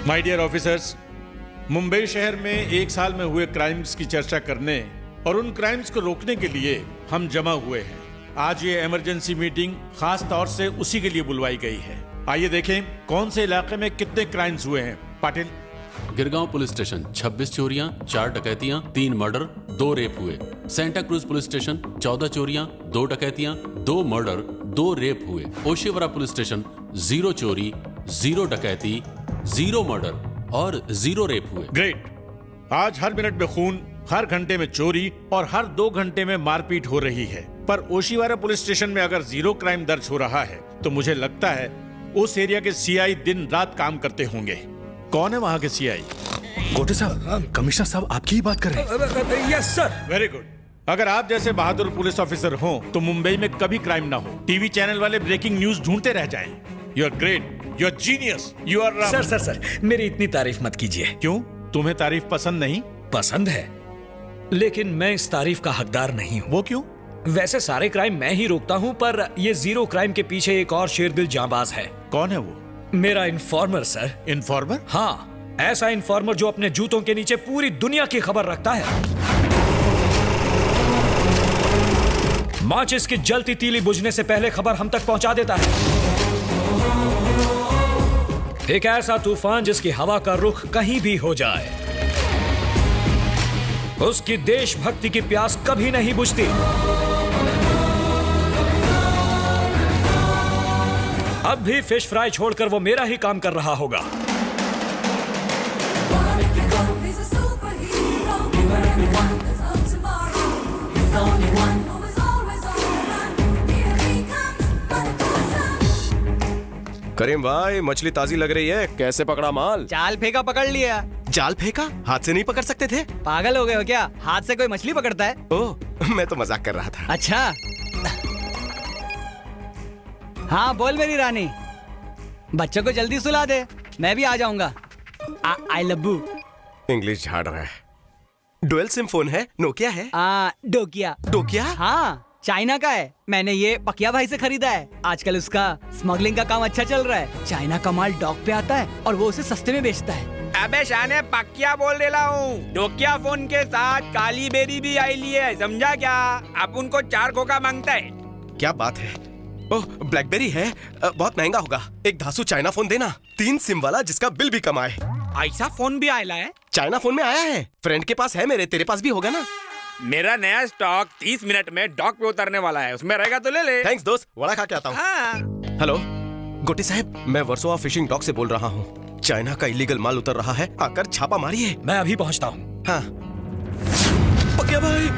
My dear officers, Mumbai शहर में एक साल में हुए क्राइम्स की चर्चा करने और उन क्राइम्स को रोकने के लिए हम जमा हुए हैं। आज ये इमरजेंसी मीटिंग खास तौर से उसी के लिए बुलवाई गई है। आइए देखें कौन से इलाके में कितने क्राइम्स हुए हैं। पाटिल। गिरगांव पुलिस स्टेशन 26 चोरियां, 4 डकैतियां, 3 मर्डर, 2 रेप हुए। सेंटा क्रूज पुलिस स्टेशन 14 चोरियां, 2 डकैतियां, 2 मर्डर, 2 रेप हुए। ओशिवरा पुलिस स्टेशन 0 चोरी, 0 डकैती, 0 मर्डर और 0 रेप हुए। ग्रेट। आज हर मिनट में खून, हर घंटे में चोरी और हर 2 घंटे में मारपीट हो रही है। पर ओशिवारा पुलिस स्टेशन में अगर 0 क्राइम दर्ज हो रहा है तो मुझे लगता है उस एरिया के सीआई दिन रात काम करते होंगे। कौन है वहाँ के सीआई? गोटे साहब, कमिश्नर साहब आपकी ही बात कर रहे हैं। Yes sir. Very good. अगर आप जैसे बहादुर पुलिस ऑफिसर हो तो मुंबई में कभी क्राइम ना हो। टीवी चैनल वाले ब्रेकिंग न्यूज ढूंढते रह जाएं। You are great, you are genius, you are. Sir मेरी इतनी तारीफ मत कीजिए। क्यों? तुम्हें तारीफ पसंद नहीं? पसंद है, लेकिन मैं इस तारीफ का हकदार नहीं हूँ। वो क्यों? वैसे सारे क्राइम मैं ही रोकता हूँ, पर ये 0 क्राइम के पीछे एक और शेरदिल जांबाज है। कौन है वो? मेरा इन्फॉर्मर सर। इन्फॉर्मर? हाँ, ऐसा इन्फॉर्मर जो अपने जूतों के नीचे पूरी दुनिया की खबर रखता है। माचिस की जलती तीली बुझने से पहले खबर हम तक पहुंचा देता है। एक ऐसा तूफान जिसकी हवा का रुख कहीं भी हो जाए, उसकी देशभक्ति की प्यास कभी नहीं बुझती। अब भी फिश फ्राई छोड़कर वो मेरा ही काम कर रहा होगा। करीम भाई, मछली ताजी लग रही है। कैसे पकड़ा माल? जाल फेंका पकड़ लिया। जाल फेंका? हाथ से नहीं पकड़ सकते थे? पागल हो गए हो क्या? हाथ से कोई मछली पकड़ता है? ओह, मैं तो मजाक कर रहा था। अच्छा। हाँ बोल मेरी रानी, बच्चों को जल्दी सुला दे, मैं भी आ जाऊंगा। आई लव यू। इंग्लिश झाड़ रहा है। डुअल सिम फोन है, नोकिया है? डोकिया। डोकिया? हाँ, चाइना का है। मैंने ये पकिया भाई से खरीदा है। आजकल उसका स्मगलिंग का काम अच्छा चल रहा है। चाइना का माल डॉक पे आता है और वो उसे सस्ते में बेचता है। अबे शाने, पकिया बोल रहा हूँ। नोकिया फोन के साथ काली बेरी भी आई ली है, समझा क्या? अब उनको 4 खोखा मांगता है। क्या बात है? ओह, ब्लैकबेरी है। बहुत महंगा होगा। एक धासु चाइना फोन देना, 3 सिम वाला जिसका बिल भी कम आए। ऐसा फोन भी आया है? चाइना फोन में आया है। फ्रेंड के पास है मेरे, तेरे पास भी होगा ना? मेरा नया स्टॉक 30 मिनट में डॉक पे उतरने वाला है, उसमें रहेगा तो ले ले। थैंक्स दोस्त, वड़ा खा के आता हूँ। हाँ। हेलो गोटी साहब, मैं वर्सोवा फिशिंग डॉक से बोल रहा हूँ। चाइना का इलीगल माल उतर रहा है, आकर छापा मारिए। मैं अभी पहुंचता हूँ। हाँ। पकिया भाई,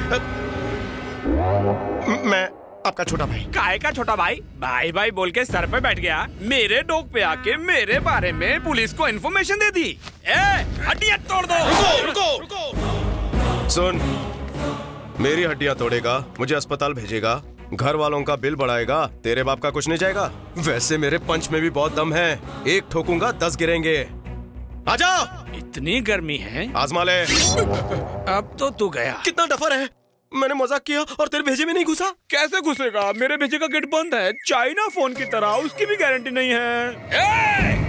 मैं आपका छोटा भाई। काय का छोटा भाई? भाई भाई बोल के सर पे बैठ गया, मेरे डॉक पे आके मेरे बारे में पुलिस को इन्फॉर्मेशन दे दी। हड्डियां तोड़ दो। रुको। सुन, मेरी हड्डियां तोड़ेगा, मुझे अस्पताल भेजेगा, घर वालों का बिल बढ़ाएगा, तेरे बाप का कुछ नहीं जाएगा। वैसे मेरे पंच में भी बहुत दम है, एक ठोकूंगा 10 गिरेंगे। आजा। इतनी गर्मी है, आजमा ले। अब तो तू गया। कितना डफर है, मैंने मजाक किया और तेरे भेजे में नहीं घुसा। कैसे घुसेगा? मेरे भेजे का गेट बंद है। चाइना फोन की तरह उसकी भी गारंटी नहीं है।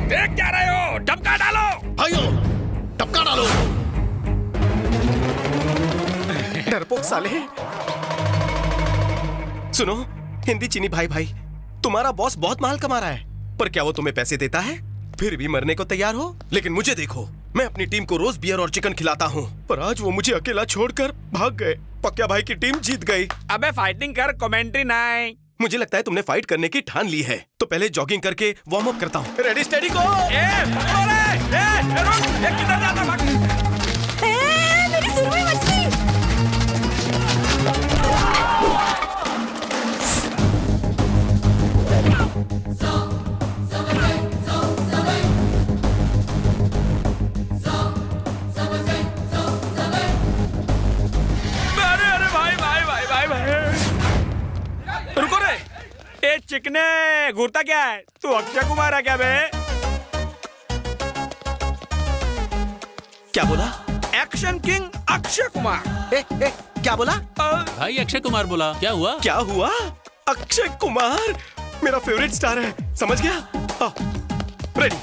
देख क्या रहे हो? टपका डालो भाइयों, टपका डालो। डरपोक साले। सुनो हिंदी चीनी भाई भाई, तुम्हारा बॉस बहुत माल कमा रहा है, पर क्या वो तुम्हें पैसे देता है? फिर भी मरने को तैयार हो? लेकिन मुझे देखो, मैं अपनी टीम को रोज बियर और चिकन खिलाता हूँ, पर आज वो मुझे अकेला छोड़कर भाग गए। पक्या भाई की टीम जीत गई। अबे फाइटिंग कर, कमेंट्री नहीं। मुझे लगता है तुमने फाइट करने की ठान ली है, तो पहले जॉगिंग करके वार्म अप करता हूँ। रेडी स्टेडी गो। किधर जाता भाग? मेरी सुरमई मछली। रुको रे, ए चिकने, घूरता क्या है? तू अक्षय कुमार है क्या बे? क्या बोला? Action king Akshay Kumar. क्या बोला? भाई अक्षय कुमार बोला। क्या हुआ? क्या हुआ? अक्षय कुमार मेरा फेवरेट स्टार है, समझ गया? रेडी।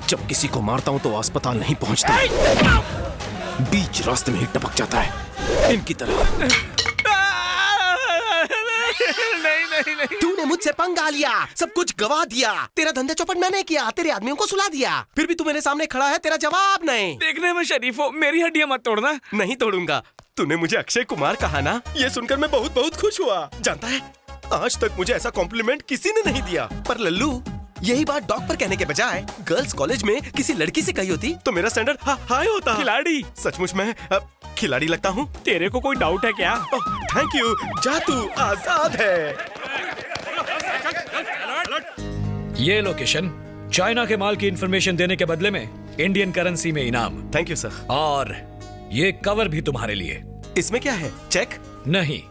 जब किसी को मारता हूं तो अस्पताल नहीं पहुंचता, बीच रास्ते में ही टपक जाता है, इनकी तरह। नहीं। तूने मुझसे पंगा लिया, सब कुछ गवा दिया, तेरा धंधा चौपट मैंने किया, तेरे आदमियों को सुला दिया, फिर भी तू मेरे सामने खड़ा है, तेरा जवाब नहीं। देखने में शरीफ हो, मेरी हड्डियां मत तोड़ना। नहीं तोड़ूंगा। तूने मुझे अक्षय कुमार कहा ना, ये सुनकर मैं बहुत बहुत खुश हुआ। जानता है, आज तक मुझे ऐसा कॉम्प्लीमेंट किसी ने नहीं दिया। पर लल्लू, यही बात डॉग पर कहने के बजाय गर्ल्स कॉलेज में किसी लड़की से कही होती तो मेरा स्टैंडर्ड हाई होता। खिलाड़ी। सचमुच मैं खिलाड़ी लगता हूँ। तेरे को कोई डाउट है क्या? थैंक यू, जा तू आजाद है। ये लोकेशन चाइना के माल की इंफॉर्मेशन देने के बदले में इंडियन करेंसी में इनाम। Thank you sir. और ये कवर भी तुम्हारे लिए। इसमें क्या है? चेक? नहीं,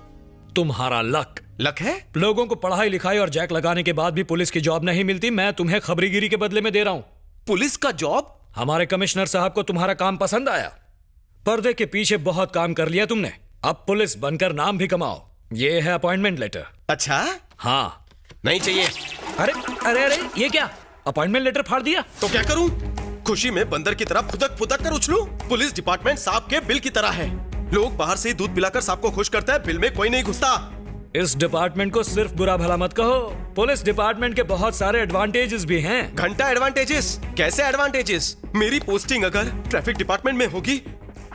तुम्हारा लक। लक है? लोगों को पढ़ाई लिखाई और जैक लगाने के बाद भी पुलिस की जॉब नहीं मिलती, मैं तुम्हें खबरीगिरी के बदले में दे रहा हूं। पुलिस का जॉब? हमारे कमिश्नर साहब को तुम्हारा काम पसंद आया। पर्दे के पीछे बहुत काम कर लिया तुमने, अब पुलिस बनकर नाम भी कमाओ। ये है अपॉइंटमेंट लेटर। अच्छा? हाँ। नहीं चाहिए। अरे अरे अरे, ये क्या, अपॉइंटमेंट लेटर फाड़ दिया? तो क्या करूं? खुशी में बंदर की तरह फुदक फुदक कर उछलूं? पुलिस डिपार्टमेंट सांप के बिल की तरह है। लोग बाहर से ही दूध पिलाकर सांप को खुश करते हैं, बिल में कोई नहीं घुसता। इस डिपार्टमेंट को सिर्फ बुरा भला मत कहो, पुलिस डिपार्टमेंट के बहुत सारे एडवांटेजेस भी हैं। घंटा एडवांटेजेस? कैसे एडवांटेजेस? मेरी पोस्टिंग अगर ट्रैफिक डिपार्टमेंट में होगी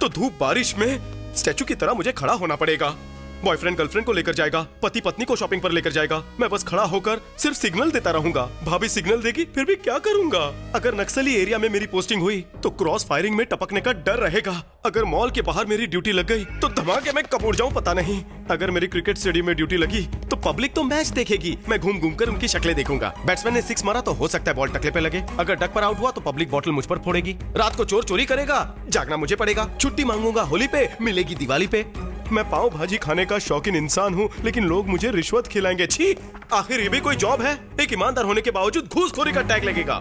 तो धूप बारिश में स्टैचू की तरह मुझे खड़ा होना पड़ेगा। बॉयफ्रेंड गर्लफ्रेंड को लेकर जाएगा, पति पत्नी को शॉपिंग पर लेकर जाएगा, मैं बस खड़ा होकर सिर्फ सिग्नल देता रहूंगा। भाभी सिग्नल देगी, फिर भी क्या करूंगा? अगर नक्सली एरिया में मेरी पोस्टिंग हुई तो क्रॉस फायरिंग में टपकने का डर रहेगा। अगर मॉल के बाहर मेरी ड्यूटी लग गई तो धमाके में कब उड़ जाऊं पता नहीं। अगर मेरी क्रिकेट स्टेडियम में ड्यूटी लगी तो पब्लिक तो मैच देखेगी, मैं घूम घूम कर उनकी शक्लें देखूंगा। बैट्समैन ने 6 मारा तो हो सकता है बॉल टकले पे लगे, अगर डक पर आउट हुआ तो पब्लिक बॉटल मुझ पर फोड़ेगी। रात को चोर चोरी करेगा, जागना मुझे पड़ेगा। छुट्टी मांगूंगा होली पे, मिलेगी दिवाली पे। मैं पाव भाजी खाने का शौकीन इंसान हूँ, लेकिन लोग मुझे रिश्वत खिलाएंगे। छी, आखिर ये भी कोई जॉब है? एक ईमानदार होने के बावजूद घूसखोरी का टैग लगेगा।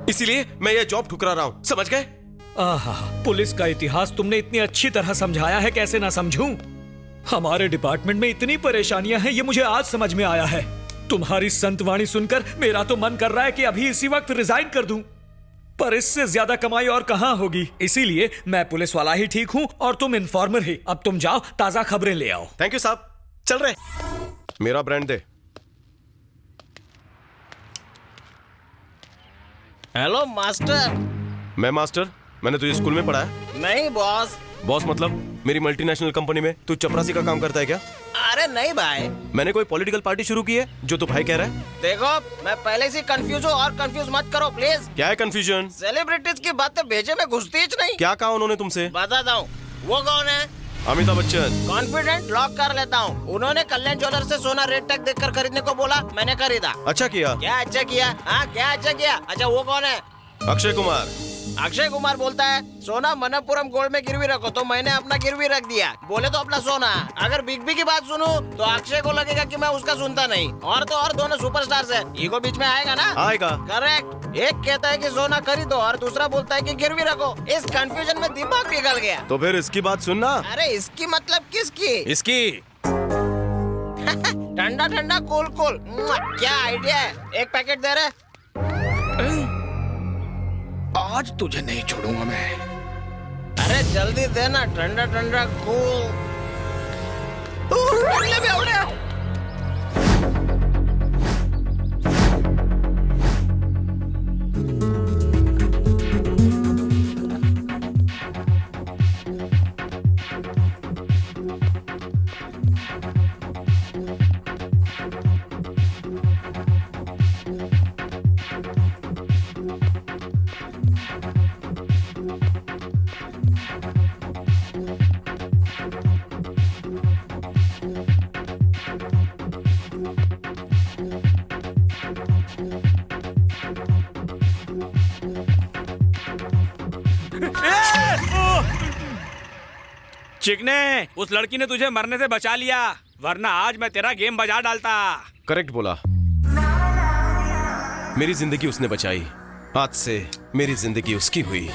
इसीलिए मैं ये जॉब ठुकरा रहा हूँ, समझ गए? आहा, पुलिस का इतिहास तुमने इतनी अच्छी तरह समझाया है, कैसे ना समझूं? हमारे डिपार्टमेंट में इतनी परेशानियां हैं, ये मुझे आज समझ में आया है। तुम्हारी संतवाणी सुनकर मेरा तो मन कर रहा है कि अभी इसी वक्त रिजाइन कर दूं, पर इससे ज्यादा कमाई और कहां होगी। इसीलिए मैं पुलिस वाला ही ठीक हूं और तुम इन्फॉर्मर ही। अब तुम जाओ, ताजा खबरें ले आओ। थैंक यू साहब, चल रहे। मेरा ब्रांड दे। Hello master. मैं मास्टर? मैंने तुझे स्कूल में पढ़ा है? नहीं बॉस। बॉस मतलब मेरी मल्टीनेशनल कंपनी में तू चपरासी का काम करता है क्या? अरे नहीं भाई। मैंने कोई पॉलिटिकल पार्टी शुरू की है जो तू भाई कह रहा है? देखो, मैं पहले से कंफ्यूज हूँ और कंफ्यूज मत करो प्लीज। क्या है कंफ्यूजन? सेलिब्रिटीज की बातें भेजे में घुसती ही नहीं। क्या कहा उन्होंने तुमसे? बताता हूँ। वो कौन है? अमिताभ बच्चन। कॉन्फिडेंट लॉक कर लेता हूँ। उन्होंने कल्याण ज्वेलर से सोना रेट टैग देखकर खरीदने को बोला, मैंने खरीदा। अच्छा किया। क्या अच्छा किया? हाँ, क्या अच्छा किया? अच्छा, वो कौन है? अक्षय कुमार। अक्षय कुमार बोलता है सोना मनपुरम गोल्ड में गिरवी रखो, तो मैंने अपना गिरवी रख दिया। बोले तो अपना सोना। अगर बिग बी की बात सुनूं तो अक्षय को लगेगा कि मैं उसका सुनता नहीं। और तो और दोनों सुपरस्टार्स हैं, ईगो बीच में आएगा ना? आएगा। करेक्ट। एक कहता है कि सोना खरीदो और दूसरा बोलता है कि गिरवी रखो। इस कंफ्यूजन में दिमाग पिघल गया। तो फिर इसकी बात सुनना। अरे इसकी मतलब किसकी? इसकी। ठंडा ठंडा कूल कूल। क्या आइडिया है? एक पैकेट दे रहे? आज तुझे नहीं छोड़ूंगा मैं। अरे जल्दी देना, ठंडा ठंडा कूल। बगले में उड़े। चिकने, उस लड़की ने तुझे मरने से बचा लिया, वरना आज मैं तेरा गेम बजा डालता। करेक्ट बोला। मेरी जिंदगी उसने बचाई, आज से मेरी जिंदगी उसकी हुई।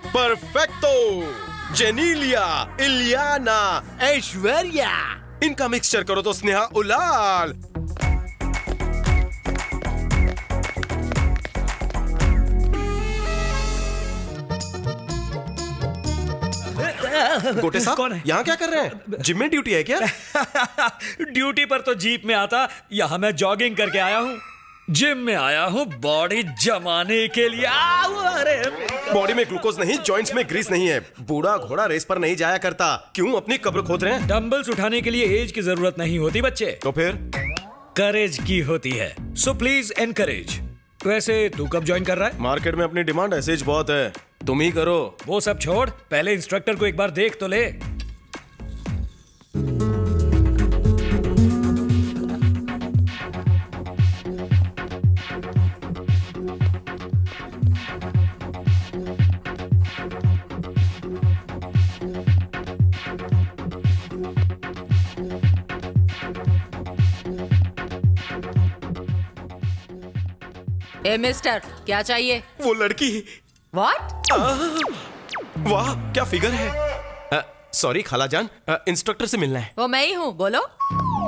परफेक्टो! जेनीलिया, इलियाना, ऐश्वर्या, इनका मिक्सचर करो तो स्नेहा उलाल। गोटे साहब, कौन है? यहाँ क्या कर रहे हैं? जिम में ड्यूटी है क्या? ड्यूटी पर तो जीप में आता, यहाँ मैं जॉगिंग करके आया हूँ। जिम में आया हूँ बॉडी जमाने के लिए। अरे बॉडी में ग्लूकोज नहीं, जॉइंट्स में ग्रीस नहीं है। बूढ़ा घोड़ा रेस पर नहीं जाया करता। क्यों अपनी कब्र खोद रहे हैं? डंबल्स उठाने के लिए एज की जरूरत नहीं होती बच्चे, तो फिर करेज की होती है। So please encourage. वैसे तू कब ज्वाइन कर रहा है? मार्केट में अपनी डिमांड ऐसे ही बहुत है, तुम ही करो। वो सब छोड़, पहले इंस्ट्रक्टर को एक बार देख तो ले। ए मिस्टर, क्या चाहिए? वो लड़की, व्हाट? वाह क्या फिगर है। सॉरी खालाजान, इंस्ट्रक्टर से मिलना है। वो मैं ही हूँ, बोलो।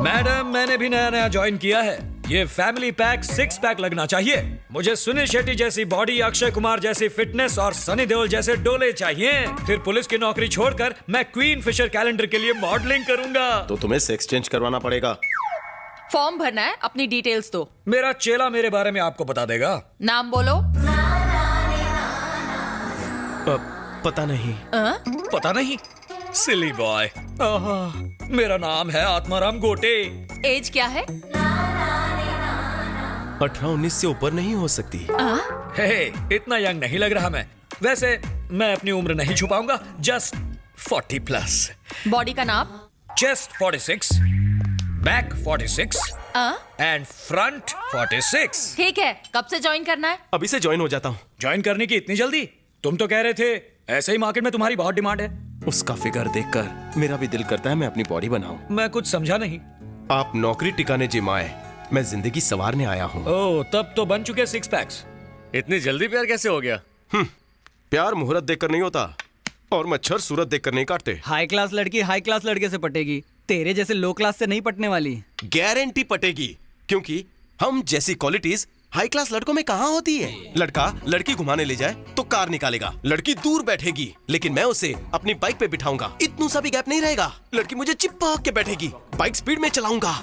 मैडम, मैंने भी नया नया ज्वाइन किया है। ये फैमिली पैक 6 पैक लगना चाहिए। मुझे सुनील शेट्टी जैसी बॉडी, अक्षय कुमार जैसी फिटनेस और सनी देओल जैसे डोले चाहिए। फिर पुलिस की नौकरी छोड़कर मैं क्वीन फिशर कैलेंडर के लिए मॉडलिंग करूंगा। तो तुम्हें सेक्स चेंज करवाना पड़ेगा। फॉर्म भरना है, अपनी डिटेल्स दो। मेरा चेला मेरे बारे में आपको बता देगा। नाम बोलो। पता नहीं। पता नहीं? सिली बॉय। मेरा नाम है आत्माराम गोटे। एज क्या है? 18-19 से ऊपर नहीं हो सकती। हे, इतना यंग नहीं लग रहा मैं। वैसे मैं अपनी उम्र नहीं छुपाऊंगा, जस्ट 40 प्लस। बॉडी का नाप? Chest 46, back 46 and front 46। ठीक है, कब से ज्वाइन करना है? अभी से ज्वाइन हो जाता हूँ। ज्वाइन करने की इतनी जल्दी? तुम तो कह रहे थे ऐसे ही मार्केट में तुम्हारी बहुत डिमांड है। उसका फिगर देखकर मेरा भी दिल करता है मैं अपनी बॉडी बनाऊं। मैं कुछ समझा नहीं। आप नौकरी टिकाने जिम आए, मैं जिंदगी सवारने आया हूँ। ओह, तब तो बन चुके 6 पैक्स। इतनी जल्दी प्यार कैसे हो गया? प्यार मुहूर्त देखकर नहीं होता, और मच्छर सूरत देखकर नहीं काटते। हाई क्लास लड़की हाई क्लास लड़के से पटेगी, तेरे जैसे लो क्लास से नहीं पटने वाली। गारंटी पटेगी, क्योंकि हम जैसी क्वालिटीज हाई क्लास लड़कों में कहाँ होती है। लड़का लड़की घुमाने ले जाए तो कार निकालेगा, लड़की दूर बैठेगी, लेकिन मैं उसे अपनी बाइक पे बिठाऊंगा, इतना सा भी गैप नहीं रहेगा। लड़की मुझे चिपक के बैठेगी, बाइक स्पीड में चलाऊंगा,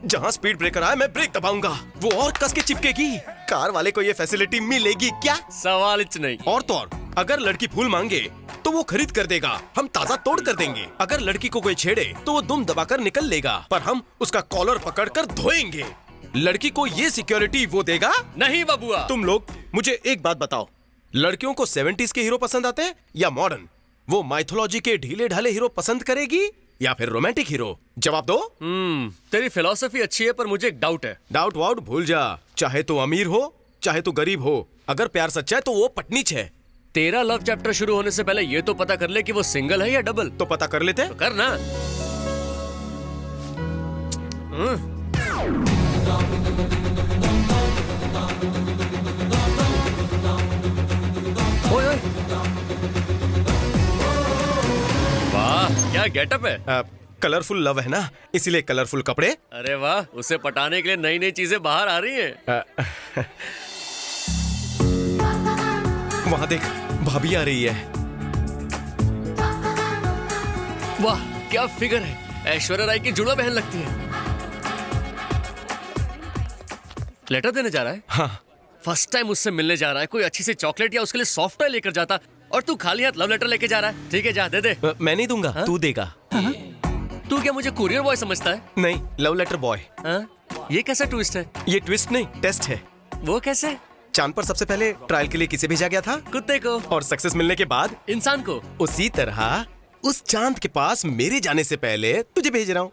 जहाँ स्पीड ब्रेकर आए मैं ब्रेक दबाऊंगा, वो और कस के चिपकेगी। कार वाले को ये फैसिलिटी मिलेगी क्या? सवाल इच नहीं। और तो और, अगर लड़की फूल मांगे तो वो खरीद कर देगा, हम ताजा तोड़ कर देंगे। अगर लड़की को कोई छेड़े तो वो दुम दबाकर निकल लेगा, पर हम उसका कॉलर पकड़कर धोएंगे। लड़की को ये सिक्योरिटी वो देगा नहीं बबुआ। तुम लोग मुझे एक बात बताओ, लड़कियों को 70s के हीरो पसंद आते हैं या मॉडर्न? वो माइथोलॉजी के ढीले ढाले हीरो पसंद करेगी या फिर रोमांटिक हीरो? जवाब दो। तेरी फिलॉसफी अच्छी है, पर मुझे एक डाउट है। डाउट वाउट भूल जा, चाहे तो अमीर हो चाहे तो गरीब हो, अगर प्यार सच्चा है तो वो पटनीच है। तेरा लव चैप्टर शुरू होने से पहले ये तो पता कर ले कि वो सिंगल है या डबल। तो पता कर लेते कर ना। ओए ओए, वाह क्या गेटअप है। कलरफुल लव है ना, इसीलिए कलरफुल कपड़े। अरे वाह, उसे पटाने के लिए नई नई चीजें बाहर आ रही हैं। वहाँ देख, भाभी आ रही है। वाह क्या फिगर है, ऐश्वर्या राय की जुड़वा बहन लगती है। लेटर देने जा रहा है? हाँ। फर्स्ट टाइम उससे मिलने जा रहा है, कोई अच्छी सी चॉकलेट या उसके लिए सॉफ्ट टॉय लेकर जाता, और तू खाली हाथ लव लेटर लेके जा रहा है। ठीक है, जा दे दे। मैं नहीं दूंगा, तू देगा। तू क्या मुझे कुरियर बॉय समझता है? नहीं, लव लेटर बॉय। ये कैसा ट्विस्ट है? ये ट्विस्ट नहीं, टेस्ट है। वो कैसे? चांद पर सबसे पहले ट्रायल के लिए किसे भेजा गया था? कुत्ते को। और सक्सेस मिलने के बाद इंसान को। उसी तरह उस चांद के पास मेरे जाने से पहले तुझे भेज रहा हूँ।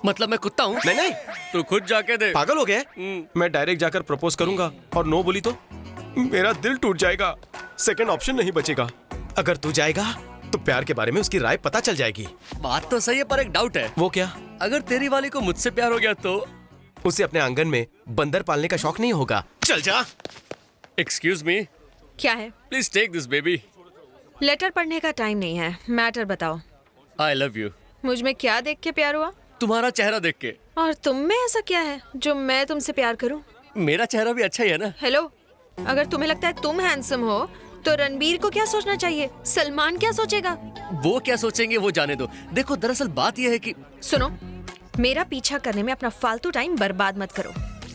मतलब मैं कुत्ता हूँ? नहीं नहीं, तू खुद जाके दे। पागल हो गया? मैं डायरेक्ट जाकर प्रपोज करूंगा, और नो बोली तो मेरा दिल टूट जाएगा, सेकंड ऑप्शन नहीं बचेगा। अगर तू जाएगा तो प्यार के बारे में उसकी राय पता चल जाएगी। बात तो सही है पर एक डाउट है। वो क्या? अगर तेरी वाली को मुझसे प्यार हो गया तो? उसे अपने आंगन में बंदर पालने का शौक नहीं होगा। चल जा। एक्सक्यूज मी, क्या है? Please take this baby. Letter पढ़ने का टाइम नहीं है, मैटर बताओ। I love you. मुझ में क्या देख के प्यार हुआ? तुम्हारा चेहरा देख के। और तुम में ऐसा क्या है जो मैं तुमसे प्यार करूं? मेरा चेहरा भी अच्छा ही है ना। हेलो, अगर तुम्हें लगता है तुम हैंडसम हो तो रणबीर को क्या सोचना चाहिए? सलमान क्या सोचेगा? वो क्या सोचेंगे वो जाने दो। देखो दरअसल बात यह है कि सुनो, मेरा पीछा करने में अपना फालतू टाइम बर्बाद मत करो।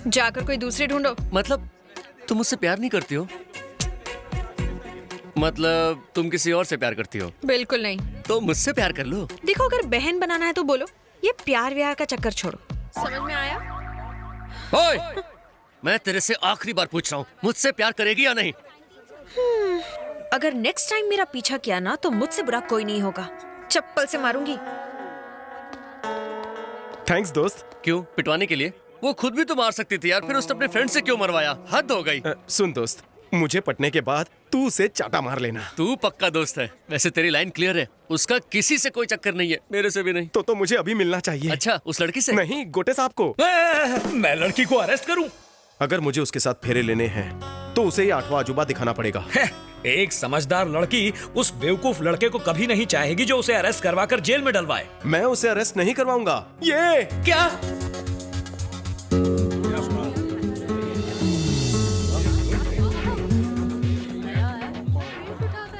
जाकर कोई दूसरी ढूंढो। मतलब तुम मुझसे प्यार नहीं करती हो? मतलब तुम किसी और से प्यार करती हो? बिल्कुल नहीं। तो मुझसे प्यार कर लो। देखो, अगर बहन बनाना है तो बोलो, ये प्यार व्यार का चक्कर छोड़ो। समझ में आया? ओए, मैं तेरे से आखिरी बार पूछ रहा हूँ, मुझसे प्यार करेगी या नहीं? अगर नेक्स्ट टाइम मेरा पीछा किया ना तो मुझसे बुरा कोई नहीं होगा। चप्पल से मारूंगी। थैंक्स दोस्त। क्यों, पिटवाने के लिए? वो खुद भी तो मार सकती थी यार, फिर उसने अपने फ्रेंड से क्यों मरवाया? हद हो गई। सुन दोस्त, मुझे पटने के बाद तू उसे चाटा मार लेना। तू पक्का दोस्त है। वैसे तेरी लाइन क्लियर है, उसका किसी से कोई चक्कर नहीं है, मेरे से भी नहीं। तो मुझे अभी मिलना चाहिए। अच्छा, उस लड़की से? नहीं, गोटे साहब को। मैं लड़की को अरेस्ट करूं? अगर मुझे उसके साथ फेरे लेने हैं तो उसे ये 8वां अजूबा दिखाना पड़ेगा। एक समझदार लड़की उस बेवकूफ लड़के को कभी नहीं चाहेगी जो उसे अरेस्ट करवाकर जेल में डलवाए। मैं उसे अरेस्ट नहीं करवाऊंगा। ये क्या?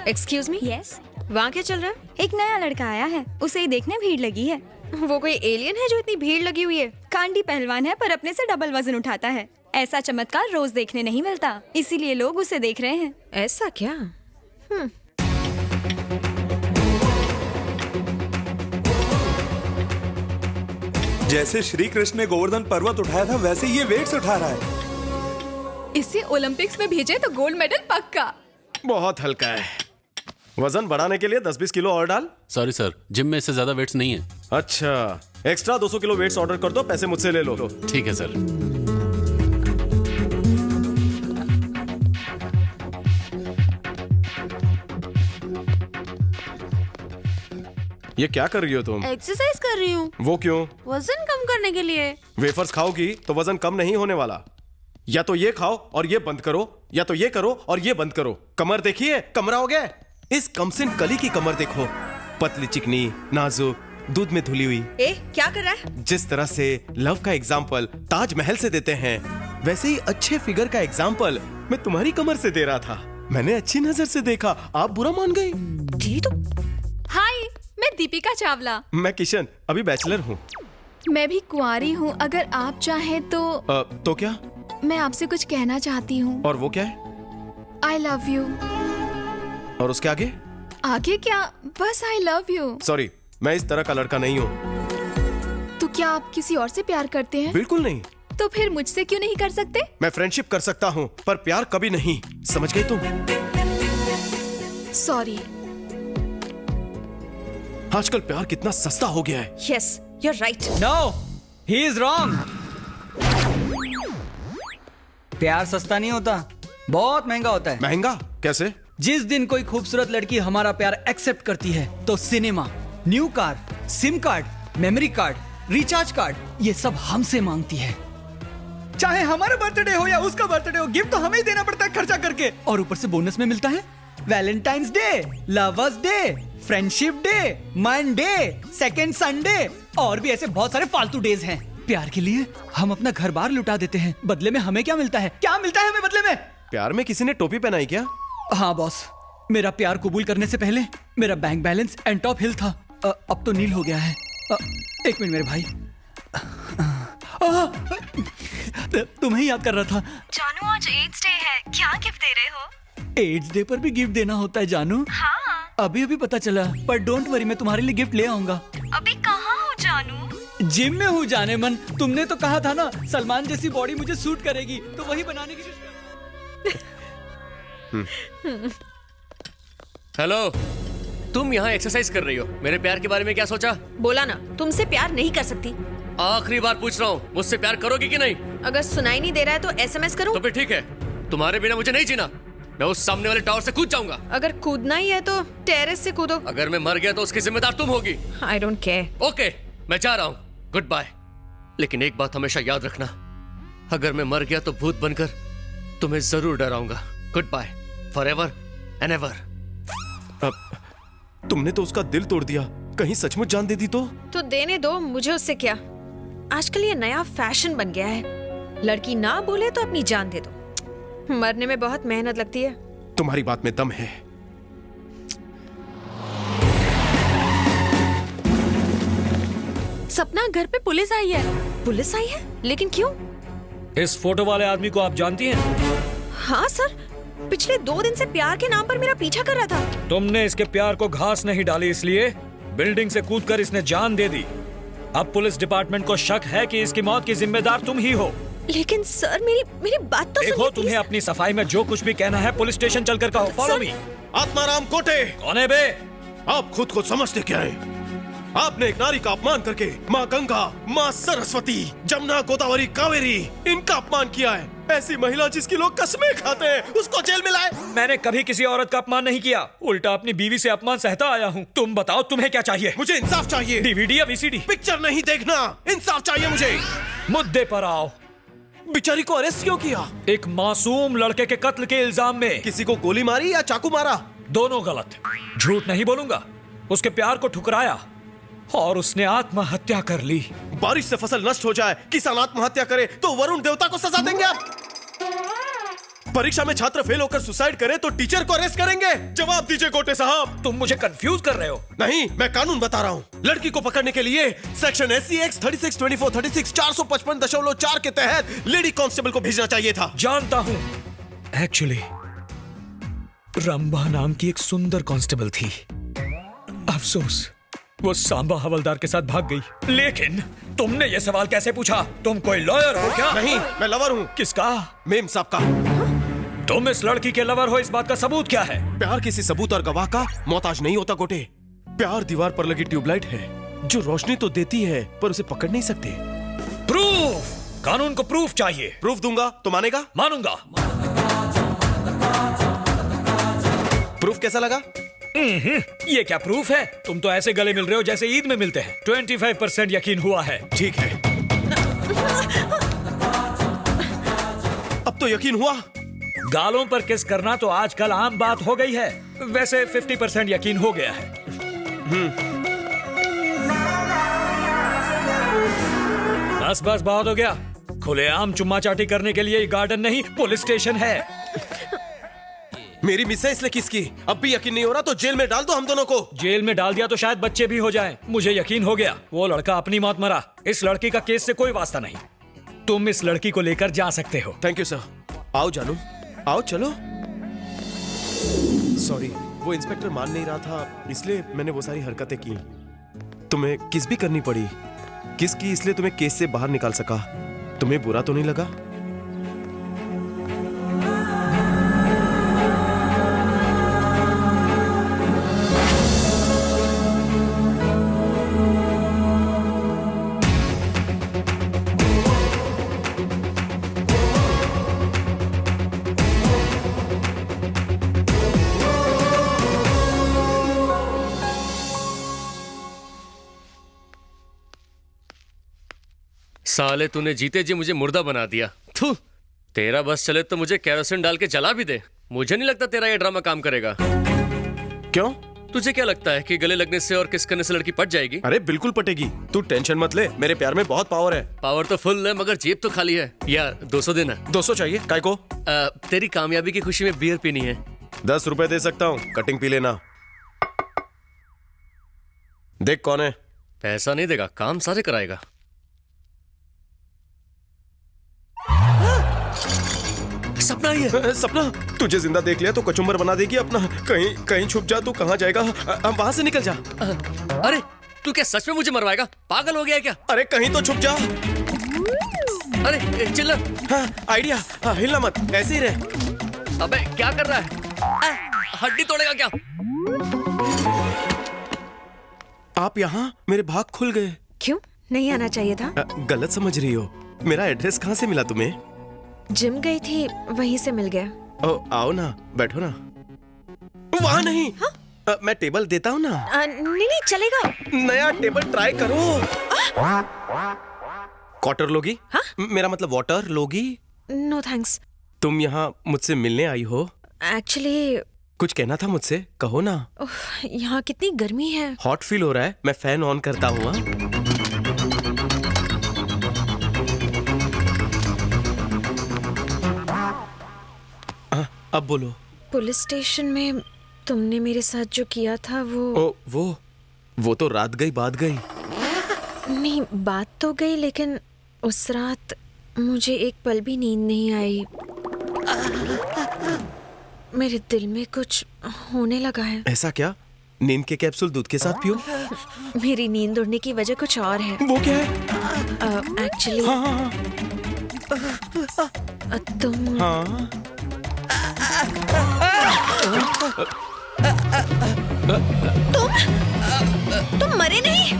एक्सक्यूज मी, यस, वहाँ क्या चल रहा है? एक नया लड़का आया है, उसे ही देखने भीड़ लगी है। वो कोई एलियन है जो इतनी भीड़ लगी हुई है? कांडी पहलवान है पर अपने से डबल वजन उठाता है। ऐसा चमत्कार रोज देखने नहीं मिलता, इसीलिए लोग उसे देख रहे हैं। ऐसा क्या? जैसे श्री कृष्ण ने गोवर्धन पर्वत उठाया था वैसे ये वेट्स उठा रहा है। इसे ओलंपिक्स में भेजे तो गोल्ड मेडल पक्का। बहुत हल्का है। वजन बढ़ाने के लिए 10-20 किलो और डाल। सॉरी सर, जिम में इससे ज्यादा वेट्स नहीं है। अच्छा, एक्स्ट्रा 200 किलो वेट्स ऑर्डर कर दो, पैसे मुझसे ले लो। ठीक है सर। ये क्या कर रही हो तुम? एक्सरसाइज कर रही हूँ। वो क्यों? वजन कम करने के लिए। वेफर्स खाओगी तो वजन कम नहीं होने वाला। या तो ये खाओ और ये बंद करो, या तो ये करो और ये बंद करो। कमर देखिए, कमरा हो गया। इस कमसिन कली की कमर देखो, पतली चिकनी, नाजुक, दूध में धुली हुई। ए, क्या कर रहा है? जिस तरह से लव का एग्जाम्पल ताजमहल से देते हैं, वैसे ही अच्छे फिगर का एग्जाम्पल मैं तुम्हारी कमर से दे रहा था। मैंने अच्छी नजर से देखा, आप बुरा मान गई। जी तो। हाय, मैं दीपिका चावला। मैं किशन, अभी बैचलर हूँ। मैं भी कुंवारी हूँ, अगर आप चाहें तो। तो क्या? मैं आपसे कुछ कहना चाहती हूँ। और वो क्या है? आई लव यू। और उसके आगे? आगे क्या, बस आई लव यू। सॉरी, मैं इस तरह का लड़का नहीं हूँ। तो क्या आप किसी और से प्यार करते हैं? बिल्कुल नहीं। तो फिर मुझसे क्यों नहीं कर सकते? मैं फ्रेंडशिप कर सकता हूँ पर प्यार कभी नहीं, समझ गई तुम? सॉरी। आजकल प्यार कितना सस्ता हो गया है। Yes, you are right. No, he is wrong. प्यार सस्ता नहीं होता, बहुत महंगा होता है। महंगा कैसे? जिस दिन कोई खूबसूरत लड़की हमारा प्यार एक्सेप्ट करती है तो cinema, new car, SIM card, memory card, recharge card, ये सब हमसे मांगती है। चाहे हमारा बर्थडे हो या उसका बर्थडे हो, गिफ्ट तो हमें ही देना पड़ता है खर्चा करके। और ऊपर से बोनस में मिलता है Valentine's day, lovers day, friendship day, मन डे, सेकेंड संडे, और भी ऐसे बहुत सारे फालतू डेज हैं। प्यार के लिए हम अपना घर बार लुटा देते हैं, बदले में हमें क्या मिलता है? क्या मिलता है हमें बदले में? प्यार में किसी ने टोपी पहनाई क्या? हाँ बॉस, मेरा प्यार कबूल करने से पहले मेरा बैंक बैलेंस एंड टॉप हिल था, अब तो नील हो गया है। एक मिनट मेरे भाई, तुम्हें याद कर रहा था। जानू, आज एड्स डे है, क्या गिफ्ट दे रहे हो? एड्स डे पर भी गिफ्ट देना होता है जानू? हाँ। अभी अभी पता चला, पर डोंट वरी, मैं तुम्हारे लिए गिफ्ट ले आऊंगा। अभी कहाँ हो जानू? जिम में हूँ जाने मन। तुमने तो कहा था ना सलमान जैसी बॉडी मुझे सूट करेगी, तो वही बनाने की कोशिश कर। हेलो, तुम यहाँ एक्सरसाइज कर रही हो, मेरे प्यार के बारे में क्या सोचा? बोला ना, तुमसे प्यार नहीं कर सकती। आखिरी बार पूछ रहा हूँ, मुझसे प्यार करोगी कि नहीं? अगर सुनाई नहीं दे रहा है तो SMS करूं? तो फिर ठीक है, तुम्हारे बिना मुझे नहीं जीना। मैं उस सामने वाले टावर से कूद जाऊंगा। अगर कूदना ही है तो टेरेस से कूदो। अगर मैं मर गया तो उसकी जिम्मेदार तुम होगी। I don't care. ओके, मैं जा रहा हूँ, गुड बाय। लेकिन एक बात हमेशा याद रखना, अगर मैं मर गया तो भूत बनकर तुम्हें जरूर डराऊंगा। Goodbye, forever and ever. अब तुमने तो उसका दिल तोड़ दिया, कहीं सचमुच जान दे दी तो देने दो, मुझे उससे क्या। आजकल ये नया फैशन बन गया है, लड़की ना बोले तो अपनी जान दे दो। मरने में बहुत मेहनत लगती है। तुम्हारी बात में दम है। सपना, घर पे पुलिस आई है। पुलिस आई है? लेकिन क्यों? इस फोटो वाले आदमी को आप जानती हैं? हाँ सर, पिछले 2 दिन से प्यार के नाम पर मेरा पीछा कर रहा था। तुमने इसके प्यार को घास नहीं डाली, इसलिए बिल्डिंग से कूदकर इसने जान दे दी। अब पुलिस डिपार्टमेंट को शक है कि इसकी मौत की जिम्मेदार तुम ही हो। लेकिन सर मेरी बात तो देखो, तुम्हें अपनी सफाई में जो कुछ भी कहना है पुलिस स्टेशन चलकर कहो। Follow me. आत्माराम कोटे। कौन है बे? आप खुद को समझते क्या है? आपने एक नारी का अपमान करके माँ गंगा, माँ सरस्वती, जमुना, गोदावरी, कावेरी, इनका अपमान किया है। ऐसी महिला जिसकी लोग कसमें खाते हैं, उसको जेल में लाए। मैंने कभी किसी औरत का अपमान नहीं किया, उल्टा अपनी बीवी से अपमान सहता आया हूँ। तुम बताओ, तुम्हें क्या चाहिए? मुझे इंसाफ चाहिए। डीवीडी या वीसीडी? पिक्चर नहीं देखना, इंसाफ चाहिए मुझे। मुद्दे पर आओ। बिचारी को अरेस्ट क्यों किया? एक मासूम लड़के के कत्ल के इल्जाम में। किसी को गोली मारी या चाकू मारा? दोनों गलत। झूठ नहीं बोलूंगा, उसके प्यार को ठुकराया और उसने आत्महत्या कर ली। बारिश से फसल नष्ट हो जाए, किसान आत्महत्या करे तो वरुण देवता को सजा देंगे आप? परीक्षा में छात्र फेल होकर सुसाइड करे तो टीचर को अरेस्ट करेंगे? जवाब दीजिए कोटे साहब। तुम मुझे कंफ्यूज कर रहे हो। नहीं, मैं कानून बता रहा हूँ। लड़की को पकड़ने के लिए सेक्शन SC X 3624 36 455.4 के तहत लेडी कांस्टेबल को भेजना चाहिए था। जानता हूँ, एक्चुअली रंभा नाम की एक सुंदर कांस्टेबल थी। अफसोस वो सांबा हवलदार के साथ भाग गई। लेकिन तुमने ये सवाल कैसे पूछा? तुम कोई लॉयर हो क्या? नहीं, मैं लवर हूँ। किसका? मेम साहब का। तुम इस लड़की के लवर हो, इस बात का सबूत क्या है? प्यार किसी सबूत और गवाह का मोहताज नहीं होता गोटे। प्यार दीवार पर लगी ट्यूबलाइट है जो रोशनी तो देती है पर उसे पकड़ नहीं सकते। प्रूफ! कानून को प्रूफ चाहिए। प्रूफ दूंगा तो मानेगा? मानूंगा। प्रूफ कैसा लगा? ये क्या प्रूफ है? तुम तो ऐसे गले मिल रहे हो जैसे ईद में मिलते हैं। 25% यकीन हुआ है। ठीक है, अब तो यकीन हुआ। गालों पर किस करना तो आजकल आम बात हो गई है। वैसे 50% यकीन हो गया है। बस बस, बहुत हो गया। खुलेआम चुम्मा चाटी करने के लिए गार्डन नहीं, पुलिस स्टेशन है। मेरी मिसेस ने किसकी? अब भी यकीन नहीं हो रहा तो जेल में डाल दो हम दोनों को। जेल में डाल दिया तो शायद बच्चे भी हो जाएं। मुझे यकीन हो गया, वो लड़का अपनी मौत मरा। इस लड़की का केस से कोई वास्ता नहीं। तुम इस लड़की को लेकर जा सकते हो। Thank you sir. आओ जानू, आओ चलो। सॉरी, वो इंस्पेक्टर मान नहीं रहा था, इसलिए मैंने वो सारी हरकतें की। तुम्हें किस भी करनी पड़ी। किस की, इसलिए तुम्हें केस से बाहर निकाल सका। तुम्हें बुरा तो नहीं लगा? साले, तूने जीते जी मुझे मुर्दा बना दिया। थू, तेरा बस चले तो मुझे केरोसिन डाल के जला भी दे। मुझे नहीं लगता तेरा ये ड्रामा काम करेगा। क्यों? तुझे क्या लगता है कि गले लगने से और किस करने से लड़की पट जाएगी? अरे बिल्कुल पटेगी, तू टेंशन मत ले। मेरे प्यार में बहुत पावर है। पावर तो फुल है मगर जेब तो खाली है। यार 200 देना। 200 चाहिए? काय को? तेरी कामयाबी की खुशी में बियर पीनी है। 10 रुपए दे सकता हूँ, कटिंग पी लेना। देख कौन है। पैसा नहीं देगा, काम सारे कराएगा। सपना ही है। सपना, तुझे जिंदा देख लिया तो कचुम्बर बना देगी अपना। कहीं कहीं छुप जा, तू कहाँ जाएगा? वहां से निकल जा। अरे तू क्या सच में मुझे मरवाएगा? पागल हो गया क्या? अरे कहीं तो छुप जा। अरे चिल्ला। हाँ, आइडिया। हाँ, हिलना मत, ऐसे ही रह। अबे क्या कर रहा है? हड्डी तोड़ेगा क्या? आप यहाँ? मेरे भाग खुल गए। क्यों नहीं आना चाहिए था? गलत समझ रही हो। मेरा एड्रेस कहाँ से मिला तुम्हें? जिम गई थी, वहीं से मिल गया। ओ आओ ना, बैठो ना। वहाँ नहीं। मैं टेबल देता हूँ ना। नहीं नहीं चलेगा। नया टेबल ट्राई करो। क्वार्टर लोगी? हाँ? मेरा मतलब वाटर लोगी? No thanks. तुम यहाँ मुझसे मिलने आई हो? एक्चुअली कुछ कहना था मुझसे, कहो ना। यहाँ कितनी गर्मी है। हॉट फील हो रहा है, मैं फैन ऑन करता हूँ। अब बोलो। पुलिस स्टेशन में तुमने मेरे साथ जो किया था वो तो रात गई बात गई। नहीं, बात तो गई, लेकिन उस रात मुझे एक पल भी नींद नहीं आई। मेरे दिल में कुछ होने लगा है। ऐसा क्या? नींद के कैप्सूल दूध के साथ पियो। मेरी नींद उड़ने की वजह कुछ और है। वो क्या है? एक्चुअली तुम तुम मरे नहीं?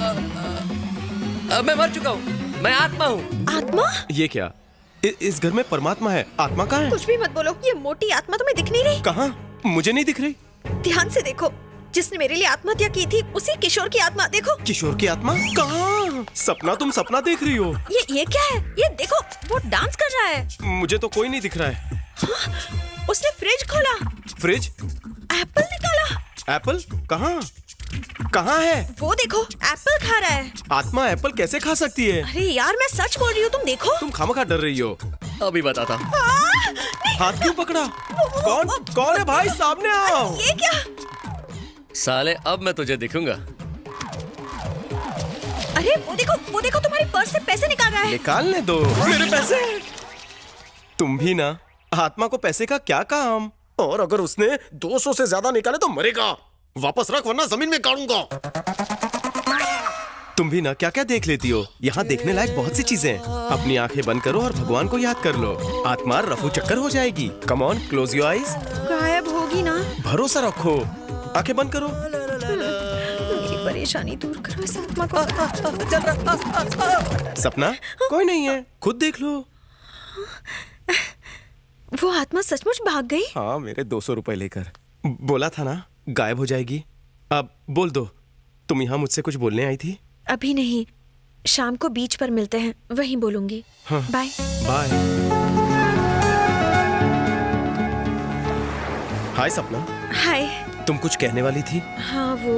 मैं मर चुका हूँ, मैं आत्मा हूँ। आत्मा? ये क्या? इस घर में परमात्मा है, आत्मा कहाँ है? कुछ भी मत बोलो, ये मोटी आत्मा तुम्हें दिख नहीं रही? कहाँ? मुझे नहीं दिख रही। ध्यान से देखो, जिसने मेरे लिए आत्महत्या की थी उसी किशोर की आत्मा देखो। किशोर की आत्मा? कहाँ? सपना? तुम सपना देख रही हो? ये क्या है? ये देखो, वो डांस कर रहा है। मुझे तो कोई नहीं दिख रहा है। उसने फ्रिज खोला। फ्रिज? एप्पल निकाला। एप्पल? कहाँ? कहाँ है? वो देखो, एप्पल खा रहा है। आत्मा एप्पल कैसे खा सकती है? अरे यार, मैं सच बोल रही हूँ, तुम देखो। तुम खामखा डर रही हो। अभी बताता। हाथ क्यों पकड़ा? कौन है भाई? सामने आओ। ये क्या? साले, अब मैं तुझे दिखूंगा। अरे वो देखो तुम्हारी पर्स से पैसे निकाल रहा है। निकालने दो मेरे पैसे। तुम भी ना, आत्मा को पैसे का क्या काम? और अगर उसने 200 से ज्यादा निकाले तो मरेगा। वापस रख वरना जमीन में गाड़ूंगा। तुम भी ना क्या क्या देख लेती हो? यहाँ देखने लायक बहुत सी चीजें हैं। अपनी आंखें बंद करो और भगवान को याद कर लो। आत्मा रफू चक्कर हो जाएगी। Come on, close your eyes. गायब होगी ना? भरोसा रखो, आंखें बंद करो। मेरी परेशानी दूर करो इस आत्मा को। सपना कोई नहीं है, खुद देख लो। वो आत्मा सचमुच भाग गई? हाँ, मेरे 200 रुपए लेकर। बोला था ना गायब हो जाएगी। अब बोल दो, तुम यहाँ मुझसे कुछ बोलने आई थी? अभी नहीं, शाम को बीच पर मिलते हैं, वहीं बोलूंगी। हाँ। Bye bye. हाय सपना। हाय। तुम कुछ कहने वाली थी? हाँ, वो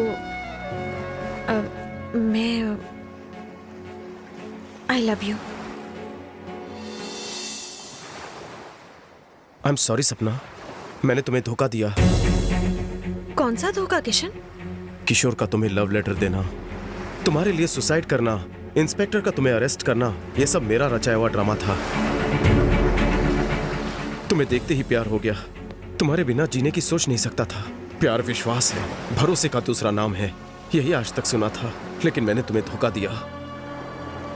मैं आई love you. I am sorry सपना, मैंने तुम्हें धोखा दिया। कौन सा धोखा किशन? किशोर का तुम्हें लव लेटर देना, तुम्हारे लिए सुसाइड करना, इंस्पेक्टर का तुम्हें अरेस्ट करना, यह सब मेरा रचाया हुआ ड्रामा था। तुम्हें देखते ही प्यार हो गया। तुम्हारे बिना जीने की सोच नहीं सकता था। प्यार विश्वास है, भरोसे का दूसरा नाम है, यही आज तक सुना था। लेकिन मैंने तुम्हें धोखा दिया।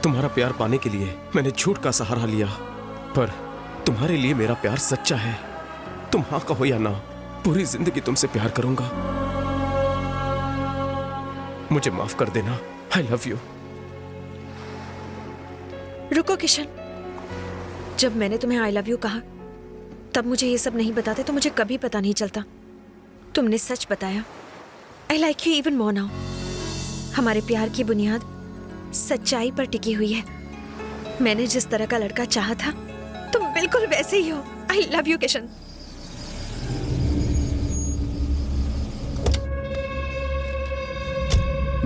तुम्हारा प्यार पाने के लिए मैंने झूठ का सहारा लिया, पर तुम्हारे लिए मेरा प्यार सच्चा है। तुम हाँ कहो या ना, पूरी जिंदगी तुमसे प्यार करूंगा। मुझे माफ कर देना। आई लव यू। रुको किशन, जब मैंने तुम्हें आई लव यू कहा तब मुझे ये सब नहीं बताते तो मुझे कभी पता नहीं चलता। तुमने सच बताया। I like you even more now. हमारे प्यार की बुनियाद सच्चाई पर टिकी हुई है। मैंने जिस तरह का लड़का चाहा था तुम बिल्कुल वैसे ही हो। आई लव यू किशन।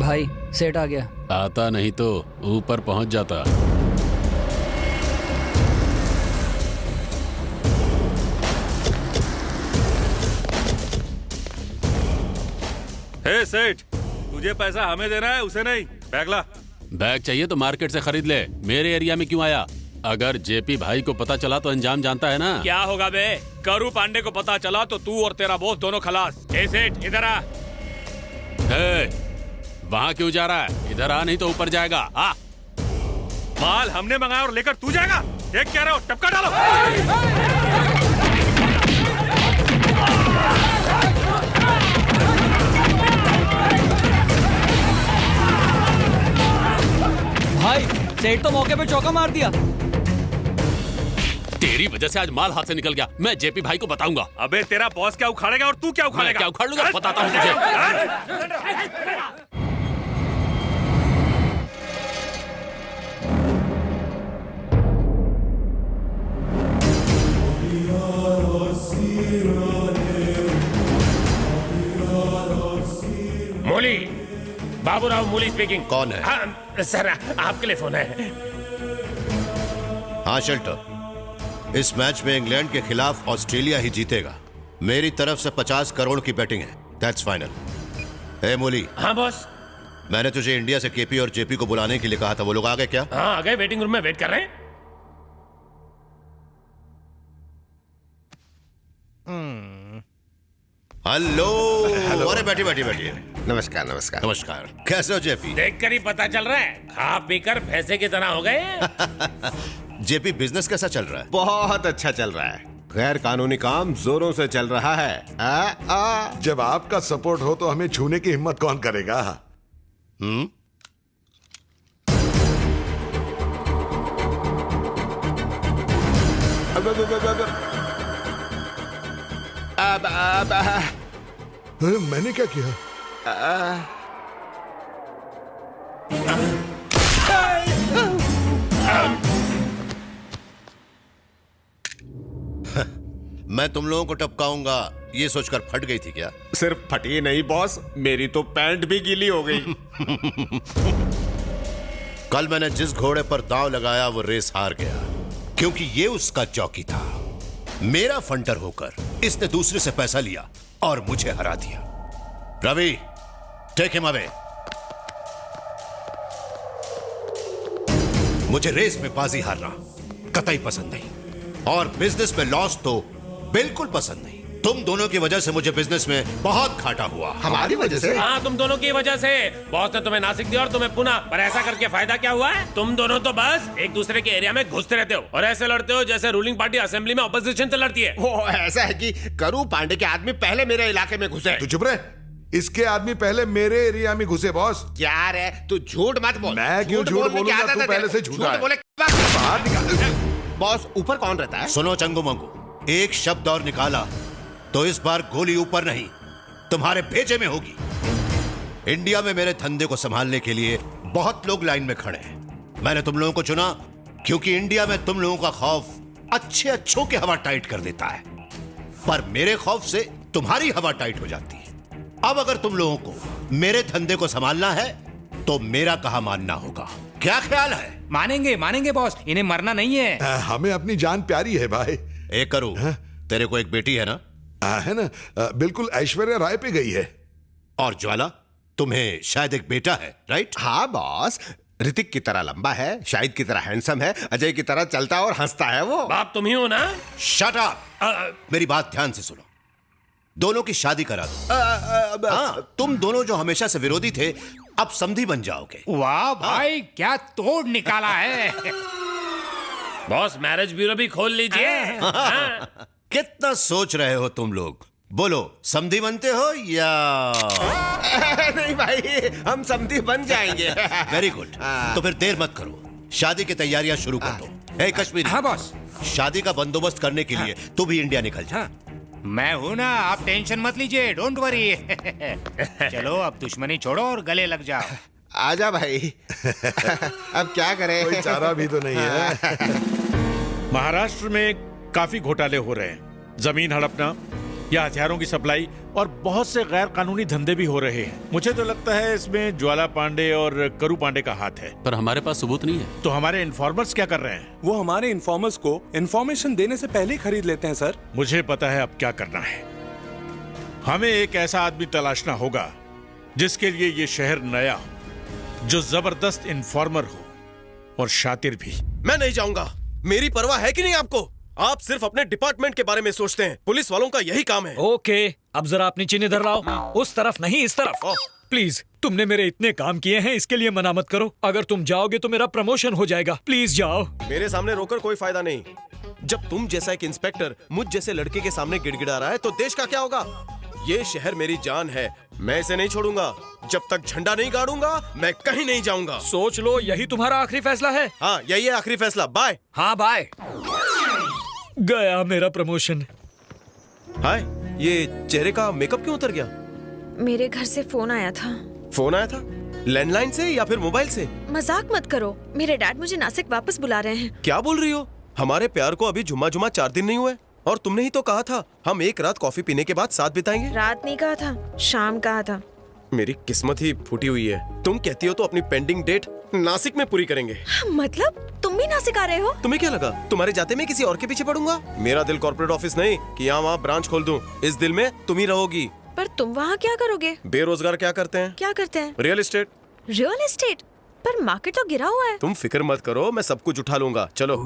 भाई सेट आ गया। आता नहीं तो ऊपर पहुंच जाता। हे सेठ, तुझे पैसा हमें देना है, उसे नहीं। बैग ला। बैग चाहिए तो मार्केट से खरीद ले। मेरे एरिया में क्यों आया? अगर जेपी भाई को पता चला तो अंजाम जानता है ना। क्या होगा बे? करू पांडे को पता चला तो तू और तेरा बॉस दोनों खलास। ए सेठ, इधर आ। वहाँ क्यों जा रहा है? इधर आ, नहीं तो ऊपर जाएगा। आ। माल हमने मंगाया और लेकर तू जाएगा? एक कह रहे हो, टपका डालो। भाई सेठ तो मौके पे चौका मार दिया। तेरी वजह से आज माल हाथ से निकल गया। मैं जेपी भाई को बताऊंगा। अबे तेरा बॉस क्या उखाड़ेगा और तू क्या मैं उखाड़ेगा? क्या उखाड़ लूंगा, बताता हूँ तुझे। मूली, बाबूराव मूली स्पीकिंग। कौन है? हाँ सर, आपके लिए फोन है। हाँ शेल्टर, इस मैच में इंग्लैंड के खिलाफ ऑस्ट्रेलिया ही जीतेगा। मेरी तरफ से 50 करोड़ की बैटिंग है। That's final. ए मूली। हाँ बॉस। मैंने तुझे इंडिया से केपी और जेपी को बुलाने के लिए कहा था, वो लोग आ गए क्या? हाँ आ गए, वेटिंग रूम में वेट कर रहे हैं। हेलो। अरे बैठिए बैठिए बैठिए। नमस्कार नमस्कार। नमस्कार। कैसे हो जेपी? देखकर ही पता चल रहा है, खा पीकर भैंसे की तरह हो गए। जेपी, बिजनेस कैसा चल रहा है? बहुत अच्छा चल रहा है। गैर कानूनी काम जोरों से चल रहा है। जब आपका सपोर्ट हो तो हमें छूने की हिम्मत कौन करेगा? मैंने क्या किया? मैं तुम लोगों को टपकाऊंगा ये सोचकर फट गई थी क्या? सिर्फ फटी नहीं बॉस, मेरी तो पैंट भी गीली हो गई। कल मैंने जिस घोड़े पर दांव लगाया वो रेस हार गया, क्योंकि ये उसका चौकी था। मेरा फंटर होकर इसने दूसरे से पैसा लिया और मुझे हरा दिया। Ravi, take him away. मुझे रेस में बाजी हारना कतई पसंद नहीं, और बिजनेस में लॉस तो बिल्कुल पसंद नहीं। तुम दोनों की वजह से मुझे बिजनेस में बहुत घाटा हुआ। हमारी वजह से? हाँ, तुम दोनों की वजह से। बॉस ने तुम्हें नासिक दिया और तुम्हें पुणे, पर ऐसा करके फायदा क्या हुआ है? तुम दोनों तो बस एक दूसरे के एरिया में घुसते रहते हो और ऐसे लड़ते हो जैसे रूलिंग पार्टी असेंबली में ऑपोजिशन से लड़ती है। वो ऐसा है कि करू पांडे के आदमी पहले मेरे इलाके में घुसे। तू चुप रहे। इसके आदमी पहले मेरे एरिया में घुसे बॉस। क्या रे, तू झूठ मत बोल। मैं क्यों झूठ बोलूंगा? तू पहले से झूठा है। बाहर निकाल। बॉस ऊपर कौन रहता है? सुनो चंगू मंगू, एक शब्द और निकाला तो इस बार गोली ऊपर नहीं तुम्हारे भेजे में होगी। इंडिया में मेरे धंधे को संभालने के लिए बहुत लोग लाइन में खड़े हैं। मैंने तुम लोगों को चुना क्योंकि इंडिया में तुम लोगों का खौफ अच्छे अच्छों की हवा टाइट कर देता है, पर मेरे खौफ से तुम्हारी हवा टाइट हो जाती है। अब अगर तुम लोगों को मेरे धंधे को संभालना है तो मेरा कहा मानना होगा। क्या ख्याल है? मानेंगे मानेंगे बॉस, इन्हें मरना नहीं है। हमें अपनी जान प्यारी है भाई। एक करो, तेरे को एक बेटी है ना? है ना, बिल्कुल ऐश्वर्या राय पे गई है। और ज्वाला, तुम्हें शायद एक बेटा है, राइट? हाँ बॉस, ऋतिक की तरह लंबा है, शाहिद की तरह हैंडसम है, अजय की तरह चलता और हंसता है वो। बाप तुम ही हो ना? Shut up. मेरी बात ध्यान से सुनो। दोनों की शादी करा दो। हाँ, तुम दोनों जो हमेशा से विरोधी थे अब समधी बन जाओगे। वाह भाई, क्या तोड़ निकाला है। बॉस, मैरिज ब्यूरो भी खोल लीजिए। कितना सोच रहे हो तुम लोग? बोलो, समधी बनते हो या? नहीं भाई, हम समधी बन जाएंगे। Very good. तो फिर देर मत करो, शादी की तैयारियां शुरू कर दो। हे कश्मीरी। हाँ बॉस। शादी का बंदोबस्त करने के लिए तू भी इंडिया निकल जा। मैं हूं ना, आप टेंशन मत लीजिए, डोंट वरी। चलो अब दुश्मनी छोड़ो और गले लग जाओ। आजा भाई। अब क्या करें? कोई चारा भी तो नहीं है। महाराष्ट्र में काफी घोटाले हो रहे हैं। जमीन हड़पना या हथियारों की सप्लाई और बहुत से गैर कानूनी धंधे भी हो रहे हैं। मुझे तो लगता है इसमें ज्वाला पांडे और करू पांडे का हाथ है। पर हमारे पास सबूत नहीं है। तो हमारे इन्फॉर्मर्स क्या कर रहे हैं? वो हमारे इन्फॉर्मर्स को इन्फॉर्मेशन देने से पहले ही खरीद लेते हैं सर। मुझे पता है अब क्या करना है। हमें एक ऐसा आदमी तलाशना होगा जिसके लिए ये शहर नया हो, जो जबरदस्त इन्फॉर्मर हो और शातिर भी। मैं नहीं जाऊंगा। मेरी परवाह है कि नहीं आपको? आप सिर्फ अपने डिपार्टमेंट के बारे में सोचते हैं। पुलिस वालों का यही काम है। ओके, अब जरा अपनी चीन इधर लाओ। उस तरफ नहीं, इस तरफ। प्लीज, तुमने मेरे इतने काम किए हैं, इसके लिए मना मत करो। अगर तुम जाओगे तो मेरा प्रमोशन हो जाएगा। प्लीज जाओ। मेरे सामने रोकर कोई फायदा नहीं। जब तुम जैसा एक इंस्पेक्टर मुझ जैसे लड़के के सामने गिड़गिड़ा रहा है तो देश का क्या होगा? ये शहर मेरी जान है, मैं इसे नहीं छोड़ूंगा। जब तक झंडा नहीं गाड़ूंगा मैं कहीं नहीं जाऊंगा। सोच लो, यही तुम्हारा आखिरी फैसला है? हाँ, यही है आखिरी फैसला। बाय। हाँ बाय। गया मेरा प्रमोशन। हाय, ये चेहरे का मेकअप क्यों उतर गया? मेरे घर से फोन आया था। फोन आया था? लैंडलाइन से या फिर मोबाइल से? मजाक मत करो, मेरे डैड मुझे नासिक वापस बुला रहे हैं। क्या बोल रही हो? हमारे प्यार को अभी जुम्मा 4 दिन नहीं हुए और तुमने ही तो कहा था हम एक रात कॉफी पीने के बाद साथ बिताएंगे। रात नहीं कहा था, शाम कहा था। मेरी किस्मत ही फूटी हुई है। तुम कहती हो तो अपनी पेंडिंग डेट नासिक में पूरी करेंगे। मतलब तुम भी नासिक आ रहे हो? तुम्हें क्या लगा तुम्हारे जाते मैं किसी और के पीछे पड़ूंगा? मेरा दिल कॉर्पोरेट ऑफिस नहीं कि यहाँ वहाँ ब्रांच खोल दूं। इस दिल में तुम ही रहोगी। पर तुम वहाँ क्या करोगे? बेरोजगार क्या करते हैं? क्या करते हैं? Real estate. Real estate? पर मार्केट तो गिरा हुआ है। तुम फिक्र मत करो, मैं सब कुछ उठा लूंगा। चलो।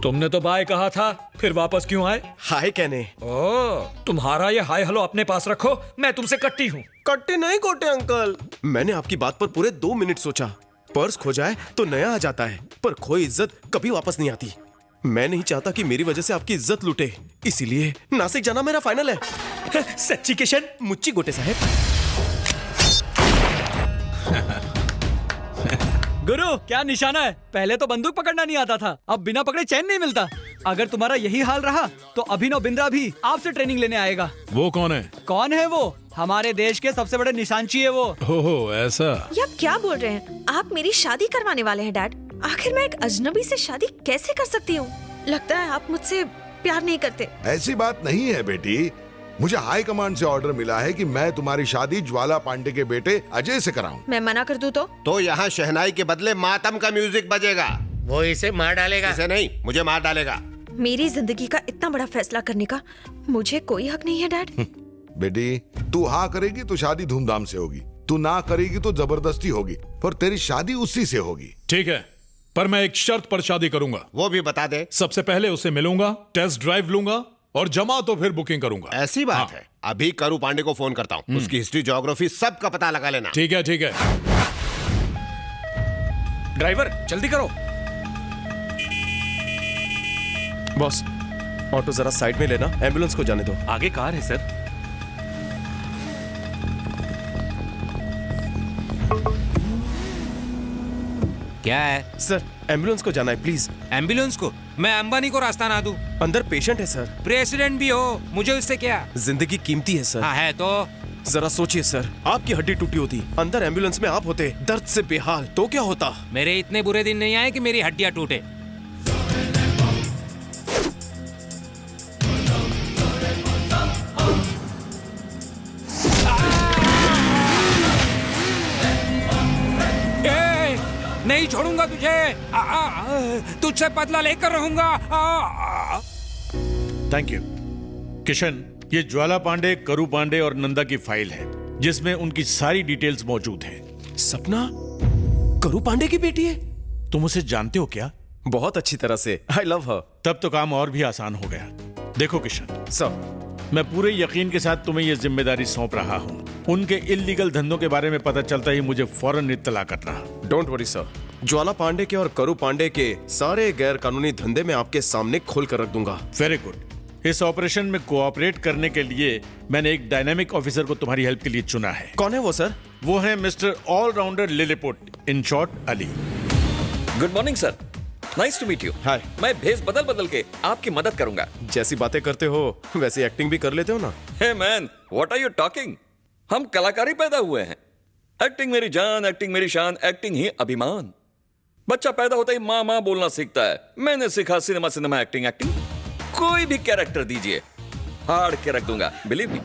तुमने तो बाय कहा था, फिर वापस क्यों आए? हाय कहने। ओह, तुम्हारा ये हाय हेलो अपने पास रखो, मैं तुमसे कट्टी हूँ। कट्टे नहीं कोटे अंकल। मैंने आपकी बात पर पूरे 2 मिनट सोचा। पर्स खो जाए तो नया आ जाता है, पर खोई इज्जत कभी वापस नहीं आती। मैं नहीं चाहता कि मेरी वजह से आपकी इज्जत लूटे, इसीलिए नासिक जाना मेरा फाइनल है। सच्ची किशन? मुच्ची गोटे साहब। गुरु, क्या निशाना है? पहले तो बंदूक पकड़ना नहीं आता था, अब बिना पकड़े चैन नहीं मिलता। अगर तुम्हारा यही हाल रहा तो अभिनव बिंद्रा भी आपसे ट्रेनिंग लेने आएगा। वो कौन है? कौन है वो? हमारे देश के सबसे बड़े निशानची है वो। हो ऐसा? ये आप क्या बोल रहे हैं? आप मेरी शादी करवाने वाले हैं डैड? आखिर मैं एक अजनबी से शादी कैसे कर सकती हूँ? लगता है आप मुझसे प्यार नहीं करते। ऐसी बात नहीं है बेटी, मुझे हाई कमांड से ऑर्डर मिला है कि मैं तुम्हारी शादी ज्वाला पांडे के बेटे अजय से कराऊं। मैं मना कर दूं तो यहाँ शहनाई के बदले मातम का म्यूजिक बजेगा। वो इसे मार डालेगा। इसे नहीं, मुझे मार डालेगा। मेरी जिंदगी का इतना बड़ा फैसला करने का मुझे कोई हक नहीं है डैड। बेटी, तू हाँ करेगी तो शादी धूमधाम से होगी, तू ना करेगी तो जबरदस्ती होगी, पर तेरी शादी उसी से होगी। ठीक है, पर मैं एक शर्त पर शादी करूंगा। वो भी बता दे। सबसे पहले उसे मिलूंगा, टेस्ट ड्राइव लूंगा और जमा तो फिर बुकिंग करूंगा। ऐसी बात है? अभी करू पांडे को फोन करता हूँ, उसकी हिस्ट्री ज्योग्राफी सब का पता लगा लेना। ठीक है ठीक है। ड्राइवर जल्दी करो। बॉस, ऑटो जरा साइड में लेना, एम्बुलेंस को जाने दो। आगे कार है सर। क्या है सर? एम्बुलेंस को जाना है प्लीज। एम्बुलेंस को? मैं अंबानी को रास्ता ना दूं? अंदर पेशेंट है सर। प्रेसिडेंट भी हो, मुझे उससे क्या? जिंदगी कीमती है सर। हाँ है तो। जरा सोचिए सर, आपकी हड्डी टूटी होती, अंदर एम्बुलेंस में आप होते दर्द से बेहाल, तो क्या होता? मेरे इतने बुरे दिन नहीं आए कि मेरी हड्डियां टूटे। नहीं छोड़ूंगा तुझे, तुझसे बदला लेकर रहूंगा। Thank you Kishan. ये ज्वाला पांडे, करू पांडे और नंदा की फाइल है जिसमें उनकी सारी डिटेल्स मौजूद है। सपना करू पांडे की बेटी है? तुम उसे जानते हो क्या? बहुत अच्छी तरह से। आई लव हर। तब तो काम और भी आसान हो गया। देखो किशन सर, मैं पूरे यकीन के साथ तुम्हें यह जिम्मेदारी सौंप रहा हूँ। उनके इल्लीगल धंधों के बारे में पता चलता ही मुझे फौरन इत्तला करना। डोंट वरी सर, ज्वाला पांडे के और करू पांडे के सारे गैर कानूनी धंधे में आपके सामने खोल कर रख दूंगा। Very good. इस ऑपरेशन में कोऑपरेट करने के लिए मैंने एक डायनामिक ऑफिसर को तुम्हारी हेल्प के लिए चुना है। कौन है वो सर? वो है mister allrounder Lilliput, in short Ali. Good morning sir, nice to meet you. Hi. मैं भेस बदल के आपकी मदद करूंगा। जैसी बातें करते हो वैसी एक्टिंग भी कर लेते हो ना। Hey man, what are you talking? हम कलाकारी पैदा हुए हैं। एक्टिंग मेरी जान, एक्टिंग मेरी शान, एक्टिंग ही अभिमान। बच्चा पैदा होता ही माँ माँ बोलना सीखता है। मैंने सीखा सिनेमा एक्टिंग। कोई भी कैरेक्टर दीजिए, हाड़ के रख दूंगा, बिलीव मी।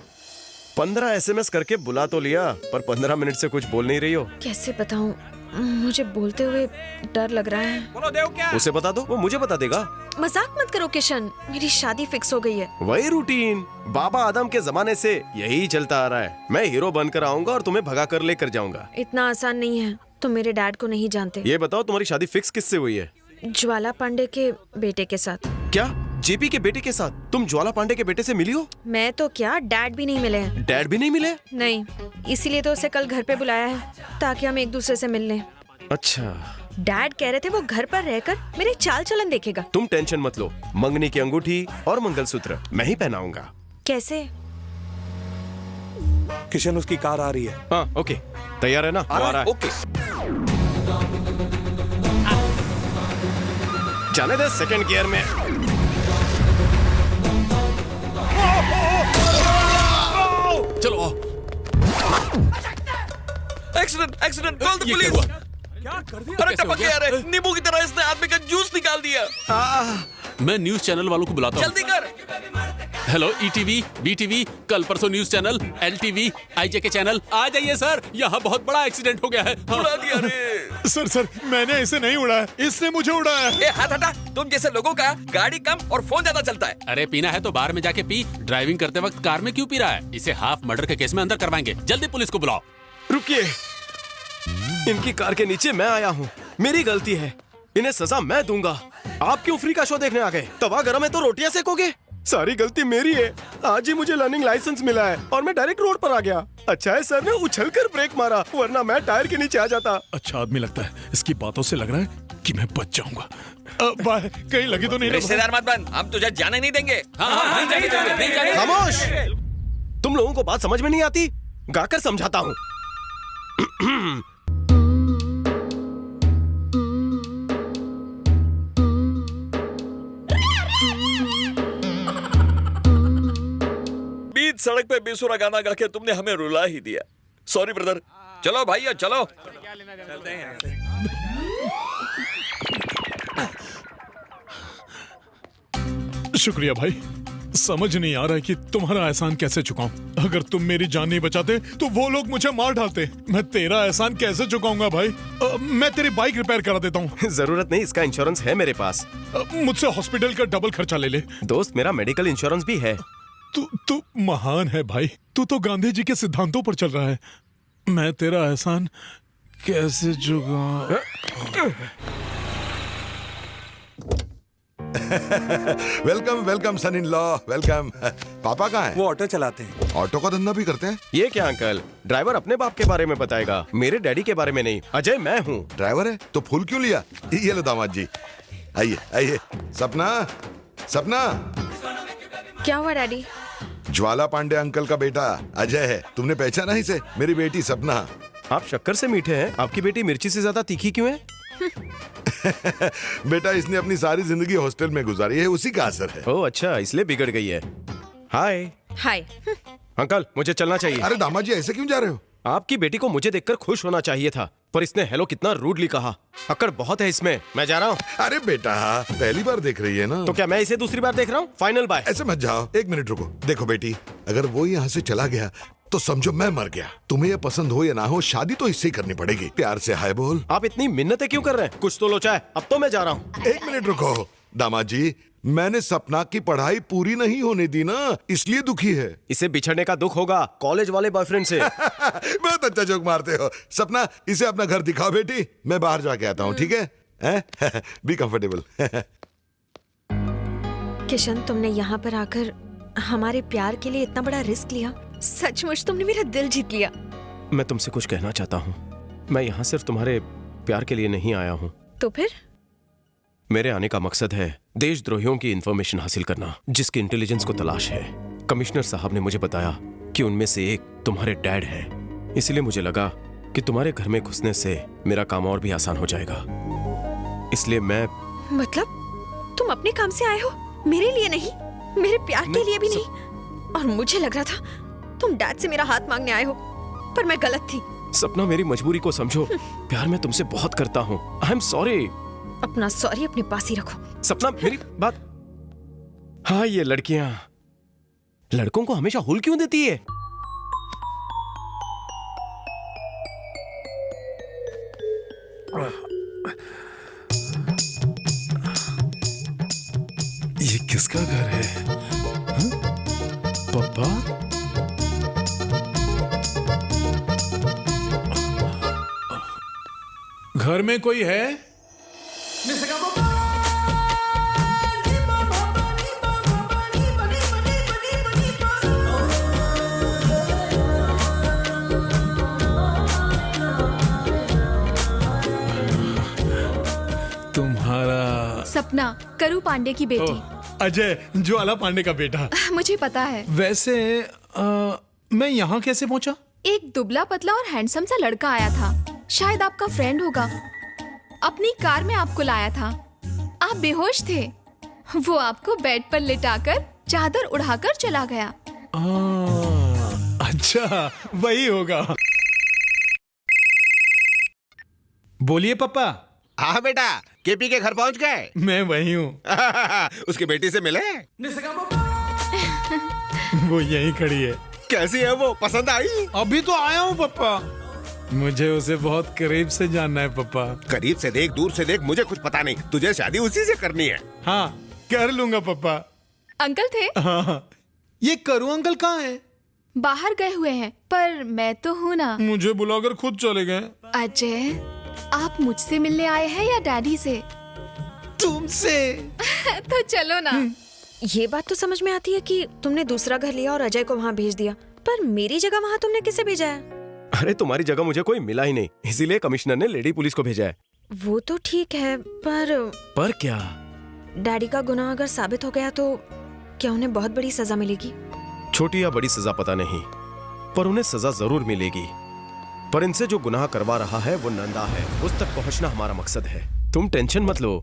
15 SMS करके बुला तो लिया, पर 15 मिनट से कुछ बोल नहीं रही हो। कैसे बताऊं, मुझे बोलते हुए डर लग रहा है। बोलो देव क्या? उसे बता दो, वो मुझे बता देगा। मजाक मत करो किशन, मेरी शादी फिक्स हो गई है। वही रूटीन, बाबा आदम के जमाने से यही चलता आ रहा है। मैं हीरो बनकर आऊंगा और तुम्हें भगा कर लेकर जाऊंगा। इतना आसान नहीं है, तुम मेरे डैड को नहीं जानते। ये बताओ तुम्हारी शादी फिक्स किससे हुई है? ज्वाला पांडे के बेटे के साथ। क्या? जेपी के बेटे के साथ? तुम ज्वाला पांडे के बेटे से मिली हो? मैं तो क्या, डैड भी नहीं मिले हैं। डैड भी नहीं मिले? नहीं, इसीलिए तो उसे कल घर पे बुलाया है ताकि हम एक दूसरे से मिल लें। अच्छा। डैड कह रहे थे वो घर पर रहकर मेरे चाल चलन देखेगा। तुम टेंशन मत लो, मंगनी की अंगूठी और मंगलसूत्र मैं ही पहनाऊंगा। कैसे? किशन, उसकी कार आ रही है। हाँ ओके, तैयार है ना? आ रहा है। ओके, जाने दे सेकंड गियर में। चलो accident accident call the police. क्या कर दिया? अरे कैसे हो टपक गया? गया रे, नींबू की तरह इसने आदमी का जूस निकाल दिया। मैं न्यूज चैनल वालों को बुलाता हूँ। जल्दी कर। हेलो ईटीवी, बीटीवी, कल परसों न्यूज चैनल, एलटीवी, आईजेके चैनल, आ जाइए सर, यहाँ बहुत बड़ा एक्सीडेंट हो गया है। उड़ा दिया रे। सर मैंने इसे नहीं उड़ाया, इसने मुझे उड़ाया। ए हाथ हटा, तुम जैसे लोगों का गाड़ी कम और फोन ज्यादा चलता है। अरे पीना है तो बाहर में जाके पी, ड्राइविंग करते वक्त कार में क्यों पी रहा है? इसे हाफ मर्डर के केस में अंदर करवाएंगे। जल्दी पुलिस को बुलाओ। रुकिए, इनकी कार के नीचे मैं आया हूँ, मेरी गलती है, इन्हें सजा मैं दूंगा। आप क्यों फ्री का शो देखने आ गए? तवा गरम है तो रोटियां सेकोगे? सारी गलती मेरी है। आज ही मुझे लर्निंग लाइसेंस मिला है और मैं डायरेक्ट रोड पर आ गया। अच्छा है सर ने उछलकर ब्रेक मारा, वरना मैं टायर के नीचे आ जाता। अच्छा आदमी लगता है, इसकी बातों से लग रहा है कि मैं बच जाऊंगा। बाय, कहीं लगी तो नहीं? रिश्तेदार मत बन, हम तुझे जाने नहीं देंगे। खामोश! तुम लोगों को बात समझ में नहीं आती? गाकर समझाता हूँ। बीच सड़क पे बेसुरा गाना गा के तुमने हमें रुला ही दिया। Sorry brother. चलो भाइया चलो। शुक्रिया भाई, समझ नहीं आ रहा है कि तुम्हारा एहसान कैसे चुकाऊं। अगर तुम मेरी जान नहीं बचाते तो वो लोग मुझे मार डालते। मैं तेरा एहसान कैसे चुकाऊंगा भाई? मैं तेरी बाइक रिपेयर करा देता हूँ। जरूरत नहीं, इसका इंश्योरेंस है मेरे पास। मुझसे हॉस्पिटल का डबल खर्चा ले ले। दोस्त, मेरा मेडिकल इंश्योरेंस भी है। तू महान है भाई, तू तो गांधी जी के सिद्धांतों पर चल रहा है। मैं तेरा एहसान कैसे चुकाऊं? Welcome welcome son in law, welcome. पापा कहाँ हैं? वो ऑटो चलाते हैं। ऑटो का धंधा भी करते हैं? ये क्या अंकल, ड्राइवर अपने बाप के बारे में बताएगा, मेरे डैडी के बारे में नहीं। अजय मैं हूँ। ड्राइवर है तो फूल क्यों लिया? ये लो दामाद जी, आइए आइए। सपना, सपना। क्या हुआ डैडी? ज्वाला पांडे अंकल का बेटा अजय है, तुमने पहचाना इसे? मेरी बेटी सपना। आप शक्कर से मीठे हैं, आपकी बेटी मिर्ची से ज्यादा तीखी क्यों है? बेटा इसने अपनी सारी जिंदगी हॉस्टल में गुजारी है, उसी का असर है। ओह अच्छा, इसलिए बिगड़ गई है। हाय हाय। अंकल, मुझे चलना चाहिए। अरे दामाद जी ऐसे क्यों जा रहे हो? आपकी बेटी को मुझे देखकर खुश होना चाहिए था, पर इसने हेलो कितना रूडली कहा। अक्कड़ बहुत है इसमें। मैं जा रहा हूँ। अरे बेटा पहली बार देख रही है ना? तो क्या मैं इसे दूसरी बार देख रहा हूँ? Final bye. ऐसे मत जाओ, एक मिनट रुको। देखो बेटी, अगर वो यहाँ से चला गया तो समझो मैं मर गया। तुम्हें ये पसंद हो या ना हो, शादी तो इससे ही करनी पड़ेगी। प्यार से हाय बोल। आप इतनी मिन्नतें क्यों कर रहे हैं? कुछ तो लोचा है। अब तो मैं जा रहा हूँ। एक मिनट रुको दामाद जी, मैंने सपना की पढ़ाई पूरी नहीं होने दी ना, इसलिए दुखी है। इसे बिछड़ने का दुख होगा कॉलेज वाले बॉयफ्रेंड से। बहुत अच्छा जोक मारते हो। सपना, इसे अपना घर दिखाओ बेटी, मैं बाहर जाके आता हूँ, ठीक है? Be comfortable. किशन, तुमने यहाँ पर आकर हमारे प्यार के लिए इतना बड़ा रिस्क लिया। सचमुच तुमने मेरा दिल जीत लिया। मैं तुमसे कुछ कहना चाहता हूँ। मैं यहाँ सिर्फ तुम्हारे प्यार के लिए नहीं आया हूँ। तो फिर? मेरे आने का मकसद है देशद्रोहियों की इंफॉर्मेशन हासिल करना, जिसकी इंटेलिजेंस को तलाश है। कमिश्नर साहब ने मुझे बताया कि उनमें से एक तुम्हारे डैड हैं। इसलिए मुझे लगा कि तुम्हारे घर में घुसने से मेरा काम और भी आसान हो जाएगा। इसलिए मैं... मतलब तुम अपने काम से आए हो, मेरे लिए नहीं, मेरे प्यार के लिए भी नहीं। और मुझे लग रहा था तुम डैड से मेरा हाथ मांगने आए हो, पर मैं गलत थी। सपना, मेरी मजबूरी को समझो। प्यार मैं तुमसे बहुत करता हूँ। I am sorry. अपना सॉरी अपने पास ही रखो। सपना, मेरी बात। हाँ, ये लड़कियां लड़कों को हमेशा हुल क्यों देती है? ये किसका घर है? पापा? घर में कोई है? तुम्हारा? सपना, करू पांडे की बेटी। अजय, ज्वाला पांडे का बेटा। मुझे पता है। वैसे मैं यहाँ कैसे पहुँचा? एक दुबला पतला और हैंडसम सा लड़का आया था, शायद आपका फ्रेंड होगा। अपनी कार में आपको लाया था। आप बेहोश थे। वो आपको बेड पर लिटाकर चादर उड़ाकर चला गया। अच्छा, वही होगा। बोलिए पापा। हाँ बेटा, केपी के घर पहुंच गए? मैं वही हूँ। उसकी बेटी से मिले? वो यहीं खड़ी है। कैसी है वो, पसंद आई? अभी तो आया हूँ पापा। मुझे उसे बहुत करीब से जानना है पापा। करीब से देख, दूर से देख, मुझे कुछ पता नहीं। तुझे शादी उसी से करनी है। हाँ, कर लूंगा पापा। अंकल थे? हाँ। ये करू अंकल कहाँ है? बाहर गए हुए हैं, पर मैं तो हूँ ना। मुझे बुलाकर खुद चले गए। अजय, आप मुझसे मिलने आए हैं या डैडी से? तुमसे। तो चलो ना। ये बात तो समझ में आती है कि तुमने दूसरा घर लिया और अजय को वहाँ भेज दिया, पर मेरी जगह वहाँ तुमने किसे भेजा है? अरे तुम्हारी जगह मुझे कोई मिला ही नहीं, इसीलिए कमिश्नर ने लेडी पुलिस को भेजा है। वो तो ठीक है, पर क्या? डैडी का गुनाह अगर साबित हो गया तो क्या उन्हें बहुत बड़ी सजा मिलेगी? छोटी या बड़ी सजा पता नहीं, पर उन्हें सजा जरूर मिलेगी। पर इनसे जो गुनाह करवा रहा है वो नंदा है, उस तक पहुंचना हमारा मकसद है। तुम टेंशन मत लो।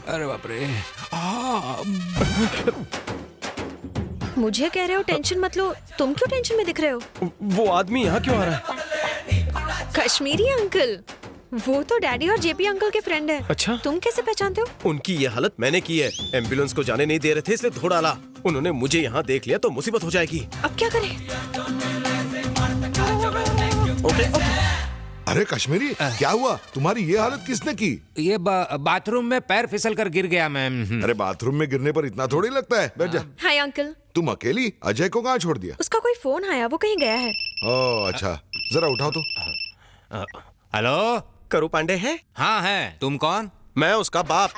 अरे बाप रे। मुझे कह रहे हो टेंशन मत लो, तुम क्यों टेंशन में दिख रहे हो? वो आदमी यहाँ क्यों आ रहा है? कश्मीरी अंकल, वो तो डैडी और जेपी अंकल के फ्रेंड है। अच्छा, तुम कैसे पहचानते हो? उनकी ये हालत मैंने की है। एम्बुलेंस को जाने नहीं दे रहे थे, इसलिए धो डाला। उन्होंने मुझे यहाँ देख लिया तो मुसीबत हो जाएगी। अब क्या करें? ओके। अरे कश्मीरी, क्या हुआ? तुम्हारी ये हालत किसने की? ये बाथरूम में पैर फिसल कर गिर गया मैं। अरे बाथरूम में गिरने पर इतना थोड़ी लगता है। बैठ जा। Hi uncle. तुम अकेली? अजय को कहाँ छोड़ दिया? उसका कोई फोन आया, वो कहीं गया है। ओह अच्छा, जरा उठाओ तो। हेलो, करू पांडे है? हाँ है। तुम कौन? मैं उसका बाप।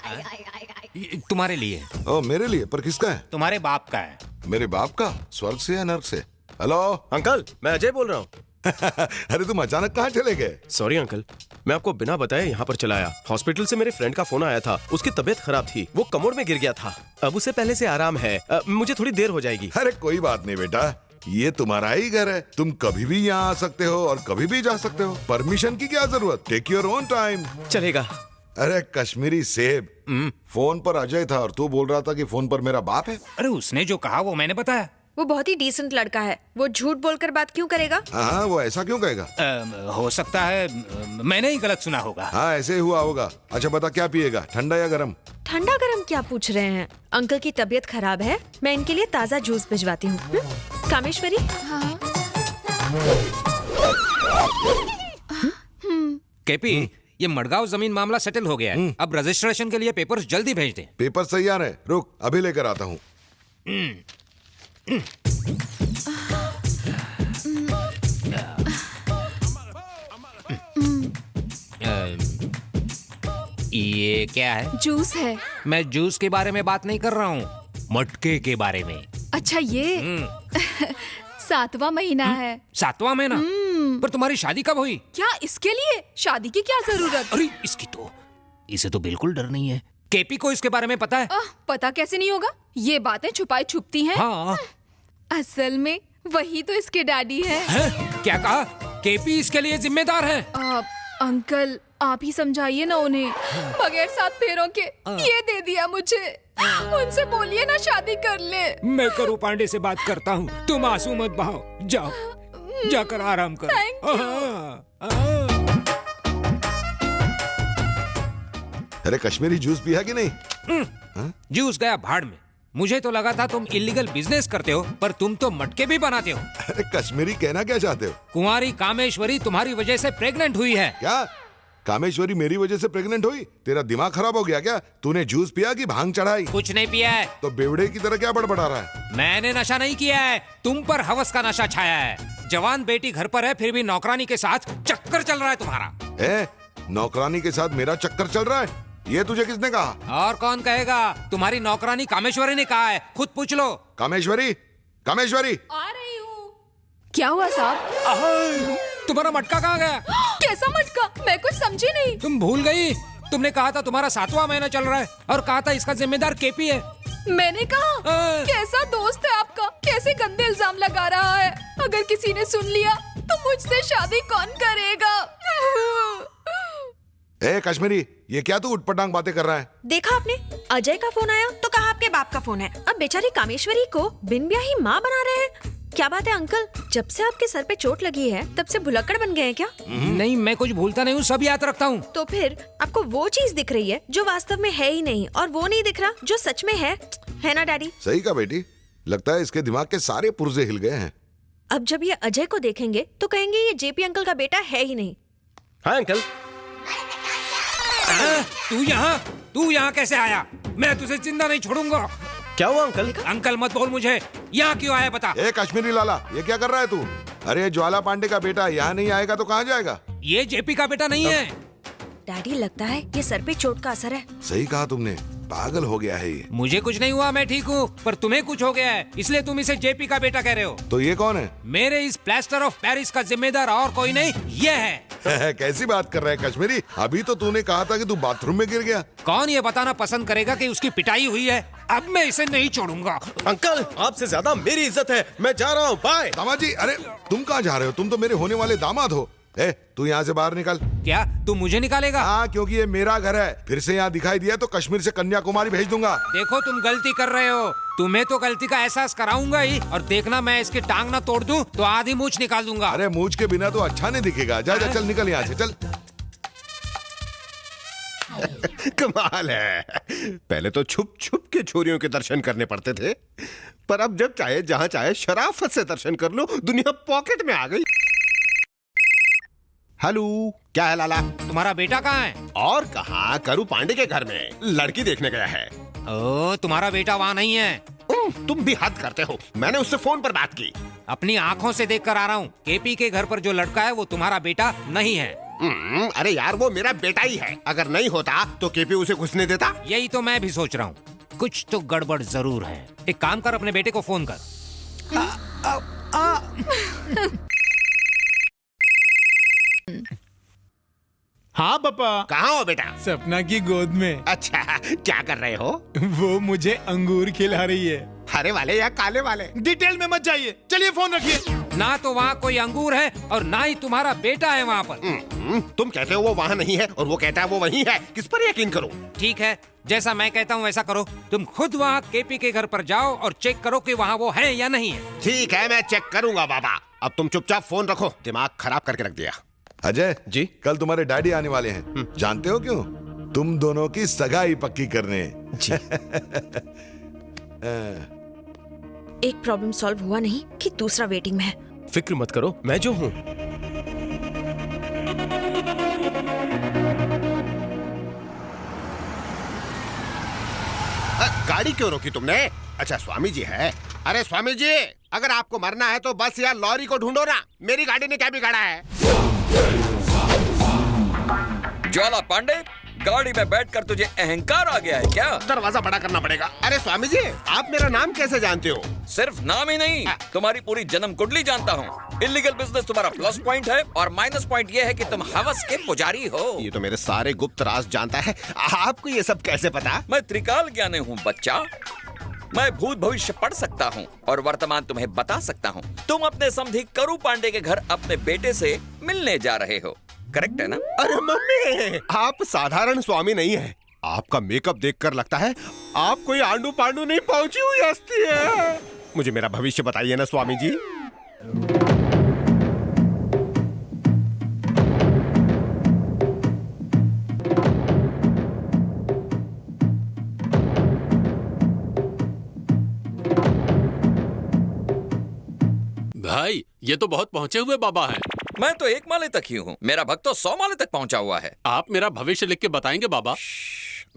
तुम्हारे लिए। ओ मेरे लिए? पर किसका है? तुम्हारे बाप का है। मेरे बाप का? स्वर्ग से या नर्क से? हेलो अंकल, मैं अजय बोल रहा हूँ। अरे तुम अचानक कहाँ चले गए? सॉरी अंकल, मैं आपको बिना बताए यहाँ पर चला आया। हॉस्पिटल से मेरे फ्रेंड का फोन आया था, उसकी तबीयत खराब थी, वो कमोड में गिर गया था। अब उसे पहले से आराम है। मुझे थोड़ी देर हो जाएगी। अरे कोई बात नहीं बेटा, ये तुम्हारा ही घर है। तुम कभी भी यहाँ आ सकते हो और कभी भी जा सकते हो। परमिशन की क्या जरूरत? Take your own time. चलेगा। अरे कश्मीरी सेब, फोन पर अजय था और तू बोल रहा था कि फोन पर मेरा बाप है। अरे उसने जो कहा वो मैंने बताया। वो बहुत ही डिसेंट लड़का है, वो झूठ बोलकर बात क्यों करेगा? हाँ, वो ऐसा क्यों कहेगा? हो सकता है मैंने ही गलत सुना होगा। हाँ ऐसे ही हुआ होगा। अच्छा बता, क्या पिएगा, ठंडा या गरम? ठंडा गरम क्या पूछ रहे हैं? अंकल की तबीयत खराब है, मैं इनके लिए ताज़ा जूस भिजवाती हूँ। कामेश्वरी। हाँ। केपी, ये मडगांव जमीन मामला सेटल हो गया है। अब रजिस्ट्रेशन के लिए पेपर्स जल्दी भेज दें। पेपर तैयार है, रुक अभी लेकर आता हूँ। ये क्या है? जूस है। मैं जूस के बारे में बात नहीं कर रहा हूँ, मटके के बारे में। अच्छा ये 7वां महीना है। 7वां महीना? पर तुम्हारी शादी कब हुई? क्या इसके लिए शादी की क्या जरूरत? अरे इसकी तो, इसे तो बिल्कुल डर नहीं है। केपी को इसके बारे में पता है? पता कैसे नहीं होगा? ये बातें छुपाई छुपती हैं। हाँ। असल में वही तो इसके डैडी है। क्या कहा? केपी इसके लिए जिम्मेदार है? अंकल आप ही समझाइए ना उन्हें। बगैर 7 फेरों के ये दे दिया मुझे। उनसे बोलिए ना शादी कर ले। मैं करू पांडे से बात करता हूँ, तुम आंसू मत बहाओ। जाओ, जाकर आराम करो। अरे कश्मीरी जूस पिया कि नहीं? जूस गया भाड़ में। मुझे तो लगा था तुम इलीगल बिजनेस करते हो, पर तुम तो मटके भी बनाते हो। अरे कश्मीरी, कहना क्या चाहते हो? कुंवारी कामेश्वरी तुम्हारी वजह से प्रेग्नेंट हुई है। क्या? कामेश्वरी मेरी वजह से प्रेग्नेंट हुई? तेरा दिमाग खराब हो गया क्या? तूने जूस पिया कि भांग चढ़ाई? कुछ नहीं पिया है। तो बेवड़े की तरह क्या बड़बड़ा रहा है? मैंने नशा नहीं किया है, तुम पर हवस का नशा छाया है। जवान बेटी घर पर है, फिर भी नौकरानी के साथ चक्कर चल रहा है तुम्हारा। नौकरानी के साथ मेरा चक्कर चल रहा है? ये तुझे किसने कहा? और कौन कहेगा? तुम्हारी नौकरानी कामेश्वरी ने कहा है, खुद पूछ लो। कामेश्वरी, कामेश्वरी। आ रही हूँ। क्या हुआ साहब? तुम्हारा मटका कहाँ गया? कैसा मटका? मैं कुछ समझी नहीं। तुम भूल गई? तुमने कहा था तुम्हारा 7वां महीना चल रहा है और कहा था इसका जिम्मेदार केपी है। मैंने कहा? कैसा दोस्त है आपका? कैसे गंदे इल्जाम लगा रहा है? अगर किसी ने सुन लिया तो मुझसे शादी कौन करेगा? ए कश्मीरी, ये क्या तू उटपटांग बातें कर रहा है? देखा आपने, अजय का फोन आया तो कहा आपके बाप का फोन है। अब बेचारी कामेश्वरी को बिन ब्याही माँ बना रहे हैं। क्या बात है अंकल, जब से आपके सर पे चोट लगी है तब से भुलक्कड़ बन गए हैं क्या? नहीं, मैं कुछ भूलता नहीं हूँ, सब याद रखता हूँ। तो फिर आपको वो चीज दिख रही है जो वास्तव में है ही नहीं, और वो नहीं दिख रहा जो सच में है ना डैडी? सही कहा बेटी, लगता है इसके दिमाग के सारे पुर्जे हिल गए हैं। अब जब ये अजय को देखेंगे तो कहेंगे ये जेपी अंकल का बेटा है ही नहीं। हाँ अंकल। तू यहाँ कैसे आया? मैं तुझे जिंदा नहीं छोड़ूंगा। क्या हुआ अंकल? अंकल मत बोल मुझे, यहाँ क्यों आया बता। ए कश्मीरी लाला, ये क्या कर रहा है तू? अरे ज्वाला पांडे का बेटा यहाँ नहीं आएगा तो कहाँ जाएगा? ये जेपी का बेटा नहीं है। डैडी लगता है ये सर पे चोट का असर है। सही कहा तुमने, पागल हो गया है ये। मुझे कुछ नहीं हुआ, मैं ठीक हूँ, पर तुम्हें कुछ हो गया है, इसलिए तुम इसे जेपी का बेटा कह रहे हो। तो ये कौन है? मेरे इस प्लास्टर ऑफ पेरिस का जिम्मेदार और कोई नहीं, ये है। कैसी बात कर रहा है कश्मीरी? अभी तो तूने कहा था कि तू बाथरूम में गिर गया। कौन ये बताना पसंद करेगा कि उसकी पिटाई हुई है? अब मैं इसे नहीं छोड़ूंगा। अंकल, आपसे ज्यादा मेरी इज्जत है, मैं जा रहा हूँ, बाय। दामाजी, अरे तुम कहाँ जा रहे हो? तुम तो मेरे होने वाले दामाद हो। ए, तू यहाँ से बाहर निकल। क्या तू मुझे निकालेगा? हाँ, क्योंकि ये मेरा घर है। फिर से यहाँ दिखाई दिया तो कश्मीर से कन्याकुमारी भेज दूंगा। देखो तुम गलती कर रहे हो, तुम्हें तो गलती का एहसास कराऊंगा ही, और देखना मैं इसकी टांग ना तोड़ दूं तो आधी मूंछ निकाल दूंगा। अरे मूंछ के बिना तो अच्छा नहीं दिखेगा। जा जा, चल निकल यहाँ से, चल। कमाल है, पहले तो छुप छुप के छोरियों के दर्शन करने पड़ते थे, पर अब जब चाहे जहां चाहे शराफत से दर्शन कर लो, दुनिया पॉकेट में आ गई। हेलो, क्या है लाला? तुम्हारा बेटा कहाँ है? और कहाँ, करू पांडे के घर में लड़की देखने गया है। ओ, तुम्हारा बेटा वहाँ नहीं है। तुम भी हद करते हो, मैंने उससे फोन पर बात की। अपनी आंखों से देख कर आ रहा हूँ, केपी के घर पर जो लड़का है वो तुम्हारा बेटा नहीं है। अरे यार, वो मेरा बेटा ही है। अगर नहीं होता तो केपी उसे घुसने देता? यही तो मैं भी सोच रहा हूँ, कुछ तो गड़बड़ जरूर है। एक काम कर, अपने बेटे को फोन कर। हाँ पापा। कहाँ हो बेटा? सपना की गोद में। अच्छा, क्या कर रहे हो? वो मुझे अंगूर खिला रही है। हरे वाले या काले वाले? डिटेल में मत जाइए, चलिए फोन रखिए। ना तो वहाँ कोई अंगूर है और ना ही तुम्हारा बेटा है वहाँ पर। तुम कहते हो वो वहाँ नहीं है और वो कहता है वो वहीं है, किस पर यकीन करूं? ठीक है, जैसा मैं कहता हूँ वैसा करो। तुम खुद वहाँ केपी के घर पर जाओ और चेक करो कि वहाँ वो है या नहीं है। ठीक है, मैं चेक करूंगा बाबा। अब तुम चुपचाप फोन रखो, दिमाग खराब करके रख दिया। अजय जी, कल तुम्हारे डैडी आने वाले हैं। जानते हो क्यों? तुम दोनों की सगाई पक्की करने। जी। एक प्रॉब्लम सॉल्व हुआ नहीं कि दूसरा वेटिंग में है। फिक्र मत करो, मैं जो हूँ। गाड़ी क्यों रोकी तुमने? अच्छा, स्वामी जी है। अरे स्वामी जी, अगर आपको मरना है तो बस या लॉरी को ढूंढो ना, मेरी गाड़ी ने क्या बिगाड़ा है? ज्वाला पांडे, गाड़ी में बैठकर तुझे अहंकार आ गया है क्या? दरवाजा बड़ा करना पड़ेगा। अरे स्वामी जी, आप मेरा नाम कैसे जानते हो? सिर्फ नाम ही नहीं, तुम्हारी पूरी जन्म कुंडली जानता हूँ। इलीगल बिजनेस तुम्हारा प्लस पॉइंट है और माइनस पॉइंट ये है कि तुम हवस के पुजारी हो। ये तो मेरे सारे गुप्त राज जानता है। आपको ये सब कैसे पता? मैं त्रिकाल ज्ञानी हूँ बच्चा। मैं भूत भविष्य पढ़ सकता हूँ और वर्तमान तुम्हें बता सकता हूँ। तुम अपने समधी करू पांडे के घर अपने बेटे से मिलने जा रहे हो, करेक्ट है ना? अरे मम्मी, आप साधारण स्वामी नहीं है। आपका मेकअप देखकर लगता है आप कोई आंडू पांडू नहीं पहुंची हुई हस्ती है। मुझे मेरा भविष्य बताइए ना स्वामी जी। भाई, ये तो बहुत पहुंचे हुए बाबा हैं। मैं तो 1 माले तक ही हूँ, मेरा भक्त तो 100 माले तक पहुँचा हुआ है। आप मेरा भविष्य लिख के बताएंगे बाबा?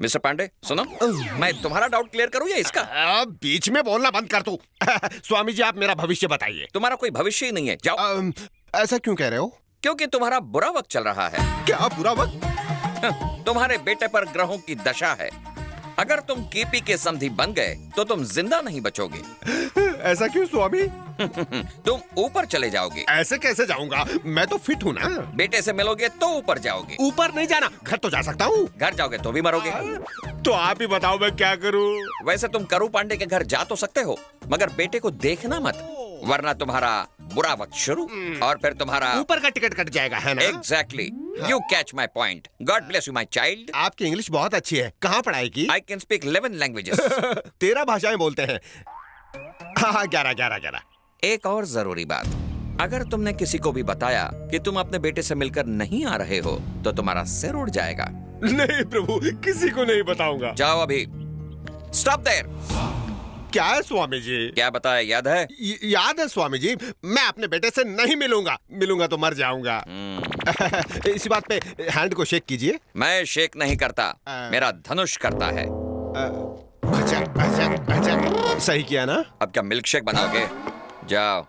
मिस्टर पांडे सुनो, मैं तुम्हारा डाउट क्लियर करूँ या इसका? बीच में बोलना बंद कर तू। स्वामी जी, आप मेरा भविष्य बताइए। तुम्हारा कोई भविष्य ही नहीं है, जाओ। ऐसा क्यों कह रहे हो? क्योंकि तुम्हारा बुरा वक्त चल रहा है। क्या बुरा वक्त? तुम्हारे बेटे पर ग्रहों की दशा है। अगर तुम केपी के समधी बन गए तो तुम जिंदा नहीं बचोगे। ऐसा क्यों स्वामी? तुम ऊपर चले जाओगे। ऐसे कैसे जाऊंगा? मैं तो फिट हूँ ना। बेटे से मिलोगे तो ऊपर जाओगे। ऊपर नहीं जाना, घर तो जा सकता हूँ। घर जाओगे तो भी मरोगे। तो आप ही बताओ मैं क्या करूँ? वैसे तुम करू पांडे के घर जा तो सकते हो, मगर बेटे को देखना मत, वरना तुम्हारा बुरा वक्त शुरू और फिर तुम्हारा ऊपर का टिकट कट जाएगा, है ना? Exactly, you catch my point. God bless you my child. आपकी इंग्लिश बहुत अच्छी है, कहाँ पढ़ाई की? I can speak 11 languages. 13 भाषाएं बोलते हैं। हाँ, 11। एक और जरूरी बात, अगर तुमने किसी को भी बताया कि तुम अपने बेटे से मिलकर नहीं आ रहे हो तो तुम्हारा सिर उड़ जाएगा। नहीं प्रभु, किसी को नहीं बताऊंगा। जाओ अभी। Stop there. क्या है स्वामी जी? क्या बताया, याद है? याद है स्वामी जी, मैं अपने बेटे से नहीं मिलूंगा तो मर जाऊंगा। इसी बात पे हैंड को शेक कीजिए। मैं शेक नहीं करता, मेरा धनुष करता है। अच्छा, सही किया ना? अब क्या मिल्क शेक बनाओगे? जाओ।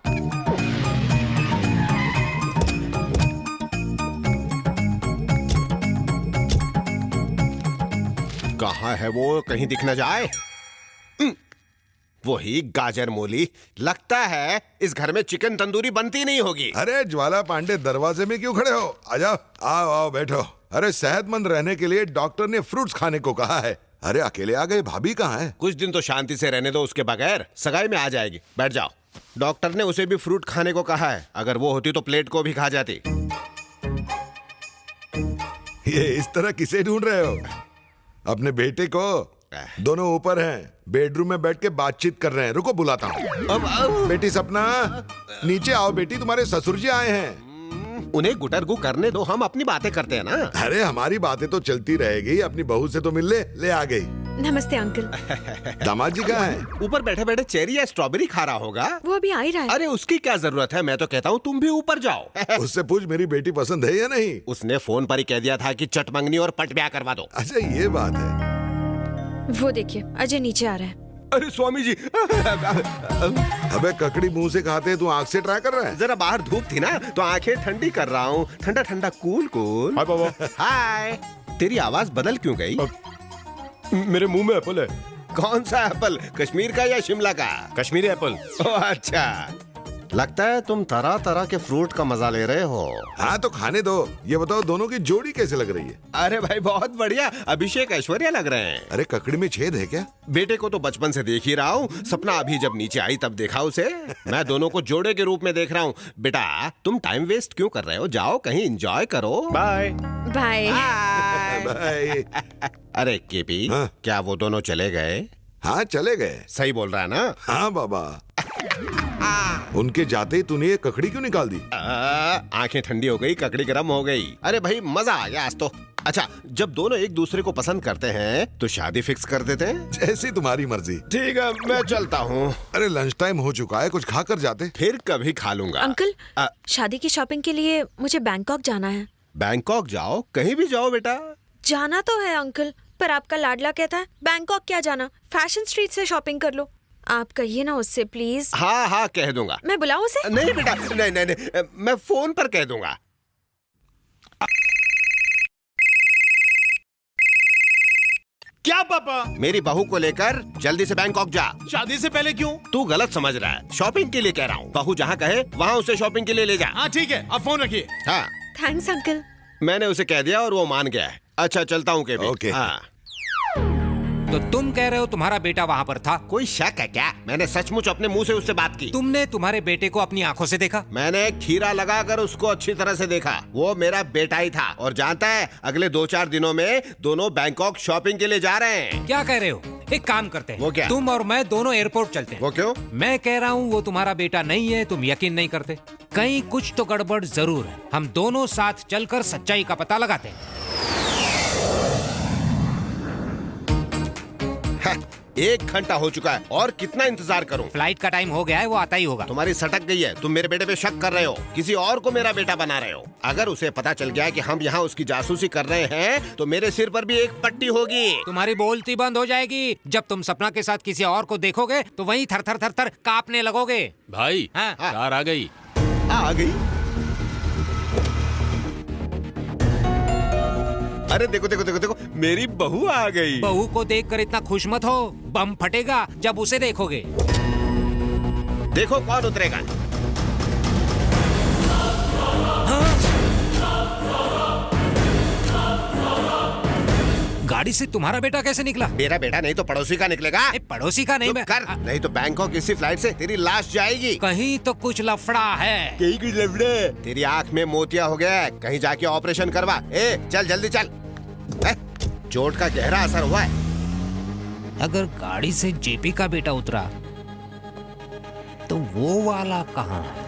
कहाँ है वो, कहीं दिख न जाए। वही गाजर मूली, लगता है इस घर में चिकन तंदूरी बनती नहीं होगी। अरे ज्वाला पांडे, दरवाजे में क्यों खड़े हो? आ जाओ, आओ बैठो। अरे सेहतमंद रहने के लिए डॉक्टर ने फ्रूट्स खाने को कहा है। अरे अकेले आ गए, भाभी कहाँ है? कुछ दिन तो शांति से रहने दो, उसके बगैर सगाई में आ जाएगी। बैठ जाओ। डॉक्टर ने उसे भी फ्रूट खाने को कहा है, अगर वो होती तो प्लेट को भी खा जाती। ये इस तरह किसे ढूंढ रहे हो? अपने बेटे को। दोनों ऊपर हैं, बेडरूम में बैठ के बातचीत कर रहे हैं। रुको, बुलाता हूँ। बेटी सपना, नीचे आओ बेटी, तुम्हारे ससुर जी आए हैं। उन्हें गुटरगु करने दो, हम अपनी बातें करते हैं ना। अरे हमारी बातें तो चलती रहेगी, अपनी बहू से तो मिल ले आ गई। नमस्ते अंकल। दामाद जी कहाँ हैं? ऊपर बैठे बैठे चेरी या स्ट्रॉबेरी खा रहा होगा। वो अभी आ ही रहा है। अरे उसकी क्या जरूरत है, मैं तो कहता हूँ तुम भी ऊपर जाओ। उससे पूछ मेरी बेटी पसंद है या नहीं। उसने फोन पर ही कह दिया था कि चट मंगनी और पट ब्याह करवा दो। अच्छा ये बात है। वो देखिए अजय नीचे आ रहा है। अरे स्वामी जी। अबे ककड़ी मुंह से खाते, तू आँख से ट्राई कर रहा है? जरा बाहर धूप थी ना तो आंखें ठंडी कर रहा हूँ। ठंडा ठंडा कूल कूल। हाय बाबा। हाय। तेरी आवाज बदल क्यों गई? मेरे मुंह में एप्पल है। कौन सा एप्पल, कश्मीर का या शिमला का? कश्मीरी एप्पल। अच्छा, लगता है तुम तरह तरह के फ्रूट का मजा ले रहे हो। हाँ तो खाने दो। ये बताओ दोनों की जोड़ी कैसे लग रही है? अरे भाई बहुत बढ़िया, अभिषेक ऐश्वर्या लग रहे हैं। अरे ककड़ी में छेद है क्या? बेटे को तो बचपन से देख ही रहा हूँ, सपना अभी जब नीचे आई तब देखा उसे। मैं दोनों को जोड़े के रूप में देख रहा हूँ। बेटा तुम टाइम वेस्ट क्यों कर रहे हो, जाओ कहीं एंजॉय करो। Bye bye bye. अरे केपी, क्या वो दोनों चले गए? हाँ चले गए। सही बोल रहा है ना? हाँ बाबा। उनके जाते ही तूने ये ककड़ी क्यों निकाल दी? आंखें ठंडी हो गई, ककड़ी गर्म हो गई। अरे भाई मजा आ गया आज तो। अच्छा, जब दोनों एक दूसरे को पसंद करते हैं तो शादी फिक्स कर देते हैं। जैसी तुम्हारी मर्जी। ठीक है, मैं चलता हूँ। अरे लंच टाइम हो चुका है, कुछ खा कर जाते। फिर कभी खा लूंगा। अंकल, शादी की शॉपिंग के लिए मुझे बैंकॉक जाना है। बैंकॉक जाओ, कहीं भी जाओ बेटा। जाना तो है अंकल, पर आपका लाडला कहता है बैंकॉक क्या जाना, फैशन स्ट्रीट से शॉपिंग कर लो। आप कहिए ना उससे प्लीज। हाँ हाँ कह दूंगा। मैं बुलाऊं उसे? नहीं बेटा, नहीं, मैं फोन पर कह दूंगा। क्या पापा? मेरी बहू को लेकर जल्दी से बैंकॉक जा। शादी से पहले क्यों? तू गलत समझ रहा है, शॉपिंग के लिए कह रहा हूँ। बहू जहाँ कहे वहाँ उसे शॉपिंग के लिए ले जा। हाँ ठीक है, अब फोन रखिए। हाँ थैंक्स अंकल। मैंने उसे कह दिया और वो मान गया है। अच्छा चलता हूँ केबी। ओके। हाँ। तो तुम कह रहे हो तुम्हारा बेटा वहाँ पर था? कोई शक है क्या? मैंने सचमुच अपने मुंह से उससे बात की। तुमने तुम्हारे बेटे को अपनी आंखों से देखा? मैंने खीरा लगाकर उसको अच्छी तरह से देखा। वो मेरा बेटा ही था। और जानता है, अगले 2-4 दिनों में दोनों बैंकॉक शॉपिंग के लिए जा रहे हैं। क्या कह रहे हो? एक काम करते हैं। वो क्या? तुम और मैं दोनों एयरपोर्ट चलते हैं। वो क्यों? मैं कह रहा हूँ वो तुम्हारा बेटा नहीं है, तुम यकीन नहीं करते। कहीं कुछ तो गड़बड़ जरूर है। हम दोनों साथ चलकर सच्चाई का पता लगाते हैं। 1 घंटा हो चुका है और कितना इंतजार करूं? फ्लाइट का टाइम हो गया है, वो आता ही होगा। तुम्हारी सटक गई है, तुम मेरे बेटे पे शक कर रहे हो, किसी और को मेरा बेटा बना रहे हो। अगर उसे पता चल गया कि हम यहाँ उसकी जासूसी कर रहे हैं तो मेरे सिर पर भी एक पट्टी होगी। तुम्हारी बोलती बंद हो जाएगी। जब तुम सपना के साथ किसी और को देखोगे तो वहीं थर थर थर थर कांपने लगोगे। भाई कार आ गई। आ गई? अरे देखो देखो देखो देखो, मेरी बहू आ गई। बहू को देखकर इतना खुश मत हो, बम फटेगा जब उसे देखोगे। देखो कौन उतरेगा। गाड़ी से तुम्हारा बेटा कैसे निकला? मेरा बेटा नहीं तो पड़ोसी का निकलेगा। पड़ोसी का नहीं, कर, नहीं तो बैंकॉक इसी फ्लाइट से तेरी लाश जाएगी। कहीं तो कुछ लफड़ा है। कहीं कुछ लफड़ा? तेरी आँख में मोतिया हो गया है, कहीं जाके ऑपरेशन करवा। चल जल्दी चल। चोट का गहरा असर हुआ है। अगर गाड़ी से जेपी का बेटा उतरा तो वो वाला कहाँ है?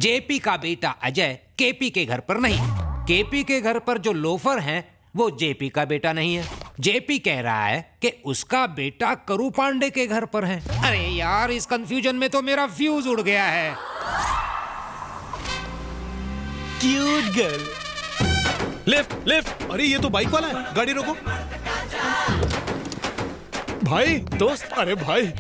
जेपी का बेटा अजय केपी के घर पर नहीं। केपी के घर पर जो लोफर हैं वो जेपी का बेटा नहीं है। जेपी कह रहा है कि उसका बेटा करू पांडे के घर पर है। अरे यार, इस कंफ्यूजन में तो मेरा फ्यूज उड़ गया है। Cute girl. Lift lift. अरे ये तो बाइक वाला है, गाड़ी रोको। भाई दोस्त, अरे भाई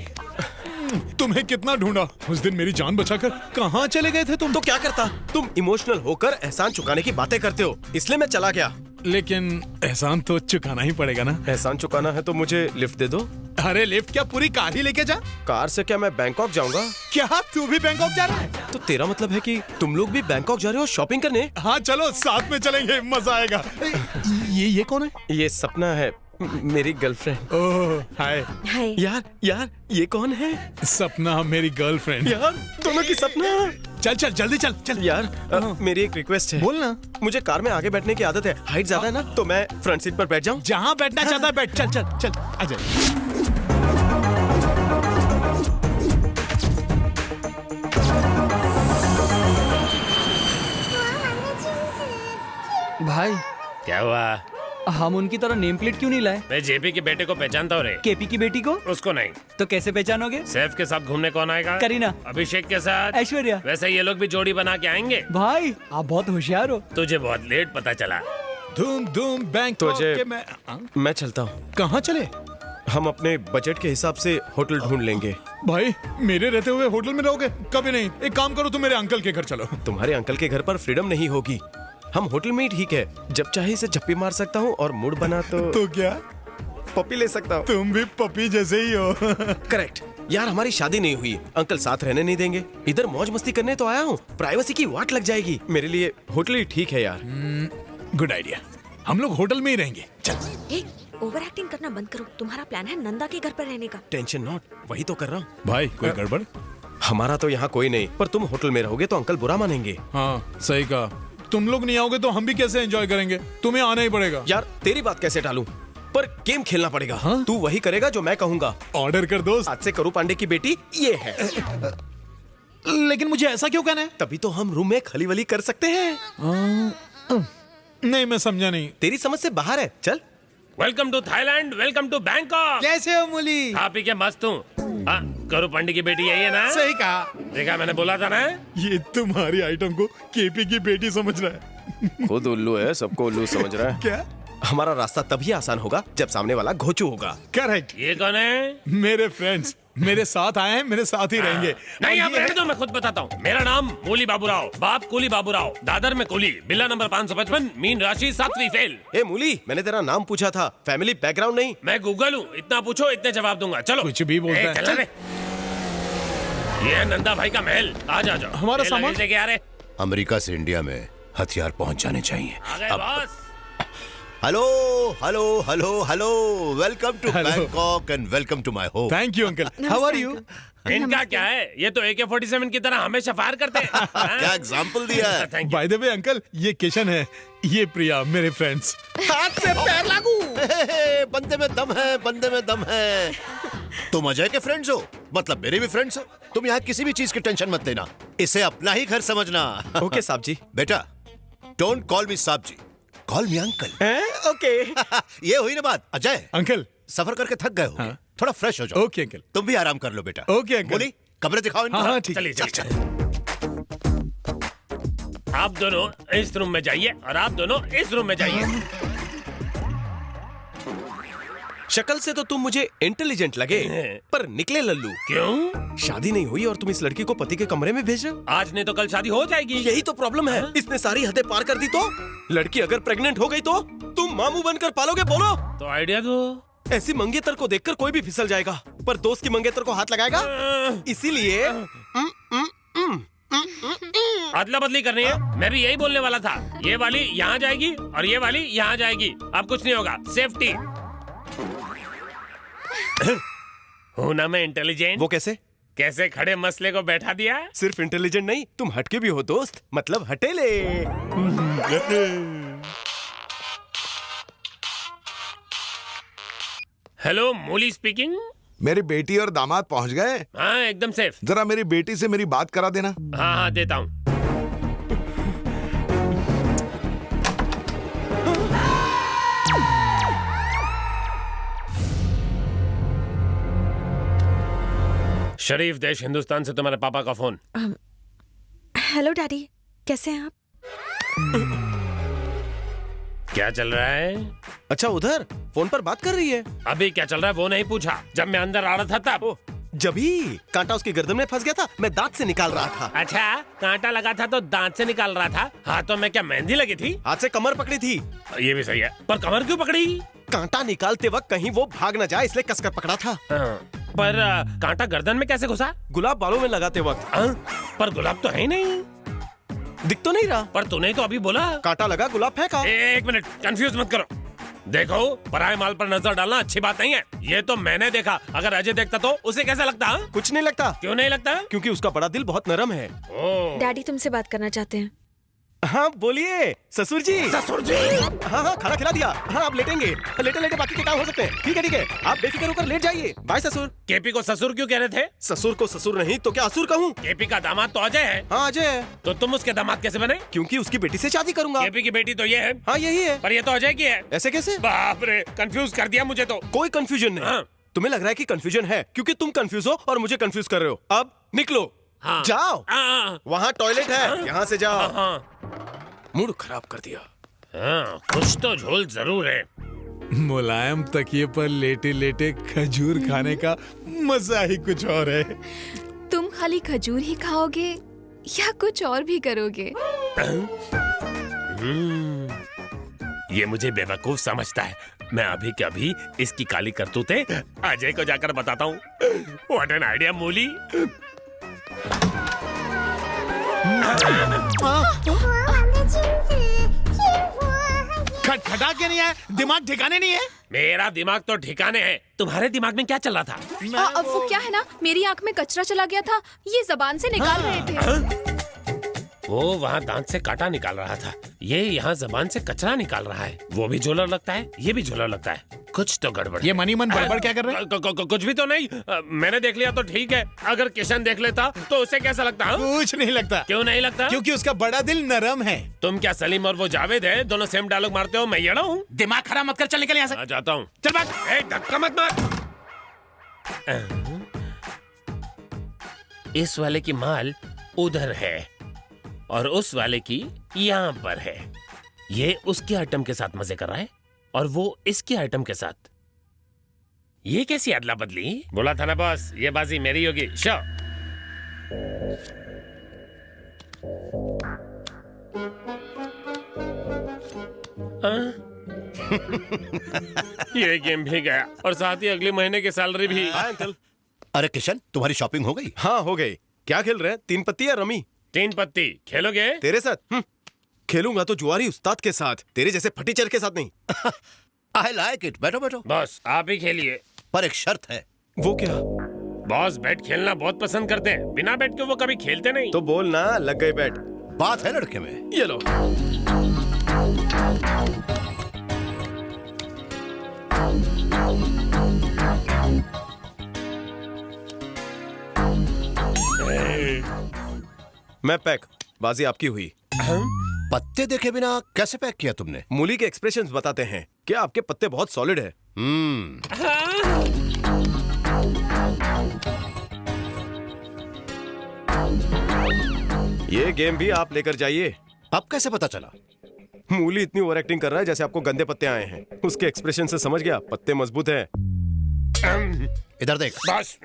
तुम्हें कितना ढूंढा। उस दिन मेरी जान बचाकर कहाँ चले गए थे तुम? तो क्या करता? तुम इमोशनल होकर एहसान चुकाने की बातें करते हो, इसलिए मैं चला गया। लेकिन एहसान तो चुकाना ही पड़ेगा ना। एहसान चुकाना है तो मुझे लिफ्ट दे दो। अरे लिफ्ट क्या, पूरी कार ही लेके जा। कार से क्या मैं बैंकॉक जाऊंगा? क्या तू भी बैंकॉक जा रहा है? तो तेरा मतलब है कि तुम लोग भी बैंकॉक जा रहे हो शॉपिंग करने? हाँ चलो साथ में चलेंगे, मजा आएगा। ये कौन है? ये सपना है, मेरी गर्लफ्रेंड। ओह हाय। हाय। यार ये कौन है? सपना मेरी गर्लफ्रेंड। यार दोनों की सपना। चल चल जल्दी चल चल। यार मेरी एक रिक्वेस्ट है। बोलना। मुझे कार में आगे बैठने की आदत है, हाइट ज्यादा है ना, तो मैं फ्रंट सीट पर बैठ जाऊं। जहाँ बैठना चाहता है बैठ। चल चल चल आजा। भाई क्या हुआ? हम उनकी तरह नेम प्लेट क्यों नहीं लाए? मैं जेपी के बेटे को पहचानता हूँ रे। केपी की बेटी को? उसको नहीं। तो कैसे पहचानोगे? सैफ के साथ घूमने कौन आएगा? करीना। अभिषेक के साथ ऐश्वर्या। वैसे ये लोग भी जोड़ी बना के आएंगे। भाई आप बहुत होशियार हो। तुझे बहुत लेट पता चला। धूम धूम बैंकॉक के मैं चलता हूँ। कहाँ चले? हम अपने बजट के हिसाब से होटल ढूंढ लेंगे। भाई मेरे रहते हुए होटल में रहोगे? कभी नहीं। एक काम करो, तुम मेरे अंकल के घर चलो। तुम्हारे अंकल के घर पर फ्रीडम नहीं होगी। हम होटल में ही ठीक है, जब चाहे इसे झप्पी मार सकता हूँ और मूड बना तो क्या पपी ले सकता हूँ। तुम भी पपी जैसे ही हो। करेक्ट। यार हमारी शादी नहीं हुई, अंकल साथ रहने नहीं देंगे। इधर मौज मस्ती करने तो आया हूँ, प्राइवेसी की वाट लग जाएगी। मेरे लिए होटल ही ठीक है यार। गुड आइडिया, हम लोग होटल में ही रहेंगे। चल। ओवर एक्टिंग करना बंद करो। तुम्हारा प्लान है नंदा के घर पर रहने का। टेंशन नॉट, वही तो कर रहा हूँ। भाई कोई गड़बड़? हमारा तो यहाँ कोई नहीं, पर तुम होटल में रहोगे तो अंकल बुरा मानेंगे। हाँ सही कहा। तुम लोग नहीं आओगे तो हम भी कैसे एंजॉय करेंगे? तुम्हें आना ही पड़ेगा। यार तेरी बात कैसे टालूं? पर गेम खेलना पड़ेगा। हाँ? तू वही करेगा जो मैं कहूंगा। ऑर्डर कर दोस्त। आज से करू पांडे की बेटी ये है। लेकिन मुझे ऐसा क्यों कहना है? तभी तो हम रूम में खली वली कर सकते हैं। नहीं मैं समझा नहीं। तेरी समझ से बाहर है। चल। Welcome to Thailand, welcome to Bangkok. कैसे हो मूली? खा पी के मस्त हूँ। करू पांडे की बेटी यही है ना? सही कहा। देखा मैंने बोला था ना। ये तुम्हारी आइटम को केपी की बेटी समझ रहा है। खुद उल्लू है, सबको उल्लू समझ रहा है। क्या? हमारा रास्ता तभी आसान होगा जब सामने वाला घोचू होगा। करेक्ट। ये कौन है? मेरे फ्रेंड्स मेरे साथ आए हैं, मेरे साथ ही रहेंगे। नहीं आप रहने दो, मैं खुद बताता हूँ। मेरा नाम मूली बाबूराव, बाप कूली बाबूराव, दादर में कूली, बिल्ला नंबर 555, मीन राशि 7वीं फेल। ए मूली, मैंने तेरा नाम पूछा था, फैमिली बैकग्राउंड नहीं। मैं गूगल हूँ, इतना पूछो इतने जवाब दूंगा। चलो। कुछ भी बोलता है। चल। ये है नंदा भाई का महल। आ जाओ। हमारा सामान लेके आ रहे। अमेरिका से इंडिया में हथियार पहुंच जाने चाहिए। आ गए boss. Hello hello hello hello, welcome to Bangkok and welcome to my home. Thank you uncle. How are you? इनका क्या है, ये तो AK-47 की तरह हमेशा फायर करते हैं। क्या एग्जाम्पल दिया है। बाय द वे अंकल, ये किशन है, ये प्रिया, मेरे फ्रेंड्स। हाथ से पैर लागू। बंदे में दम है, बंदे में दम है। तुम अजय के फ्रेंड्स हो, मतलब मेरे भी फ्रेंड्स हो। तुम यहाँ किसी भी चीज की टेंशन मत लेना, इसे अपना ही घर समझना। ओके साहब जी। बेटा डोंट कॉल मी साहब जी, कॉल मी अंकल। ओके। ये हुई ना बात। अजय अंकल, सफर करके थक गए हो, थोड़ा फ्रेश हो जाओ। Okay uncle. तुम भी आराम कर लो बेटा। Okay uncle. बोली कमरे दिखाओ इनको। हाँ ठीक। चलिए आप दोनों इस रूम में जाइए और आप दोनों इस रूम में जाइए। शक्ल से तो तुम मुझे इंटेलिजेंट लगे, पर निकले लल्लू। क्यों? शादी नहीं हुई और तुम इस लड़की को पति के कमरे में भेज रहे हो? आज नहीं तो कल शादी हो जाएगी। यही तो प्रॉब्लम है। इसने सारी हदें पार कर दी तो? लड़की अगर प्रेग्नेंट हो गई तो तुम मामू बनकर पालोगे? बोलो तो आइडिया दो। ऐसी मंगेतर को देखकर कोई भी फिसल जाएगा, पर दोस्त की मंगेतर को हाथ लगाएगा? इसीलिए अदला बदली करनी है। मैं भी यही बोलने वाला था। ये वाली यहाँ जाएगी और ये वाली यहाँ जाएगी। अब कुछ नहीं होगा, सेफ्टी। हूँ ना मैं इंटेलिजेंट। वो कैसे? कैसे खड़े मसले को बैठा दिया। सिर्फ इंटेलिजेंट नहीं, तुम हटके भी हो दोस्त, मतलब हटेले। हेलो, मूली स्पीकिंग। मेरी बेटी और दामाद पहुंच गए? हाँ, एकदम सेफ। जरा मेरी बेटी से मेरी बात करा देना। हाँ हाँ, देता हूँ। शरीफ देश हिंदुस्तान से तुम्हारे पापा का फोन। हेलो डैडी, कैसे हैं आप? क्या चल रहा है? अच्छा, उधर फोन पर बात कर रही है। अभी क्या चल रहा है वो नहीं पूछा। जब मैं अंदर आ रहा था तब। जब ही कांटा उसकी गर्दन में फंस गया था, मैं दांत से निकाल रहा था। अच्छा, कांटा लगा था तो दांत से निकाल रहा था। हाथों में क्या मेहंदी लगी थी? हाथ से कमर पकड़ी थी। ये भी सही है, पर कमर क्यों पकड़ी? कांटा निकालते वक्त कहीं वो भाग न जाए, इसलिए कसकर पकड़ा था। पर कांटा गर्दन में कैसे घुसा? गुलाब बालों में लगाते वक्त। पर गुलाब तो है ही नहीं। दिख तो नहीं रहा। पर तूने तो अभी बोला कांटा लगा, गुलाब फेंका। एक मिनट, कंफ्यूज मत करो। देखो, पराये माल पर नजर डालना अच्छी बात नहीं है। ये तो मैंने देखा, अगर अजय देखता तो उसे कैसा लगता? हा? कुछ नहीं लगता। क्यों नहीं लगता? क्योंकि उसका बड़ा दिल बहुत नरम है। डैडी तुमसे बात करना चाहते हैं। हाँ बोलिए ससुर जी। ससुर जी? हाँ हाँ, खाना खिला दिया। हाँ, आप लेटेंगे, लेटे लेटे बाकी के काम हो सकते हैं। ठीक है ठीक है, आप बेफिक्र होकर लेट जाइए। बाय ससुर। केपी को ससुर क्यों कह रहे थे? ससुर को ससुर नहीं तो क्या असुर कहूँ? केपी का दामाद तो अजय है। हाँ अजय है। तो तुम उसके दामाद कैसे बने? क्योंकि उसकी बेटी से शादी करूंगा। केपी की बेटी तो ये है। हाँ यही है। पर ये तो अजय की है। ऐसे कैसे? बाप रे, कंफ्यूज कर दिया मुझे तो। कोई कंफ्यूजन नहीं। हाँ। तुम्हें लग रहा है कि कंफ्यूजन है क्योंकि तुम कंफ्यूज हो और मुझे कंफ्यूज कर रहे हो। अब निकलो। हाँ। जाओ। वहाँ टॉयलेट है, यहाँ से जाओ। मूड खराब कर दिया। हाँ, कुछ तो झोल जरूर है। मुलायम तकिए पर लेटे लेटे खजूर खाने का मजा ही कुछ और है। तुम खाली खजूर ही खाओगे या कुछ और भी करोगे? ये मुझे बेवकूफ समझता है। मैं अभी के अभी इसकी काली करतूतें अजय को जाकर बताता हूँ। व्हाट एन आइडिया मूली। खटखटा के नहीं है, दिमाग ठिकाने नहीं है। मेरा दिमाग तो ठिकाने है। तुम्हारे दिमाग में क्या चल रहा था? अब वो क्या है ना, मेरी आंख में कचरा चला गया था, ये जबान से निकाल रहे थे। वो वहाँ दांत से कांटा निकाल रहा था, ये यहाँ जबान से कचरा निकाल रहा है। वो भी झोलर लगता है, ये भी झोलर लगता है। कुछ तो गड़बड़। ये मनी मन गड़बड़ क्या कर रहे हैं? कुछ भी तो नहीं। मैंने देख लिया तो ठीक है, अगर किशन देख लेता तो उसे कैसा लगता? कुछ नहीं लगता। क्यों नहीं लगता? क्योंकि उसका बड़ा दिल नरम है। तुम क्या सलीम और वो जावेद है, दोनों सेम डायलॉग मारते हो? मैं येड़ा हूँ? दिमाग खराब मत कर, चल निकल यहाँ से। जाता हूँ। चल भाग। धक्का मत मार। इस वाले की माल उधर है और उस वाले की यहाँ पर है। ये उसके आइटम के साथ मजे कर रहा है और वो इसके आइटम के साथ। ये कैसी अदला बदली? बोला था ना बॉस, ये बाजी मेरी होगी। शो। ये गेम भी गया और साथ ही अगले महीने की सैलरी भी। अंकल। अरे किशन, तुम्हारी शॉपिंग हो गई? हाँ हो गई। क्या खेल रहे हैं, 3 पत्ती या रमी? 3 पत्ती। खेलोगे? तेरे साथ? खेलूंगा तो जुआरी उस्ताद के साथ, तेरे जैसे फटीचर के साथ नहीं। I like it। बैठो बैठो। बॉस आप ही खेलिए। पर एक शर्त है। वो क्या? बॉस बैट खेलना बहुत पसंद करते हैं, बिना बैट के वो कभी खेलते नहीं। तो बोल ना, लग गई बैट। बात है लड़के में। ये लो। मैं पैक। बाजी आपकी हुई। पत्ते देखे बिना कैसे पैक किया तुमने? मूली के एक्सप्रेशंस बताते हैं कि आपके पत्ते बहुत सॉलिड है। ये गेम भी आप लेकर जाइए। अब कैसे पता चला? मूली इतनी ओवर एक्टिंग कर रहा है जैसे आपको गंदे पत्ते आए हैं। उसके एक्सप्रेशन से समझ गया पत्ते मजबूत है। इधर देख,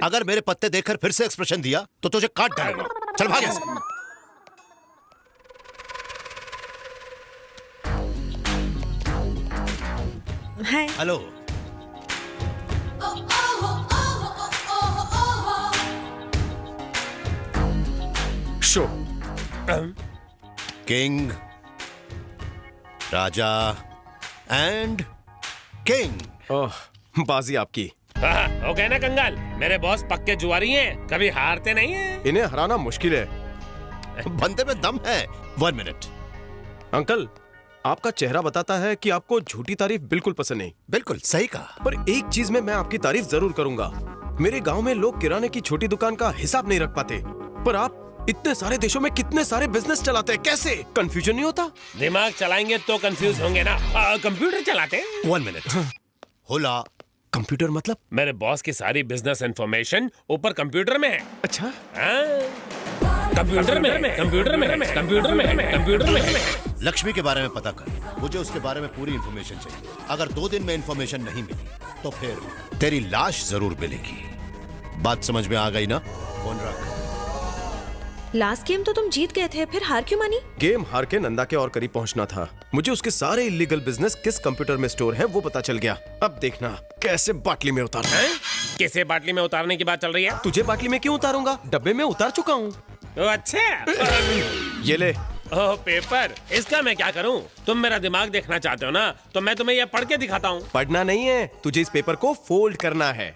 अगर मेरे पत्ते देखकर फिर से एक्सप्रेशन दिया तो तुझे काट डालूंगा। चल भाग यहाँ से। हाय। हेलो। शो। किंग, राजा एंड किंग। बाजी आपकी। हो गए ना कंगाल, मेरे बॉस पक्के जुआरी हैं, कभी हारते नहीं हैं। इन्हें हराना मुश्किल है। बंदे में दम है। 1 मिनट। अंकल, आपका चेहरा बताता है कि आपको झूठी तारीफ बिल्कुल पसंद नहीं। बिल्कुल सही कहा। पर एक चीज में मैं आपकी तारीफ जरूर करूंगा। मेरे गांव में लोग किराने की छोटी दुकान का हिसाब नहीं रख पाते, पर आप इतने सारे देशों में कितने सारे बिजनेस चलाते हैं, कैसे? कंफ्यूजन नहीं होता? दिमाग चलाएंगे तो कंफ्यूज होंगे ना। कंप्यूटर चलाते हैं। 1 मिनट। होला। कंप्यूटर मतलब? मेरे बॉस की सारी बिजनेस इंफॉर्मेशन ऊपर कंप्यूटर में है। अच्छा। कंप्यूटर में, कंप्यूटर में, कंप्यूटर में, कंप्यूटर में। लक्ष्मी के बारे में पता कर, मुझे उसके बारे में पूरी इंफॉर्मेशन चाहिए। अगर 2 दिन में इंफॉर्मेशन नहीं मिली तो फिर तेरी लाश जरूर मिलेगी। बात समझ में आ गई ना? फोन रख। लास्ट गेम तो तुम जीत गए थे, फिर हार क्यों मानी? गेम हार के नंदा के और करीब पहुंचना था। मुझे उसके सारे इलीगल बिजनेस किस कंप्यूटर में स्टोर हैं वो पता चल गया। अब देखना कैसे बाटली में उतारना है। किसे बाटली में उतारने की बात चल रही है? तुझे बाटली में क्यों उतारूंगा? डब्बे में उतार चुका हूँ। अच्छा। ये ले। ओह, पेपर। इसका मैं क्या करूं? तुम मेरा दिमाग देखना चाहते हो ना, तो मैं तुम्हें यह पढ़ के दिखाता हूँ। पढ़ना नहीं है, तुझे इस पेपर को फोल्ड करना है।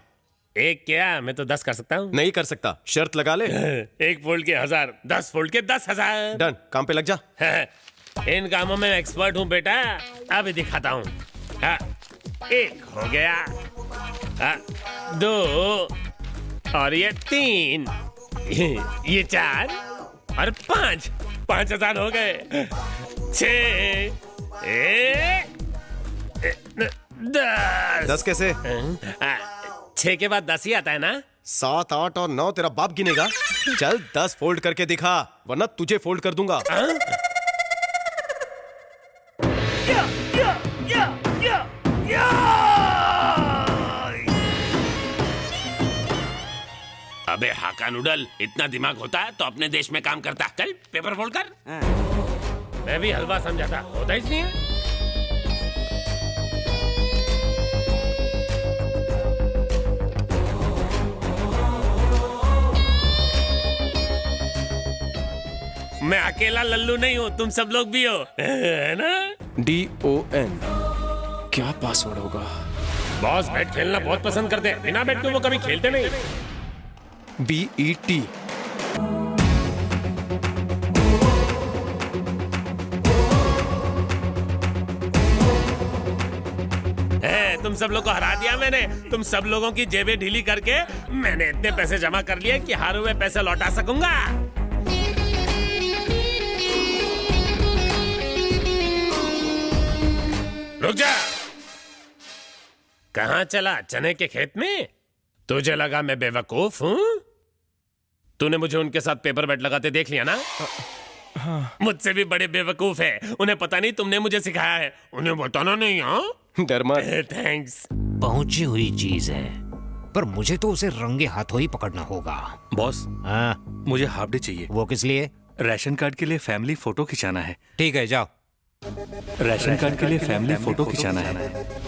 एक क्या, मैं तो 10 कर सकता हूँ। नहीं कर सकता, शर्त लगा ले। 1 फोल्ड के 1000, 10 फोल्ड के 10,000। डन, काम पे लग जा। इन कामों में एक्सपर्ट हूँ बेटा, अभी दिखाता हूँ। 1 हो गया, 2 और ये 3, ये 4 और 5, 5,000 हो गए। 6, 10 कैसे? 6 के बाद 10 ही आता है ना? 7, 8 और 9 तेरा बाप गिनेगा। चल 10 फोल्ड करके दिखा, वरना तुझे फोल्ड कर दूंगा। अबे हाका नूडल, इतना दिमाग होता है तो अपने देश में काम करता। चल पेपर फोल्ड कर। मैं भी हलवा समझा था, होता ही नहीं है। मैं अकेला लल्लू नहीं हूँ, तुम सब लोग भी हो, है ना? DON क्या पासवर्ड होगा? बॉस बैट खेलना बहुत पसंद करते हैं, बिना बैट के वो कभी खेलते नहीं। BET तुम सब लोग को हरा दिया मैंने। तुम सब लोगों की जेबें ढीली करके मैंने इतने पैसे जमा कर लिए कि हारे हुए पैसे लौटा सकूंगा। रुक जा। कहां चला? चने के खेत में? तुझे लगा मैं बेवकूफ हूं? तूने मुझे उनके साथ पेपर बैट लगाते देख लिया ना? मुझसे भी बड़े बेवकूफ है। उन्हें पता नहीं तुमने मुझे सिखाया है। उन्हें बताना नहीं। हाँ, डर मत। थैंक्स। पहुंची हुई चीज है, पर मुझे तो उसे रंगे हाथों ही पकड़ना होगा। बॉस, मुझे हाफ डे चाहिए। वो किस लिए? राशन कार्ड के लिए फैमिली फोटो खिंचाना है। ठीक है, जाओ। राशन कार्ड के लिए फैमिली फोटो खिंचाना है।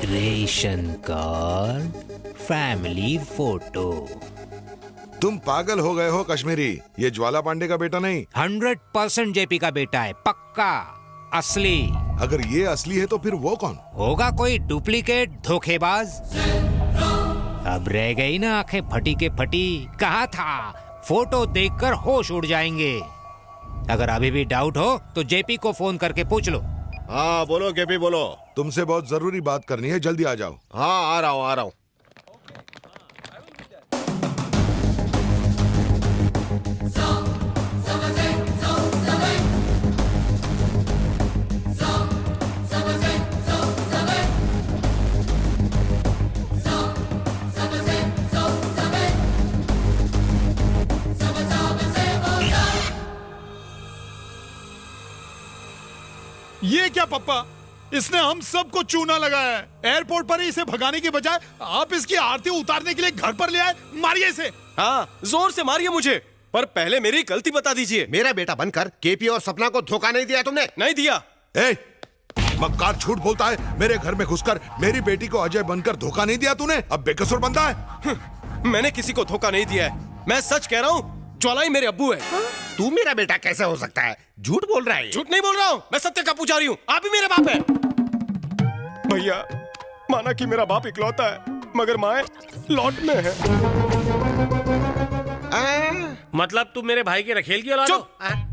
Ration card, family photo. तुम पागल हो गए हो कश्मीरी, ये ज्वाला पांडे का बेटा नहीं। 100% जेपी का बेटा है, पक्का असली। अगर ये असली है तो फिर वो कौन होगा? कोई डुप्लीकेट धोखेबाज। अब रह गई ना आंखें फटी के फटी। कहा था फोटो देखकर होश उड़ जाएंगे। अगर अभी भी डाउट हो तो जेपी को फोन करके पूछ लो। हाँ बोलो केपी, बोलो। तुमसे बहुत जरूरी बात करनी है, जल्दी आ जाओ। हाँ आ रहा हूँ, आ रहा हूँ। ये क्या पप्पा, इसने हम सबको चूना लगाया है। एयरपोर्ट पर ही इसे भगाने की बजाय आप इसकी आरती उतारने के लिए घर पर ले आए। मारिए इसे। हाँ, जोर से मारिए मुझे, पर पहले मेरी गलती बता दीजिए। मेरा बेटा बनकर केपी और सपना को धोखा नहीं दिया तुमने? नहीं दिया। मक्कार झूठ बोलता है। मेरे घर में घुसकर मेरी बेटी को अजय बनकर धोखा नहीं दिया तूने। अब बेकसूर बनता है। मैंने किसी को धोखा नहीं दिया है। मैं सच कह रहा हूँ, ज्वाला ही मेरे अब्बू है। तू मेरा बेटा कैसे हो सकता है? झूठ बोल रहा है। झूठ नहीं बोल रहा हूँ, मैं सत्य का पुजारी हूँ। आप ही मेरे बाप है। भैया, माना कि मेरा बाप इकलौता है, मगर माए लौट में है। मतलब तुम मेरे भाई के रखेल की औलाद हो?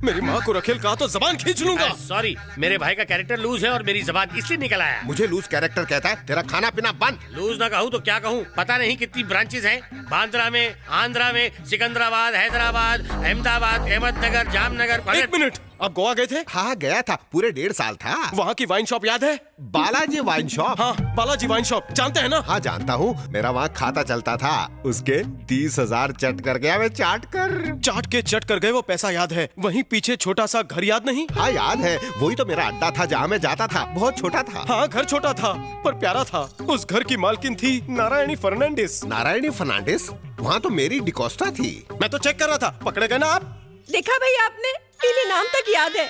मेरी माँ को रखेल कहा तो जबान खींच लूंगा। सॉरी, मेरे भाई का कैरेक्टर लूज है और मेरी जबान इसलिए निकल आया। मुझे लूज कैरेक्टर कहता है? तेरा खाना पीना बंद। लूज ना कहूँ तो क्या कहूँ? पता नहीं कितनी ब्रांचेस हैं। बांद्रा में, आंध्रा में, सिकंदराबाद, हैदराबाद, अहमदाबाद, अहमदनगर, जामनगर। एक मिनट, आप गोवा गए थे? हाँ गया था, पूरे 1.5 साल था। वहाँ की वाइन शॉप याद है? Balaji wine shop? हाँ, बालाजी वाइन शॉप जानते हैं ना? हाँ जानता हूँ, मेरा वहाँ खाता चलता था। उसके 30,000 चट कर गया मैं। चाट के चट कर गए, वो पैसा याद है। वहीं पीछे छोटा सा घर याद नहीं? हाँ याद है, वही तो मेरा अड्डा था जहाँ मैं जाता था। बहुत छोटा था। हाँ, घर छोटा था पर प्यारा था। उस घर की मालकिन थी नारायणी फर्नांडिस। नारायणी फर्नांडिस? वहाँ तो मेरी डिकोस्टा थी। मैं तो चेक कर रहा था। पकड़े गए ना आप? देखा भाई आपने, इन्हें नाम तक याद है।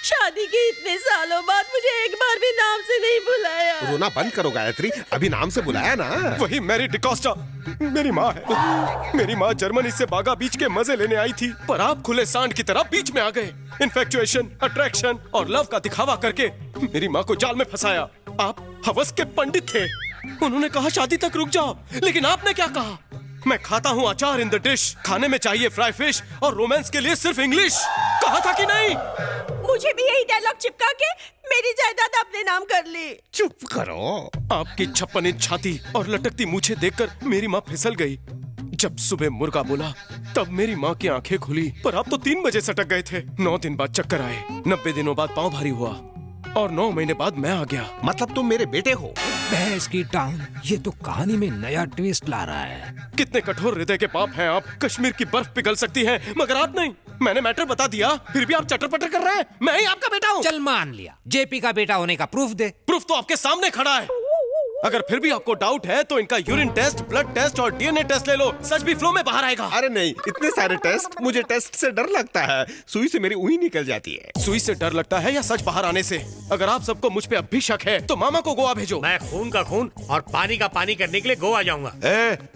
शादी के इतने सालों बाद मुझे एक बार भी नाम से नहीं बुलाया। रोना बंद करो गायत्री, अभी नाम से बुलाया ना। वही मैरी डिकोस्टा मेरी माँ है। मेरी माँ जर्मनी से बागा बीच के मजे लेने आई थी, पर आप खुले सांड की तरह बीच में आ गए। इन्फेक्चुएशन, अट्रैक्शन और लव का दिखावा करके मेरी माँ को जाल में फंसाया। आप हवस के पंडित थे। उन्होंने कहा शादी तक रुक जाओ, लेकिन आपने क्या कहा? मैं खाता हूँ अचार इन द डिश, खाने में चाहिए फ्राई फिश और रोमांस के लिए सिर्फ इंग्लिश। कहा था कि नहीं? मुझे भी यही डायलॉग चिपका के मेरी जायदाद अपने नाम कर ली। चुप करो। आपकी 56 इंच छाती और लटकती मूछें देखकर मेरी माँ फिसल गई। जब सुबह मुर्गा बोला तब मेरी माँ की आंखें खुली, पर आप तो 3 बजे सटक गए थे। 9 दिन बाद चक्कर आए, 90 दिनों बाद पाँव भारी हुआ और 9 महीने बाद मैं आ गया। मतलब तुम मेरे बेटे हो? भैंस की टांग, ये तो कहानी में नया ट्विस्ट ला रहा है। कितने कठोर हृदय के पाप हैं आप। कश्मीर की बर्फ पिघल सकती है मगर आप नहीं। मैंने मैटर बता दिया, फिर भी आप चटर पटर कर रहे हैं। मैं ही आपका बेटा हूँ। चल मान लिया, जेपी का बेटा होने का प्रूफ दे। प्रूफ तो आपके सामने खड़ा है। अगर फिर भी आपको डाउट है तो इनका यूरिन टेस्ट, ब्लड टेस्ट और डीएनए टेस्ट ले लो। सच भी फ्लो में बाहर आएगा। अरे नहीं, इतने सारे टेस्ट, मुझे टेस्ट से डर लगता है। सुई से मेरी उंगली निकल जाती है। सुई से डर लगता है या सच बाहर आने से? अगर आप सबको मुझ पे अब भी शक है तो मामा को गोवा भेजो। मैं खून का खून और पानी का पानी करने के लिए गोवा जाऊंगा।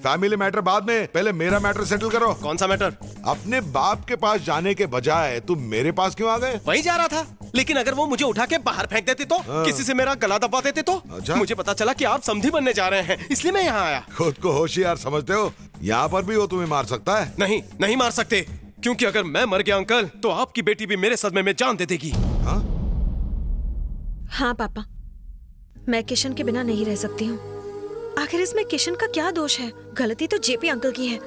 फैमिली मैटर बाद में, पहले मेरा मैटर सेटल करो। कौन सा मैटर? अपने बाप के पास जाने के बजाय तुम मेरे पास क्यों आ गए? वही जा रहा था, लेकिन अगर वो मुझे उठा के बाहर फेंक देते तो, किसी से मेरा गला दबा देते तो। अच्छा? मुझे पता चला कि आप समधी बनने जा रहे हैं, इसलिए मैं यहाँ आया। खुद को होशियार समझते हो? यहाँ पर भी वो तुम्हें मार सकता है। नहीं, नहीं मार सकते, क्योंकि अगर मैं मर गया अंकल तो आपकी बेटी भी मेरे सदमे में जान दे देगी। हाँ पापा, मैं किशन के बिना नहीं रह सकती हूँ। आखिर इसमें किशन का क्या दोष है? गलती तो जेपी अंकल की है।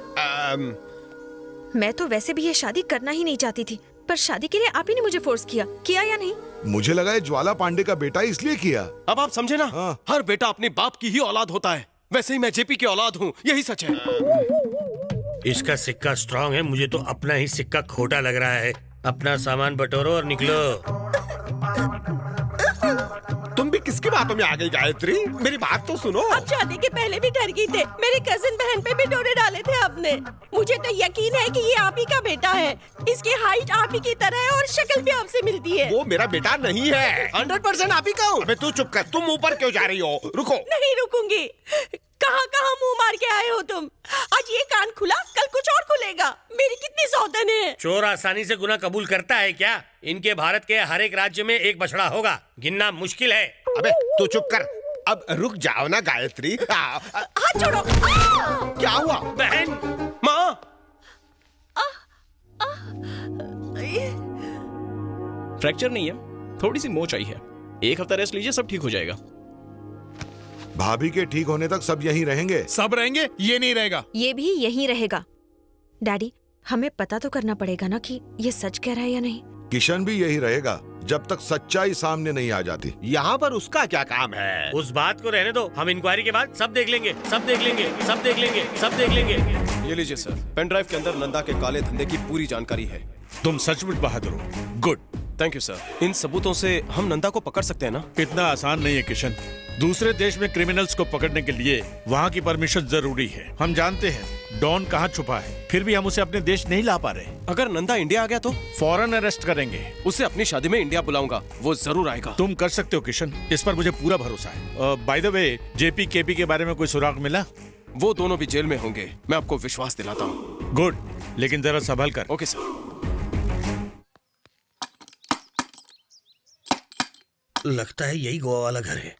मैं तो वैसे भी ये शादी करना ही नहीं चाहती थी, पर शादी के लिए आप ही ने मुझे फोर्स किया या नहीं? मुझे लगा ये ज्वाला पांडे का बेटा इसलिए किया। अब आप समझे ना? हर बेटा अपने बाप की ही औलाद होता है। वैसे ही मैं जेपी की औलाद हूँ, यही सच है। इसका सिक्का स्ट्रांग है, मुझे तो अपना ही सिक्का खोटा लग रहा है। अपना सामान बटोरो और निकलो। तुम भी किसकी बातों में आ गई गायत्री? मेरी बात तो सुनो। अब शादी के पहले भी डर गई थे। मेरे कजिन बहन पे भी डोरे डाले थे आपने। मुझे तो यकीन है कि ये आप ही का बेटा है। इसकी हाइट आप ही की तरह है और शक्ल भी आपसे मिलती है। वो मेरा बेटा नहीं है। 100% आप ही का हूँ। अबे तू चुप कर, तुम ऊपर क्यों जा रही हो? रुको। नहीं रुकूंगी। कहाँ कहाँ मुंह मार के आए हो तुम? आज ये कान खुला, कल कुछ और खुलेगा। मेरी कितनी सौतन है। चोर आसानी से गुनाह कबूल करता है क्या? इनके भारत के हर एक राज्य में एक बछड़ा होगा, गिनना मुश्किल है। अबे तू चुप कर, अब रुक जाओ ना गायत्री। हाथ छोड़ो। क्या हुआ? बहन, माँ। फ्रैक्चर नहीं है, थोड़ी सी मोच आई है। 1 हफ्ता रेस्ट लीजिए, सब ठीक हो जाएगा। भाभी के ठीक होने तक सब यहीं रहेंगे? सब रहेंगे, ये नहीं रहेगा। ये भी यहीं रहेगा। डैडी, हमें पता तो करना पड़ेगा ना कि ये सच कह रहा है या नहीं। किशन भी यही रहेगा जब तक सच्चाई सामने नहीं आ जाती। यहाँ पर उसका क्या काम है? उस बात को रहने दो, हम इंक्वायरी के बाद सब देख लेंगे, सब देख लेंगे, सब देख लेंगे, सब देख लेंगे। ये लीजिए सर, पेन ड्राइव के अंदर नंदा के काले धंधे की पूरी जानकारी है। तुम सचमुच बहादुर हो। गुड। Thank you sir. इन सबूतों से हम नंदा को पकड़ सकते हैं ना? इतना आसान नहीं है किशन। दूसरे देश में क्रिमिनल्स को पकड़ने के लिए वहाँ की परमिशन जरूरी है। हम जानते हैं डॉन कहाँ छुपा है, फिर भी हम उसे अपने देश नहीं ला पा रहे। अगर नंदा इंडिया आ गया तो? फौरन अरेस्ट करेंगे। उसे अपनी शादी में इंडिया बुलाऊंगा, वो जरूर आएगा। तुम कर सकते हो किशन, इस पर मुझे पूरा भरोसा है। By the way, JP KP के बारे में कोई सुराग मिला? वो दोनों भी जेल में होंगे, मैं आपको विश्वास दिलाता हूँ। गुड, लेकिन जरा संभल कर। Okay sir. लगता है यही गोवा वाला घर है।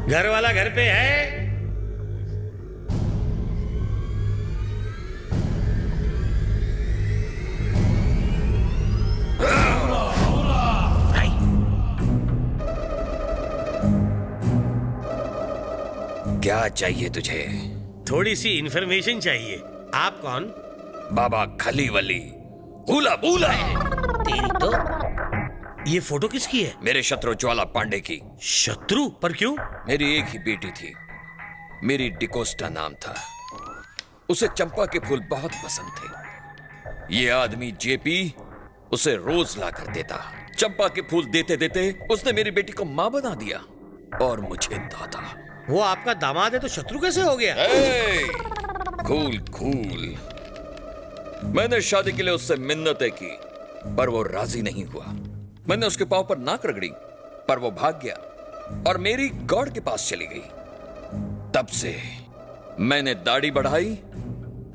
घर वाला घर पे है? क्या चाहिए तुझे? थोड़ी सी इंफॉर्मेशन चाहिए। आप कौन? बाबा खली वली भूला भूला। तेरी तो ये फोटो किसकी है? मेरे शत्रु ज्वाला पांडे की। शत्रु? पर क्यों? मेरी एक ही बेटी थी, मेरी डिकोस्टा नाम था। उसे चंपा के फूल बहुत पसंद थे। ये आदमी जेपी उसे रोज ला कर देता। चंपा के फूल देते देते उसने मेरी बेटी को मां बना दिया और मुझे दादा। वो आपका दामाद है तो शत्रु कैसे हो गया? Cool cool. मैंने शादी के लिए उससे मिन्नतें की पर वो राजी नहीं हुआ। मैंने उसके पांव पर नाक रगड़ी पर वो भाग गया और मेरी गॉड के पास चली गई। तब से मैंने दाढ़ी बढ़ाई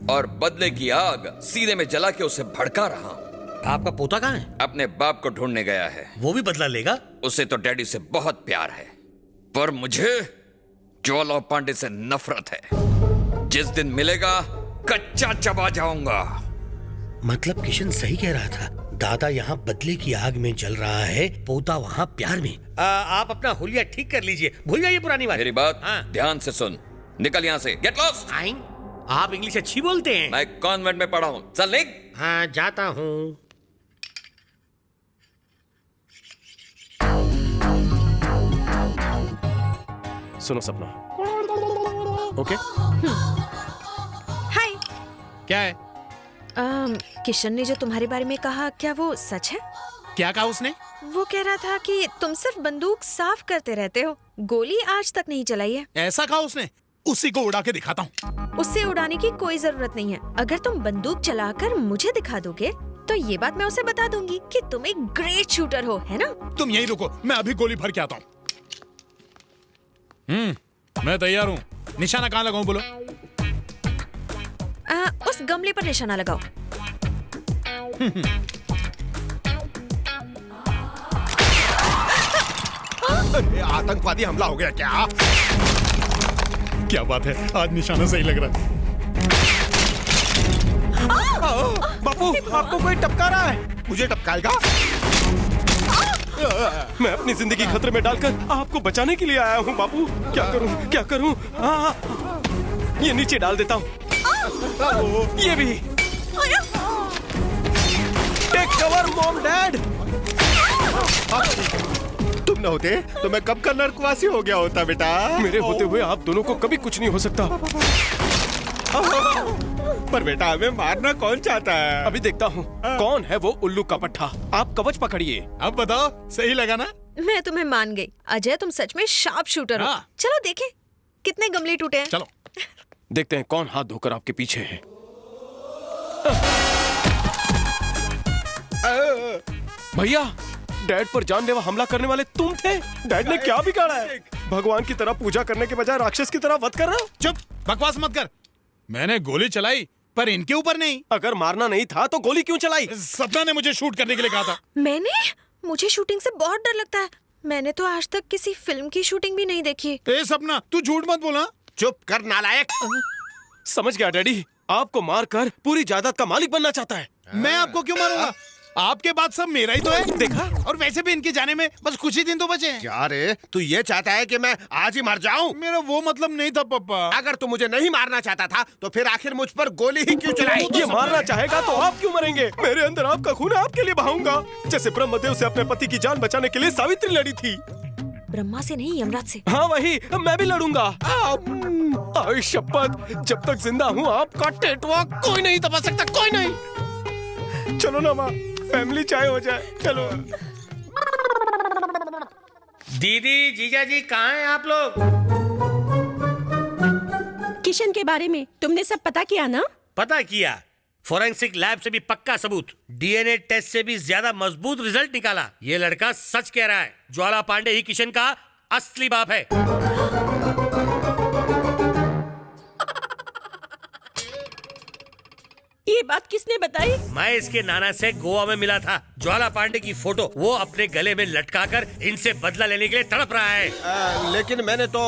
और बदले की आग सीने में जला के उसे भड़का रहा हूं। आपका पोता कहाँ है? अपने बाप को ढूंढने गया है। वो भी बदला लेगा? उसे तो डैडी से बहुत प्यार है पर मुझे ज्वाला पांडे से नफरत है। जिस दिन मिलेगा कच्चा चबा जाऊंगा। मतलब किशन सही कह रहा था, दादा यहाँ बदले की आग में जल रहा है, पोता वहाँ प्यार में। आप अपना हुलिया ठीक कर लीजिए, भूल जाइए पुरानी बात। मेरी बात ध्यान से सुन। निकल यहाँ से, गेट लॉस्ट। आप इंग्लिश अच्छी बोलते हैं। मैं कॉन्वेंट में पढ़ा हूँ, चल निक। हाँ जाता हूँ। सुनो सपना। ओके? हाय। क्या है? किशन ने जो तुम्हारे बारे में कहा, क्या वो सच है? क्या कहा उसने? वो कह रहा था कि तुम सिर्फ बंदूक साफ करते रहते हो, गोली आज तक नहीं चलाई है। ऐसा कहा उसने? उसी को उड़ा के दिखाता हूँ। उससे उड़ाने की कोई जरूरत नहीं है। अगर तुम बंदूक चलाकर मुझे दिखा दोगे तो ये बात मैं उसे बता दूंगी कि तुम एक ग्रेट शूटर हो, है ना? तुम यहीं रुको, मैं अभी गोली भर के आता हूँ। मैं तैयार हूँ। निशाना कहाँ लगाऊं बोलो? उस गमले पर निशाना लगाओ। आतंकवादी हमला हो गया क्या? क्या बात है, आज निशाना सही लग रहा है। बापू, आपको कोई टपका रहा है। मुझे टपकाएगा? मैं अपनी जिंदगी खतरे में डालकर आपको बचाने के लिए आया हूँ बापू। क्या करूँ क्या करूँ? ये नीचे डाल देता हूँ। ये भी। Take cover mom dad. तुम न होते तो मैं कब का नर्कवासी हो गया होता बेटा। मेरे होते हुए आप दोनों को कभी कुछ नहीं हो सकता। पर बेटा हमें मारना कौन चाहता है? अभी देखता हूँ कौन है वो उल्लू का पट्टा। आप कवच पकड़िए। अब बताओ, सही लगा ना? मैं तुम्हें मान गई। अजय, तुम सच में शार्प शूटर हो। चलो देखें कितने गमले टूटे हैं। चलो देखते हैं कौन हाथ धोकर आपके पीछे है। भैया, डैड पर जानलेवा हमला करने वाले तुम थे। डैड ने क्या बिगाड़ा है? भगवान की तरह पूजा करने के बजाय राक्षस की तरह वध कर रहा हो। चुप, बकवास मत कर। मैंने गोली चलाई पर इनके ऊपर नहीं। अगर मारना नहीं था तो गोली क्यों चलाई? सपना ने मुझे शूट करने के लिए कहा था। मुझे शूटिंग से बहुत डर लगता है। मैंने तो आज तक किसी फिल्म की शूटिंग भी नहीं देखी। ए सपना, तू झूठ मत बोला। चुप कर नालायक। समझ गया डैडी, आपको मारकर पूरी जायदाद का मालिक बनना चाहता है। मैं आपको क्यों मारूंगा? आपके बाद सब मेरा ही तो है। देखा? और वैसे भी इनके जाने में बस कुछ ही दिन तो बचे हैं। क्या रे, तू ये चाहता है कि मैं आज ही मर जाऊं? मेरा वो मतलब नहीं था पापा। अगर तू मुझे नहीं मारना चाहता था तो फिर आखिर मुझ पर गोली ही क्यों चलाई? ये मारना चाहेगा तो आप क्यों मरेंगे? मेरे अंदर आपका खून आपके लिए बहाऊंगा, जैसे ब्रह्मदेव से अपने पति की जान बचाने के लिए सावित्री लड़ी थी। ब्रह्मा से नहीं यमराज से। हाँ वही, मैं भी लड़ूंगा। शपथ, जब तक जिंदा हूँ आपका टेटवा कोई नहीं दबा सकता, कोई नहीं। चलो ना माँ, फैमिली चाय हो जाए, चलो। दीदी, जीजा जी, कहाँ हैं आप लोग? किशन के बारे में तुमने सब पता किया ना? पता किया, फोरेंसिक लैब से भी पक्का सबूत, डीएनए टेस्ट से भी ज्यादा मजबूत रिजल्ट निकाला। ये लड़का सच कह रहा है, ज्वाला पांडे ही किशन का असली बाप है। ये बात किसने बताई? मैं इसके नाना से गोवा में मिला था। ज्वाला पांडे की फोटो वो अपने गले में लटकाकर इनसे बदला लेने के लिए तड़प रहा है। लेकिन मैंने तो।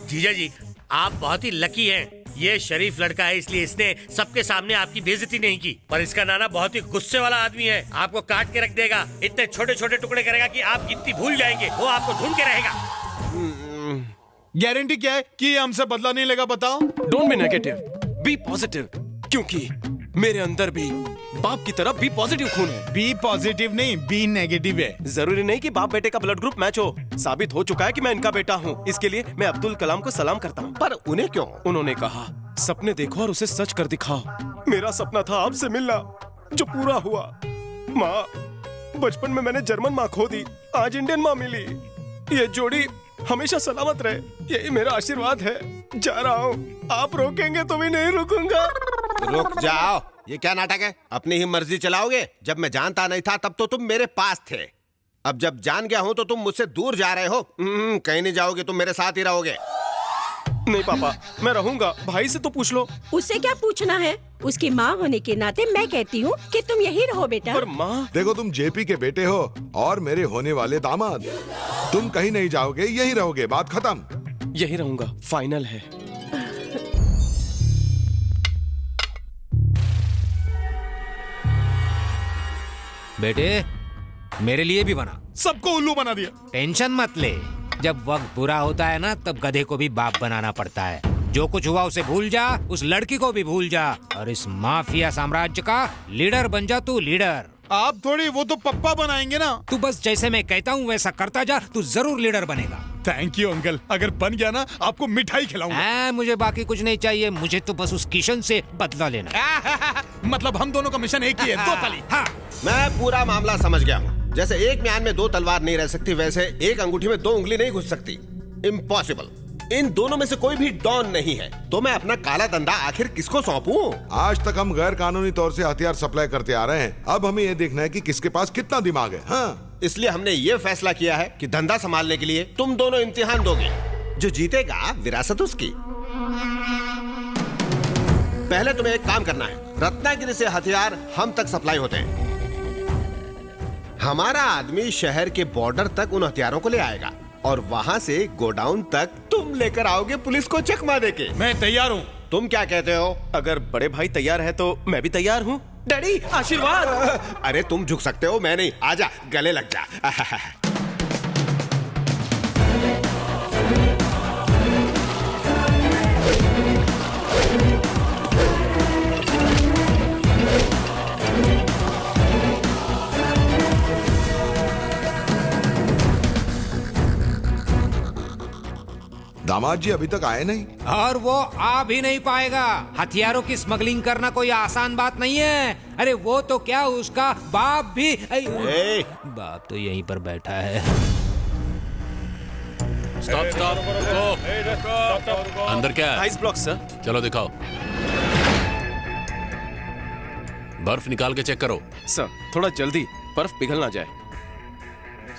जीजा जी, आप बहुत ही लकी हैं। ये शरीफ लड़का है, इसलिए इसने सबके सामने आपकी बेइज्जती नहीं की। पर इसका नाना बहुत ही गुस्से वाला आदमी है, आपको काट के रख देगा। इतने छोटे छोटे टुकड़े करेगा कि आप गिनती भूल जाएंगे। वो आपको ढूंढ के रहेगा। गारंटी क्या है कि ये हमसे बदला नहीं लेगा? बताओ। Don't be negative, be positive, क्योंकि मेरे अंदर भी बाप की तरफ बी पॉजिटिव खून है। बी पॉजिटिव नहीं, बी नेगेटिव है। जरूरी नहीं कि बाप बेटे का ब्लड ग्रुप मैच हो। साबित हो चुका है कि मैं इनका बेटा हूँ। इसके लिए मैं अब्दुल कलाम को सलाम करता हूँ। पर उन्हें क्यों? उन्होंने कहा, सपने देखो और उसे सच कर दिखाओ। मेरा सपना था आपसे मिलना, जो पूरा हुआ। माँ, बचपन में मैंने जर्मन माँ खो दी, आज इंडियन माँ मिली। ये जोड़ी हमेशा सलामत रहे, यही मेरा आशीर्वाद है। जा रहा हूँ, आप रोकेंगे तो भी नहीं रुकूंगा। रुक जाओ, ये क्या नाटक है? अपनी ही मर्जी चलाओगे? जब मैं जानता नहीं था तब तो तुम मेरे पास थे। अब जब जान गया हूँ तो तुम मुझसे दूर जा रहे हो। कहीं नहीं जाओगे, तुम मेरे साथ ही रहोगे। नहीं पापा, मैं रहूंगा। भाई से तो पूछ लो। उससे क्या पूछना है? उसकी माँ होने के नाते मैं कहती हूँ कि तुम यही रहो बेटा। पर माँ, देखो, तुम जेपी के बेटे हो और मेरे होने वाले दामाद। तुम कहीं नहीं जाओगे, यही रहोगे, बात खत्म। यही रहूंगा, फाइनल है। बेटे, मेरे लिए भी बना। सबको उल्लू बना दिया। टेंशन मत ले, जब वक्त बुरा होता है ना, तब गधे को भी बाप बनाना पड़ता है। जो कुछ हुआ उसे भूल जा, उस लड़की को भी भूल जा और इस माफिया साम्राज्य का लीडर बन जा। तू लीडर। आप थोड़ी, वो तो पप्पा बनाएंगे ना। तू बस जैसे मैं कहता हूँ वैसा करता जा, तू जरूर लीडर बनेगा। थैंक यू अंकल, अगर बन गया ना आपको मिठाई खिलाऊंगा। मुझे बाकी कुछ नहीं चाहिए, मुझे तो बस उस किशन से बदला लेना। मतलब हम दोनों का मिशन एक ही है, दो ताली। हाँ। मैं पूरा मामला समझ गया हूँ। जैसे एक म्यान में दो तलवार नहीं रह सकती, वैसे एक अंगूठी में दो उंगली नहीं घुस सकती। इम्पॉसिबल। इन दोनों में से कोई भी डॉन नहीं है, तो मैं अपना काला धंधा आखिर किसको सौंपूं? आज तक हम गैर कानूनी तौर से हथियार सप्लाई करते आ रहे हैं, अब हमें ये देखना है कि किसके पास कितना दिमाग है। हाँ, इसलिए हमने ये फैसला किया है कि धंधा संभालने के लिए तुम दोनों इम्तिहान दोगे। जो जीतेगा विरासत उसकी। पहले तुम्हें एक काम करना है, रत्नागिरी से हथियार हम तक सप्लाई होते हैं। हमारा आदमी शहर के बॉर्डर तक उन हथियारों को ले आएगा और वहां से गोडाउन तक तुम लेकर आओगे पुलिस को चकमा देके। मैं तैयार हूँ। तुम क्या कहते हो? अगर बड़े भाई तैयार है तो मैं भी तैयार हूँ। डैडी आशीर्वाद। अरे तुम झुक सकते हो, मैं नहीं। आजा, गले लग जा। दामाद जी अभी तक आए नहीं और वो आ भी नहीं पाएगा। हथियारों की स्मगलिंग करना कोई आसान बात नहीं है। अरे वो तो क्या, उसका बाप भी। बाप तो यहीं पर बैठा है। स्टॉप स्टॉप, अंदर क्या है? Ice block sir. चलो दिखाओ। बर्फ निकाल के चेक करो। सर थोड़ा जल्दी, बर्फ पिघल ना जाए।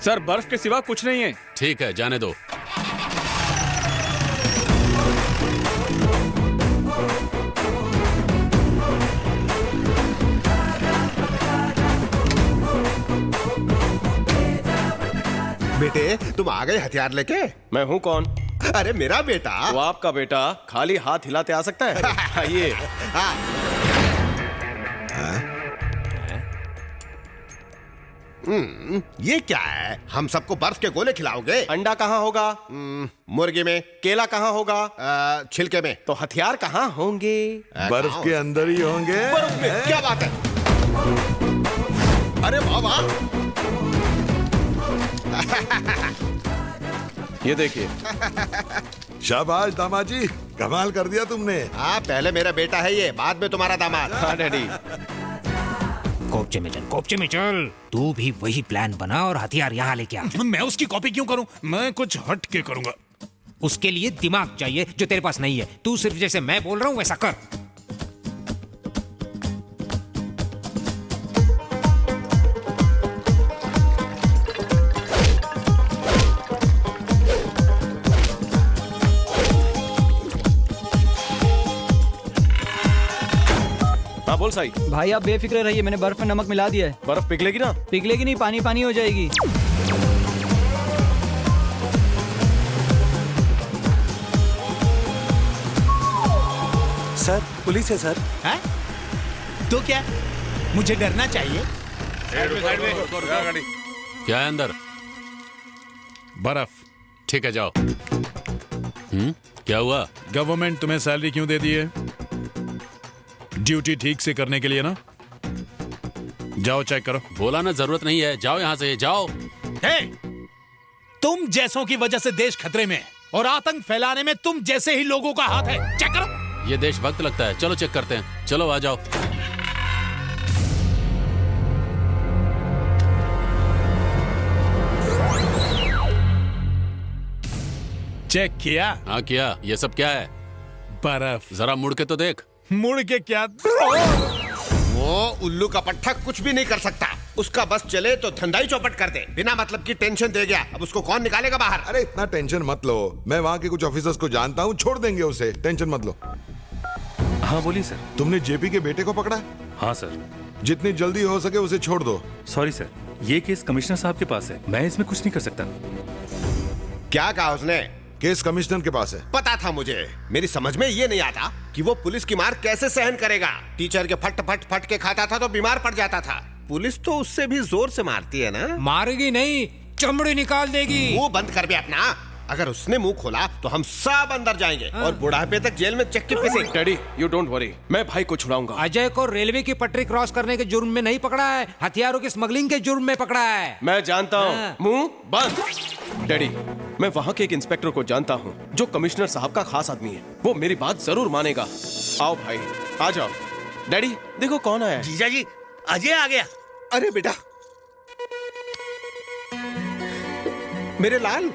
सर बर्फ के सिवा कुछ नहीं है। ठीक है, जाने दो। बेटे, तुम आ गए हथियार लेके? मैं हूँ कौन? अरे मेरा बेटा। वो आपका बेटा खाली हाथ हिलाते आ सकता है? आइए। ये क्या है? हम सबको बर्फ के गोले खिलाओगे? अंडा कहाँ होगा? मुर्गी में। केला कहाँ होगा? छिलके में। तो हथियार कहाँ होंगे? बर्फ के अंदर ही होंगे। बर्फ में? क्या बात है? अरे वाह वाह। ये देखिए। शाबाश दामाजी, कमाल कर दिया तुमने। हाँ, पहले मेरा बेटा है ये, बाद में तुम्हारा दामाद। हाँ डैडी। कोपचे में चल। तू भी वही प्लान बना और हथियार यहाँ लेके आ। मैं उसकी कॉपी क्यों करूं? मैं कुछ हट के करूंगा। उसके लिए दिमाग चाहिए जो तेरे पास नहीं है। तू सिर्फ जैसे मैं बोल रहा हूँ वैसा कर। हाँ बोल साई। भाई आप बेफिक्र रहिए, मैंने बर्फ में नमक मिला दिया है। बर्फ पिघलेगी ना? पिघलेगी नहीं, पानी पानी हो जाएगी। सर, पुलिस है सर। हैं? तो क्या मुझे डरना चाहिए? क्या है अंदर? बर्फ। ठीक है, जाओ। क्या हुआ? गवर्नमेंट तुम्हें सैलरी क्यों दे दी है? ड्यूटी ठीक से करने के लिए ना? जाओ चेक करो। बोला ना जरूरत नहीं है, जाओ यहाँ से, जाओ। हे, तुम जैसों की वजह से देश खतरे में है और आतंक फैलाने में तुम जैसे ही लोगों का हाथ है। चेक करो। ये देशभक्त लगता है। चलो चेक करते हैं। चलो आ जाओ। चेक किया? हाँ किया। ये सब क्या है? बर्फ। जरा मुड़ के तो देख। मुड़ के क्या? वो उल्लू का पट्टा कुछ भी नहीं कर सकता। उसका बस चले तो धंधाई चौपट कर दे। बिना मतलब की टेंशन दे गया, अब उसको कौन निकालेगा बाहर? अरे इतना टेंशन मत लो, मैं वहाँ के कुछ ऑफिसर्स को जानता हूँ, छोड़ देंगे उसे, टेंशन मत लो। हाँ बोलिए सर। तुमने जेपी के बेटे को पकड़ा? हाँ सर। जितनी जल्दी हो सके उसे छोड़ दो। सॉरी सर, ये केस कमिश्नर साहब के पास है, मैं इसमें कुछ नहीं कर सकता। क्या कहा उसने? केस कमिश्नर के पास है। पता था मुझे। मेरी समझ में ये नहीं आता कि वो पुलिस की मार कैसे सहन करेगा। टीचर के फट फट फट के खाता था तो बीमार पड़ जाता था। पुलिस तो उससे भी जोर से मारती है ना? मारेगी नहीं, चमड़ी निकाल देगी। मुंह बंद कर भी अपना। अगर उसने मुंह खोला तो हम सब अंदर जाएंगे और बुढ़ापे तक जेल में चक्की पिसेंगे। डैडी, यू डोंट वरी, मैं भाई को छुड़ाऊंगा। अजय को रेलवे की पटरी क्रॉस करने के जुर्म में नहीं पकड़ा है, हथियारों की स्मगलिंग के जुर्म में पकड़ा है। मैं जानता हूँ। मुंह बंद। डैडी, मैं वहाँ के एक इंस्पेक्टर को जानता हूँ जो कमिश्नर साहब का खास आदमी है। वो मेरी बात जरूर मानेगा। आओ भाई, आ जाओ। डैडी देखो कौन आया है। जीजा जी, अजय आ गया। अरे बेटा, मेरे लाल।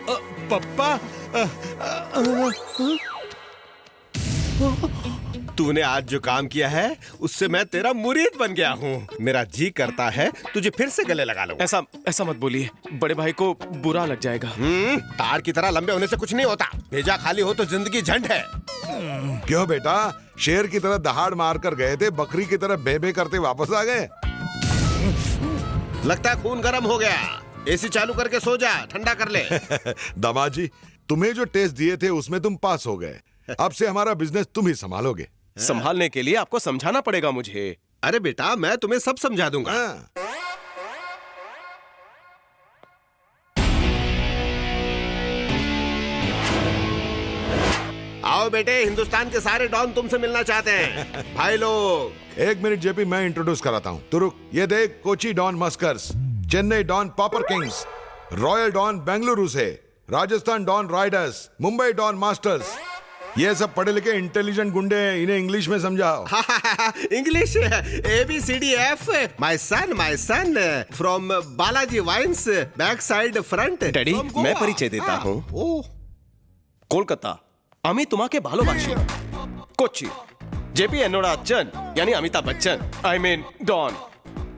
पप्पा, तूने आज जो काम किया है उससे मैं तेरा मुरीद बन गया हूँ। मेरा जी करता है तुझे फिर से गले लगा लूं। ऐसा मत बोलिए, बड़े भाई को बुरा लग जाएगा। तार की तरह लंबे होने से कुछ नहीं होता। भेजा खाली हो तो जिंदगी झंड है। क्यों बेटा, शेर की तरह दहाड़ मार कर गए थे, बकरी की तरह बे बे करते वापस आ गए? लगता है खून गर्म हो गया। एसी चालू करके सो जा, ठंडा कर ले। दामाजी, तुम्हें जो टेस्ट दिए थे उसमें तुम पास हो गए। अब से हमारा बिजनेस तुम ही संभालोगे। संभालने के लिए आपको समझाना पड़ेगा मुझे। अरे बेटा, मैं तुम्हें सब समझा दूंगा। आओ बेटे, हिंदुस्तान के सारे डॉन तुमसे मिलना चाहते हैं। भाई लोग। एक मिनट जेपी, मैं इंट्रोड्यूस कराता हूँ। तो रुक, ये देख, Kochi don muskers, Chennai don popper kings, royal don Bengaluru से, Rajasthan don riders, Mumbai don masters. ये सब पढ़े लिखे इंटेलिजेंट गुंडे हैं, इन्हें इंग्लिश में समझाओ। English ABCDF। My son from Balaji wines, back side front. Daddy, मैं परिचय देता हूँ। कोलकाता अमी तुम्हाके भालोबाशी। कोच्चि JP एनोडा अच्चन यानी Amitabh Bachchan, I mean Don.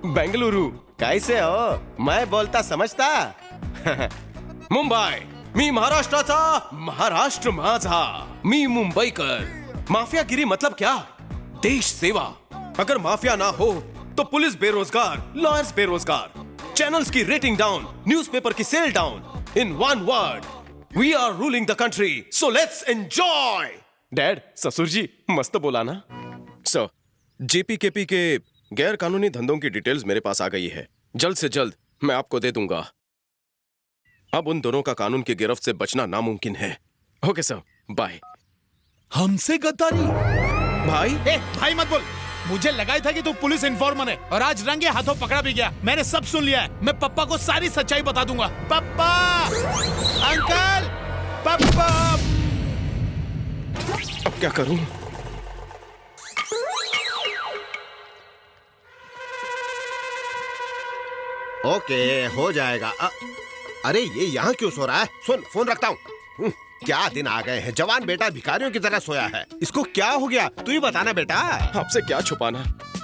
Bengaluru कैसे हो? मैं बोलता समझता। मुंबई मी महाराष्ट्राचा, महाराष्ट्र माझा। मी मुंबईकर। माफियागिरी मतलब क्या? देश सेवा। अगर माफिया ना हो तो पुलिस बेरोजगार, लॉयर्स बेरोजगार, चैनल्स की रेटिंग डाउन, न्यूज़पेपर की sale down. In one word, we are ruling the country, so let's enjoy. Dad, ससुर जी मस्त बोला ना? सर, JPKP के गैर कानूनी धंधों की डिटेल्स मेरे पास आ गई है। जल्द से जल्द मैं आपको दे दूंगा। अब उन दोनों का कानून की गिरफ्त से बचना नामुमकिन है। Okay sir, bye. हमसे गद्दारी? भाई भाई मत बोल। मुझे लगा ही था कि तू पुलिस इन्फॉर्मर है और आज रंगे हाथों पकड़ा भी गया। मैंने सब सुन लिया है। मैं पप्पा को सारी सच्चाई बता दूंगा। पप्पा, अंकल, पापा। अब क्या करूं? ओके, हो जाएगा। अरे ये यहाँ क्यों सो रहा है? सुन, फोन रखता हूँ। क्या दिन आ गए हैं, जवान बेटा भिखारियों की तरह सोया है। इसको क्या हो गया, तू ही बताना बेटा। आपसे क्या छुपाना,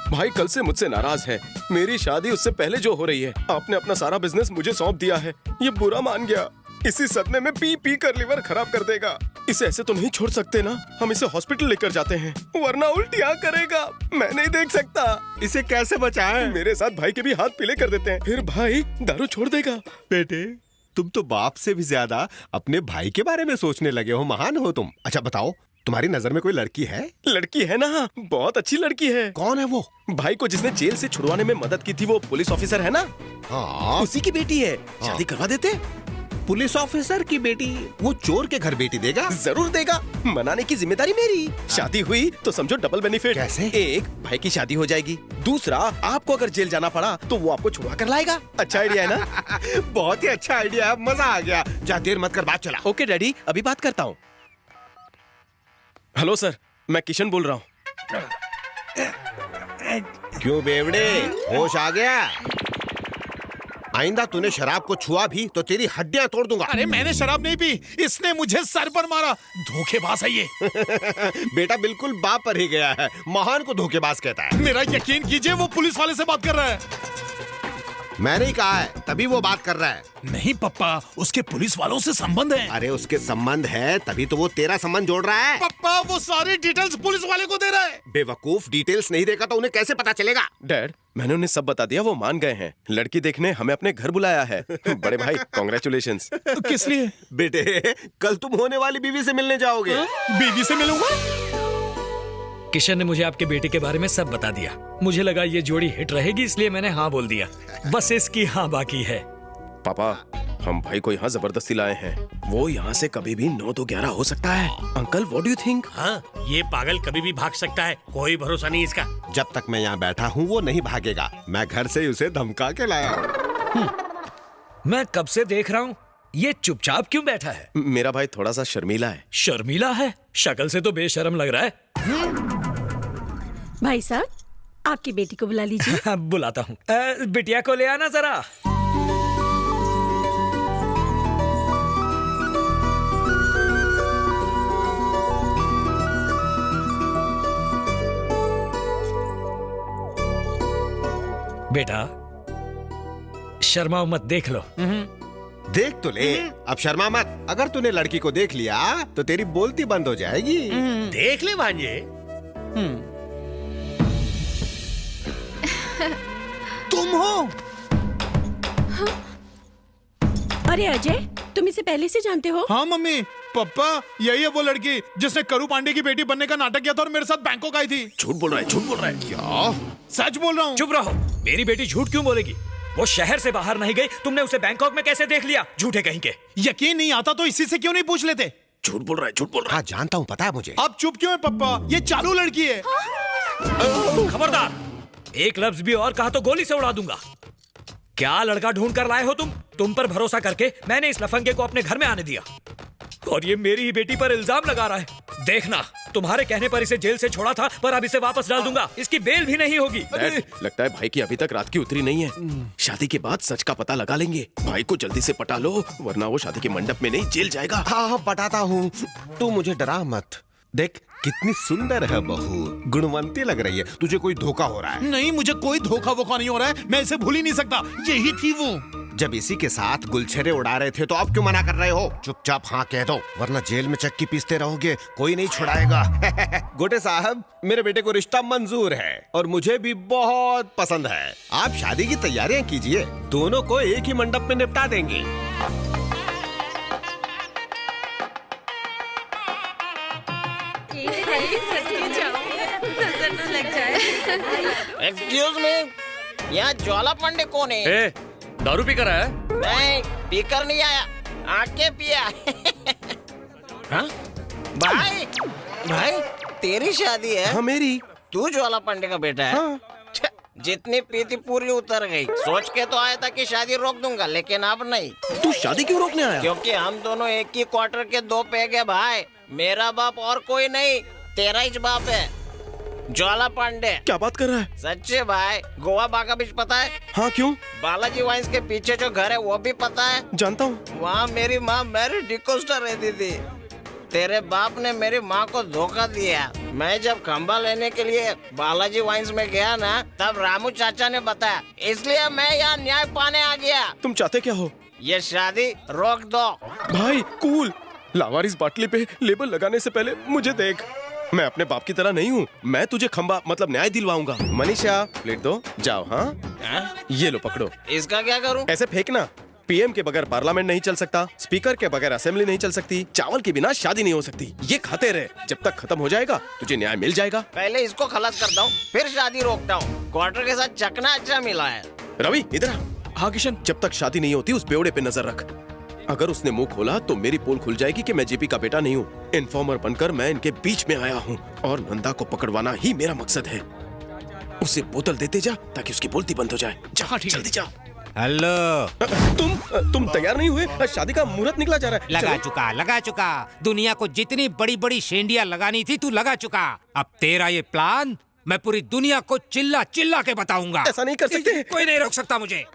भाई कल से मुझसे नाराज है। मेरी शादी उससे पहले जो हो रही है, आपने अपना सारा बिजनेस मुझे सौंप दिया है। ये बुरा मान गया, इसी सदमे में पी पी कर लिवर खराब कर देगा। इसे ऐसे तो नहीं छोड़ सकते ना, हम इसे हॉस्पिटल लेकर जाते हैं, वरना उल्टियाँ करेगा। मैं नहीं देख सकता। इसे कैसे बचाएं? मेरे साथ भाई के भी हाथ पीले कर देते हैं, फिर भाई दारू छोड़ देगा। बेटे, तुम तो बाप से भी ज्यादा अपने भाई के बारे में सोचने लगे हो। महान हो तुम। अच्छा बताओ, तुम्हारी नजर में कोई लड़की है? लड़की है ना, बहुत अच्छी लड़की है। कौन है वो? भाई को जिसने जेल से छुड़वाने में मदद की थी, वो पुलिस ऑफिसर है ना। हाँ, उसी की बेटी है। शादी करवा देते। पुलिस ऑफिसर की बेटी? वो चोर के घर बेटी देगा? जरूर देगा, मनाने की जिम्मेदारी मेरी। शादी हुई तो समझो डबल बेनिफिट। कैसे? एक, भाई की शादी हो जाएगी। दूसरा, आपको अगर जेल जाना पड़ा तो वो आपको छुड़वा कर लाएगा। अच्छा आइडिया है ना? बहुत ही अच्छा आइडिया है, मजा आ गया। जा, देर मत कर, बात चला। ओके डैडी, अभी बात करता हूँ। हेलो सर, मैं किशन बोल रहा हूँ। क्यों बेवड़े, होश आ गया? आइंदा तूने शराब को छुआ भी तो तेरी हड्डियां तोड़ दूंगा। अरे मैंने शराब नहीं पी, इसने मुझे सर पर मारा। धोखेबाज है ये। बेटा बिल्कुल बाप पर ही गया है, महान को धोखेबाज कहता है। मेरा यकीन कीजिए, वो पुलिस वाले से बात कर रहा है। मैंने ही कहा है, तभी वो बात कर रहा है। नहीं पप्पा, उसके पुलिस वालों से संबंध है। अरे उसके संबंध है, तभी तो वो तेरा संबंध जोड़ रहा है। पप्पा, वो सारी डिटेल्स पुलिस वाले को दे रहा है। बेवकूफ, डिटेल्स नहीं देगा तो उन्हें कैसे पता चलेगा? डैड, मैंने उन्हें सब बता दिया, वो मान गए हैं। लड़की देखने हमें अपने घर बुलाया है। बड़े भाई, कांग्रेचुलेशंस। किस लिए? बेटे, कल तुम होने वाली बीवी से मिलने जाओगे। बीवी से मिलूंगा? किशन ने मुझे आपके बेटे के बारे में सब बता दिया। मुझे लगा ये जोड़ी हिट रहेगी, इसलिए मैंने हाँ बोल दिया। बस इसकी हाँ बाकी है। पापा, हम भाई को यहाँ जबरदस्ती लाए हैं। वो यहाँ से कभी भी 9 तो 11 हो सकता है। Uncle, what do you think? हाँ, ये पागल कभी भी भाग सकता है, कोई भरोसा नहीं इसका। जब तक मैं यहाँ बैठा हूँ वो नहीं भागेगा। मैं घर से उसे धमका के लाया हूँ। मैं कब से देख रहा हूँ, ये चुपचाप क्यों बैठा है? मेरा भाई थोड़ा सा शर्मीला है। शर्मीला है? शक्ल से तो बेशर्म लग रहा है। भाई साहब, आपकी बेटी को बुला लीजिए। बुलाता हूँ। बिटिया को ले आना जरा। बेटा, शर्माओ मत, देख लो। देख तो ले, अब शर्मा मत। अगर तूने लड़की को देख लिया तो तेरी बोलती बंद हो जाएगी। देख ले भांजे। तुम हो? अरे अजय, तुम इसे पहले से जानते हो? हाँ मम्मी, पापा, यही है वो लड़की जिसने करू पांडे की बेटी बनने का नाटक किया था और मेरे साथ बैंकॉक आई थी। झूठ बोल रहा है, झूठ बोल रहा है। क्या? सच बोल रहा हूँ। चुप रहो, मेरी बेटी झूठ क्यों बोलेगी? वो शहर से बाहर नहीं गई, तुमने उसे बैंकॉक में कैसे देख लिया? झूठे कहीं के। यकीन नहीं आता तो इसी से क्यों नहीं पूछ लेते? झूठ बोल रहा है, झूठ बोल रहा है। हाँ जानता हूँ, पता है मुझे। अब चुप क्यों है पप्पा? ये चालू लड़की है। खबरदार, एक लफ्ज भी और कहा तो गोली से उड़ा दूंगा। क्या लड़का ढूंढ कर लाए हो तुम पर भरोसा करके मैंने इस लफंगे को अपने घर में आने दिया, और ये मेरी ही बेटी पर इल्जाम लगा रहा है। देखना, तुम्हारे कहने पर इसे जेल से छोड़ा था, पर अब इसे वापस डाल दूंगा। इसकी बेल भी नहीं होगी। डैड, लगता है भाई की अभी तक रात की उतरी नहीं है। शादी के बाद सच का पता लगा लेंगे। भाई को जल्दी से पटा लो, वरना वो शादी के मंडप में नहीं, जेल जाएगा। हाँ, पटाता हूँ, तू मुझे डरा मत। देख कितनी सुंदर है बहू, गुणवंती लग रही है। तुझे कोई धोखा हो रहा है? नहीं, मुझे कोई धोखा वोखा नहीं हो रहा है। मैं इसे भूल ही नहीं सकता, यही थी वो। जब इसी के साथ गुलछरे उड़ा रहे थे तो अब क्यों मना कर रहे हो? चुपचाप हाँ कह दो, वरना जेल में चक्की पीसते रहोगे, कोई नहीं छुड़ाएगा। गोटे साहब, मेरे बेटे को रिश्ता मंजूर है और मुझे भी बहुत पसंद है। आप शादी की तैयारियां कीजिए, दोनों को एक ही मंडप में निपटा देंगे। एक्सक्यूज मी, यहाँ ज्वाला पांडे कौन है? ए, दारू पी कर आया? नहीं, पीकर नहीं आया, आके पिया। हाँ? भाई, तेरी शादी है? हाँ मेरी। तू ज्वाला पांडे का बेटा है? हाँ। जितनी पी थी पूरी उतर गई। सोच के तो आया था कि शादी रोक दूंगा, लेकिन अब नहीं। तू शादी क्यों रोकने आया? क्योंकि हम दोनों एक ही क्वार्टर के दो पैग है भाई। मेरा बाप और कोई नहीं, तेरा ही बाप है, ज्वाला पांडे। क्या बात कर रहा है? सच्चे भाई। गोवा बागा बीच पता है? हाँ, क्यों? बालाजी वाइन्स के पीछे जो घर है वो भी पता है? जानता हूँ। वहाँ मेरी माँ मैरी डिकोस्टा रहती थी। तेरे बाप ने मेरी माँ को धोखा दिया। मैं जब खंबा लेने के लिए बालाजी वाइन्स में गया ना, तब रामू चाचा ने बताया, इसलिए मैं यहाँ न्याय पाने आ गया। तुम चाहते क्या हो? ये शादी रोक दो। भाई कूल। लावारिस बाटली पे लेबल लगाने से पहले मुझे देख। मैं अपने बाप की तरह नहीं हूँ। मैं तुझे खंबा मतलब न्याय दिलवाऊंगा। मनीषा, प्लेट दो, जाओ। हाँ, ये लो पकड़ो। इसका क्या करूँ? ऐसे फेंकना। पीएम के बगैर पार्लियामेंट नहीं चल सकता, स्पीकर के बगैर असेंबली नहीं चल सकती, चावल के बिना शादी नहीं हो सकती। ये खाते रहे, जब तक खत्म हो जाएगा तुझे न्याय मिल जाएगा। पहले इसको खलास करता हूँ, फिर शादी रोकता हूँ। क्वार्टर के साथ चकना अच्छा मिला है। रवि इधर आ। हाँ किशन, जब तक शादी नहीं होती उस बेवड़े पे नजर रख। अगर उसने मुंह खोला तो मेरी पोल खुल जाएगी कि मैं जेपी का बेटा नहीं हूँ। इन्फॉर्मर बनकर मैं इनके बीच में आया हूँ और नंदा को पकड़वाना ही मेरा मकसद है। उसे बोतल देते जा ताकि उसकी बोलती बंद हो जाए। जा जल्दी जा। हेलो, तुम तैयार नहीं हुए? शादी का मुहूर्त निकला जा रहा है। लगा चुका। दुनिया को जितनी बड़ी बड़ी शेंडियां लगानी थी तू लगा चुका। अब तेरा ये प्लान मैं पूरी दुनिया को चिल्ला चिल्ला के बताऊंगा। ऐसा नहीं कर सकते। कोई नहीं रोक सकता मुझे।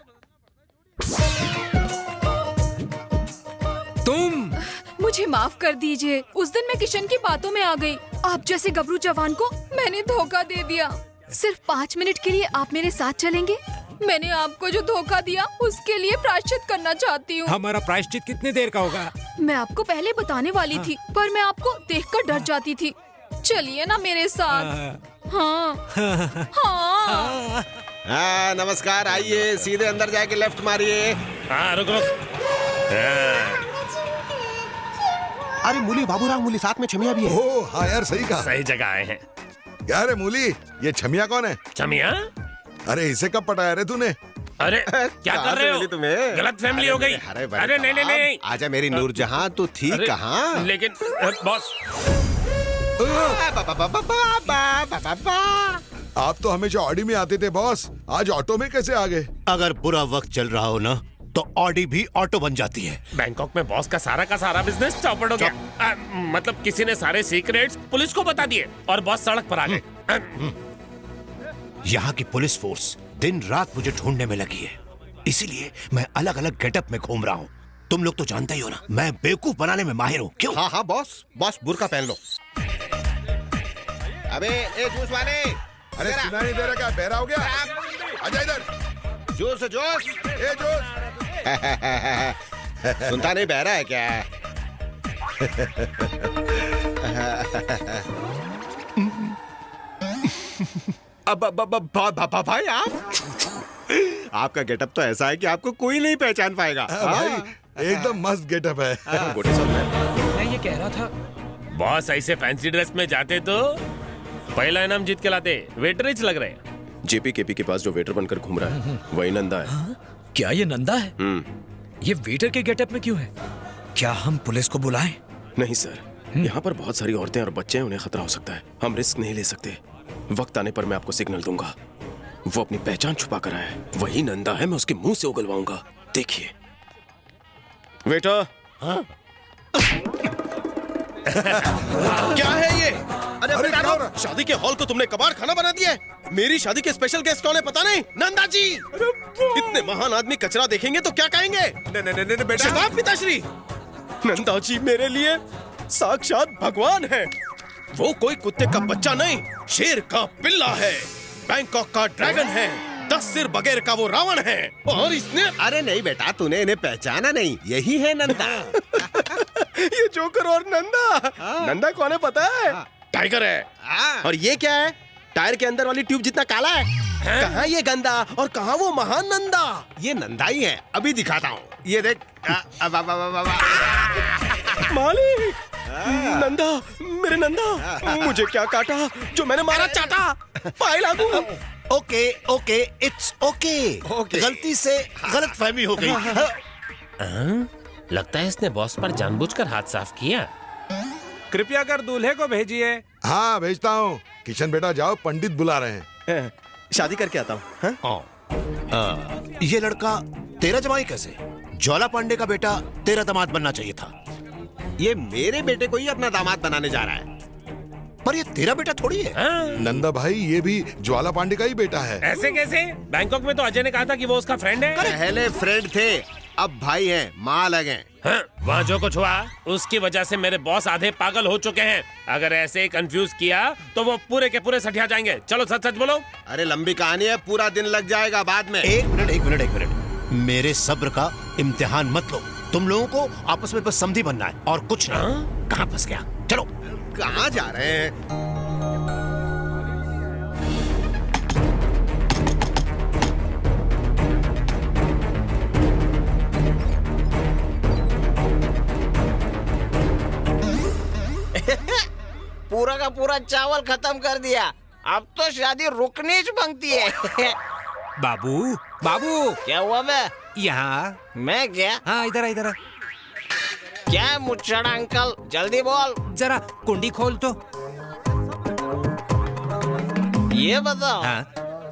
तुम मुझे माफ कर दीजिए। उस दिन मैं किशन की बातों में आ गई। आप जैसे गबरू जवान को मैंने धोखा दे दिया। सिर्फ 5 मिनट के लिए आप मेरे साथ चलेंगे? मैंने आपको जो धोखा दिया उसके लिए प्रायश्चित करना चाहती हूँ। हमारा प्रायश्चित कितनी देर का होगा? मैं आपको पहले बताने वाली थी, पर मैं आपको देखकर डर जाती थी। चलिए ना मेरे साथ। हाँ हाँ, नमस्कार। आइए, सीधे अंदर जाके लेफ्ट मारिए। हाँ, रुक। अरे मूली, बाबूराव मूली, साथ में छमिया भी है। ओह हाँ यार, सही कहा। सही जगह आए हैं। क्या रे मूली, ये छमिया कौन है? छमिया? अरे इसे कब पटाया रे तूने? अरे क्या कर रहे हो? तुम्हें गलत फैमिली हो गई। अरे नहीं। आजा मेरी नूरजहां, तू थी कहाँ? लेकिन बॉस, आप तो हमेशा ऑडी में आते थे बॉस, आज ऑटो में कैसे आ गए? अगर बुरा वक्त चल रहा हो ना तो ऑडी भी ऑटो बन जाती है। बैंकॉक में बॉस का सारा बिजनेस चौपट हो गया। मतलब किसी ने सारे सीक्रेट्स पुलिस को बता दिए और बॉस सड़क पर आ गए। यहाँ की पुलिस फोर्स दिन रात मुझे ढूंढने में लगी है, इसीलिए मैं अलग अलग गेटअप में घूम रहा हूँ। तुम लोग तो जानते ही हो ना, मैं बेवकूफ बनाने में माहिर हूँ। क्यों? हाँ बॉस बुर्का पहन लो। अबे ए जूस वाले, अरे सुना नहीं दे रहा क्या? बहरा हो गया? आजा इधर। जोश जोश, ए जोश। सुनता नहीं, बहरा है क्या? भाई आपका गेटअप तो ऐसा है कि आपको कोई नहीं पहचान पाएगा। भाई एकदम मस्त गेटअप है। मैं ये कह रहा था, बॉस ऐसे फैंसी ड्रेस में जाते तो पहला इनाम जीत के लाते। वेटर रिच लग रहे हैं। जेपी केपी के पास जो वेटर बनकर घूम रहा है वही नंदा है। क्या ये नंदा है? ये वेटर के गेटअप में क्यों है? क्या हम पुलिस को बुलाएं? नहीं सर, यहाँ पर बहुत सारी औरतें और बच्चे हैं, उन्हें खतरा हो सकता है। हम रिस्क नहीं ले सकते। वक्त आने पर मैं आपको सिग्नल दूंगा। वो अपनी पहचान छुपा कर आया है, वही नंदा है। मैं उसके मुंह से उगलवाऊंगा, देखिए। वेटर। हाँ? क्या है ये? अरे शादी के हॉल को तुमने कबाड़ खाना बना दिया है। मेरी शादी के स्पेशल गेस्ट कौन है पता नहीं? नंदा जी। इतने महान आदमी कचरा देखेंगे तो क्या कहेंगे? नहीं बेटा, पिताश्री। नंदा जी मेरे लिए साक्षात भगवान है। वो कोई कुत्ते का बच्चा नहीं, शेर का पिल्ला है, बैंकॉक का ड्रैगन है, 10 सिर बगैर का वो रावण है। और इसने, अरे नहीं बेटा, तूने इन्हें पहचाना नहीं, यही है नंदा। ये जोकर और नंदा। नंदा कौन है पता है? टाइगर है। और ये क्या है? टायर के अंदर वाली ट्यूब जितना काला है। कहाँ ये गंदा और कहाँ वो महान नंदा? ये नंदा ही है, अभी दिखाता हूँ। ये देख। मालिक, नंदा, मेरे नंदा, मुझे क्या काटा जो मैंने मारा चाटा? पाए लागू। Okay, it's okay. गलती से गलत फहमी हो गई। लगता है इसने बॉस पर जानबूझकर हाथ साफ किया। कृपया कर दूल्हे को भेजिए। हाँ भेजता हूँ। किशन बेटा जाओ, पंडित बुला रहे हैं। शादी करके आता हूँ। हाँ? ये लड़का तेरा जमाई कैसे? ज्वाला पांडे का बेटा तेरा दामाद बनना चाहिए था। ये मेरे बेटे को ही अपना दामाद बनाने जा रहा है। पर ये तेरा बेटा थोड़ी है। नंदा भाई, ये भी ज्वाला पांडे का ही बेटा है। ऐसे कैसे? बैंकॉक में तो अजय ने कहा था कि वो उसका फ्रेंड है। पहले फ्रेंड थे, अब भाई हैं, माँ लगे। हाँ, वहाँ जो कुछ हुआ उसकी वजह से मेरे बॉस आधे पागल हो चुके हैं। अगर ऐसे कंफ्यूज किया तो वो पूरे के पूरे सठिया जाएंगे। चलो सच सच बोलो। अरे लंबी कहानी है, पूरा दिन लग जाएगा बाद में। एक मिनट। मेरे सब्र का इम्तिहान मत लो। तुम लोगों को आपस में बस समझी बनना है और कुछ नहीं। कहाँ फंस गया? चलो। कहाँ जा रहे हैं? पूरा का पूरा चावल खत्म कर दिया। अब तो शादी रुकनी ही बनती है। बाबू बाबू, क्या हुआ बे? यहाँ। मैं क्या? हाँ, इधर इधर। क्या है मुच्छड़ा अंकल, जल्दी बोल। जरा कुंडी खोल तो। ये बताओ, हाँ?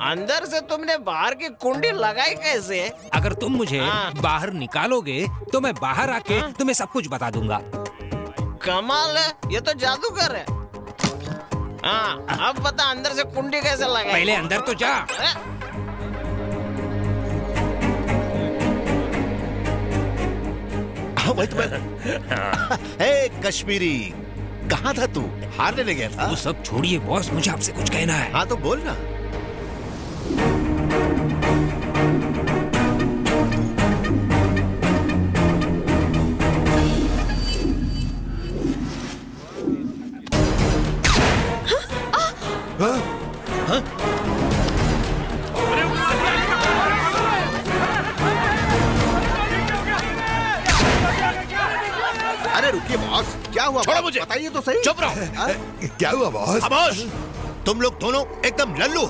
अंदर से तुमने बाहर की कुंडी लगाई कैसे? अगर तुम मुझे बाहर निकालोगे तो मैं बाहर आके तुम्हें सब कुछ बता दूंगा। कमाल है, ये तो जादूगर है। हाँ, अब बता अंदर से कुंडी कैसे लगाई? पहले अंदर तो जा। कश्मीरी, कहाँ था तू? हारने ले गया था? वो सब छोड़िए बॉस, मुझे आपसे कुछ कहना है। हाँ तो बोल ना। अरे रुकिए बॉस, क्या हुआ? छोड़ो मुझे, बताइए तो सही। चुप रहो। क्या हुआ बॉस? खामोश! तुम लोग दोनों एकदम लल्लू।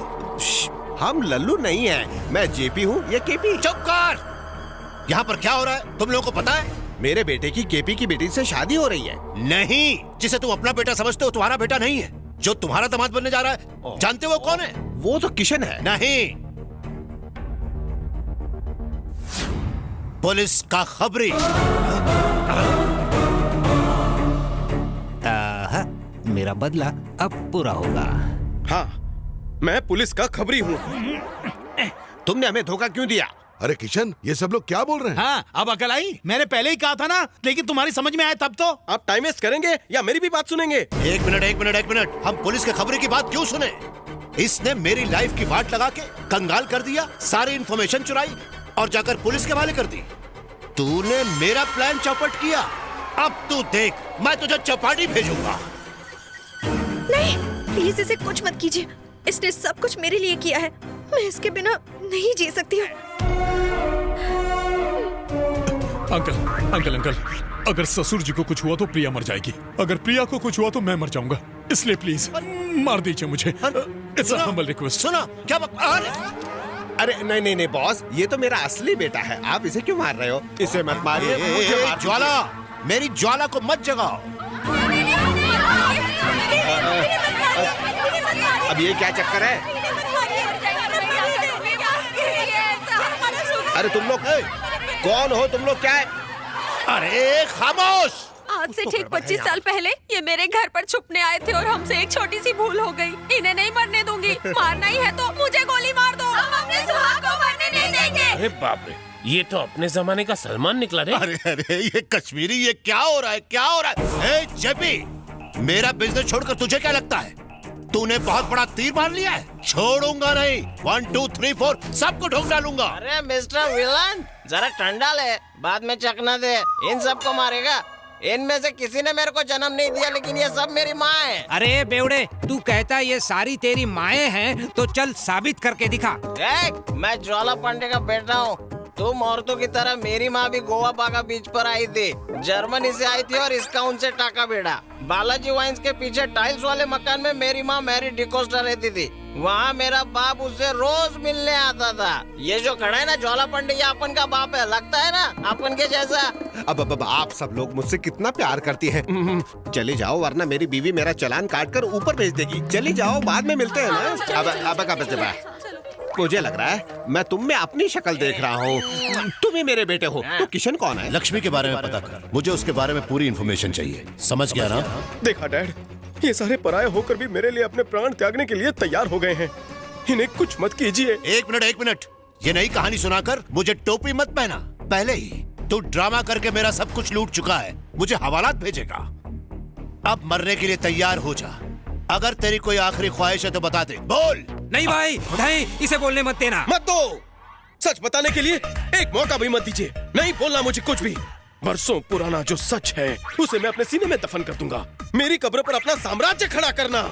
हम लल्लू नहीं हैं, मैं जेपी हूँ, ये केपी। चुप कर! यहाँ पर क्या हो रहा है तुम लोगों को पता है? मेरे बेटे की केपी की बेटी से शादी हो रही है। नहीं, जिसे तुम अपना बेटा समझते हो तुम्हारा बेटा नहीं है। जो तुम्हारा दामाद बनने जा रहा है, जानते हो कौन है? वो तो किशन है। नहीं, पुलिस का खबरी। मेरा बदला अब पूरा होगा। हाँ, मैं पुलिस का खबरी हूँ। तुमने हमें धोखा क्यों दिया? अरे किशन, ये सब लोग क्या बोल रहे हैं? हाँ, अब अकल आई? मैंने पहले ही कहा था ना, लेकिन तुम्हारी समझ में आया तब तो। आप टाइम वेस्ट करेंगे या मेरी भी बात सुनेंगे? एक मिनट, हम पुलिस के खबरी की बात क्यों सुने? इसने मेरी लाइफ की वाट लगा के कंगाल कर दिया, सारी इंफॉर्मेशन चुराई और जाकर पुलिस के हवाले कर दी। तूने मेरा प्लान चौपट किया। अब तू देख, मैं तुझे चौपाटी भेजूंगा। नहीं, प्लीज इसे कुछ मत कीजिए। इसने सब कुछ मेरे लिए किया है, मैं इसके बिना नहीं जी सकती हूँ। अंकल, अगर ससुर जी को कुछ हुआ तो प्रिया मर जाएगी। अगर प्रिया को कुछ हुआ तो मैं मर जाऊंगा। इसलिए प्लीज मार दीजिए मुझे। It's a humble request. सुना क्या? अरे नहीं बॉस, ये तो मेरा असली बेटा है, आप इसे क्यों मार रहे हो? इसे मत मारिए। ज्वाला, मेरी ज्वाला को मत जगाओ। अब ये क्या चक्कर है? अरे तुम लोग कौन हो? तुम लोग क्या है? अरे खामोश! आज से ठीक 25 साल पहले ये मेरे घर पर छुपने आए थे और हमसे एक छोटी सी भूल हो गई। इन्हें नहीं मरने दूंगी। मारना ही है तो मुझे गोली मार दो। हम अपने सुहाग को मरने नहीं देंगे। अरे बाप रे, ये तो अपने जमाने का सलमान निकला रे। अरे ये कश्मीरी, ये क्या हो रहा है? जेपी, मेरा बिजनेस छोड़कर तुझे क्या लगता है? तूने बहुत बड़ा तीर मार लिया है। छोड़ूंगा नहीं। 1 2 3 4 सबको ठोक डालूंगा। अरे मिस्टर विलन, जरा ठंडा ले, बाद में चखना दे। इन सबको मारेगा? इनमें से किसी ने मेरे को जन्म नहीं दिया, लेकिन ये सब मेरी माँ है। अरे बेवड़े, तू कहता ये सारी तेरी माएं हैं, तो चल साबित करके दिखा। देख, मैं ज्वाला पांडे का बेटा हूँ। तुम औरतों की तरह मेरी माँ भी गोवा बागा बीच पर आई थी। जर्मनी से आई थी और इसका उनसे टाका भिड़ा। बालाजी वाइन्स के पीछे टाइल्स वाले मकान में मेरी माँ मैरी डिकोस्टा रहती थी। वहाँ मेरा बाप उससे रोज मिलने आता था। ये जो खड़ा है ना ज्वाला पांडे, ये अपन का बाप है। लगता है ना अपन के जैसा? अब आप सब लोग मुझसे कितना प्यार करती हैं। चले जाओ, वरना मेरी बीवी मेरा चालान काट कर ऊपर भेज देगी। चली जाओ, बाद में मिलते हैं ना। अब मुझे लग रहा है मैं तुम में अपनी शक्ल देख रहा हूँ। तुम ही मेरे बेटे हो। तो किशन कौन है? लक्ष्मी के बारे में पता कर, मुझे उसके बारे में पूरी इन्फॉर्मेशन चाहिए। समझ गया ना? देखा डैड, ये सारे पराये होकर भी मेरे लिए अपने प्राण त्यागने के लिए तैयार हो गए हैं। इन्हें कुछ मत कीजिए। एक मिनट, ये नई कहानी सुनाकर मुझे टोपी मत पहना। पहले ही तू ड्रामा करके मेरा सब कुछ लूट चुका है, मुझे हवालात भेजेगा। अब मरने के लिए तैयार हो जा। अगर तेरी कोई आखिरी ख्वाहिश है तो बता दे। बोल। नहीं भाई, नहीं, इसे बोलने मत देना। मत दो। सच बताने के लिए एक मौका भी मत दीजिए। नहीं बोलना मुझे कुछ भी। बरसों पुराना जो सच है उसे मैं अपने सीने में दफन कर दूंगा। मेरी कब्र पर अपना साम्राज्य खड़ा करना।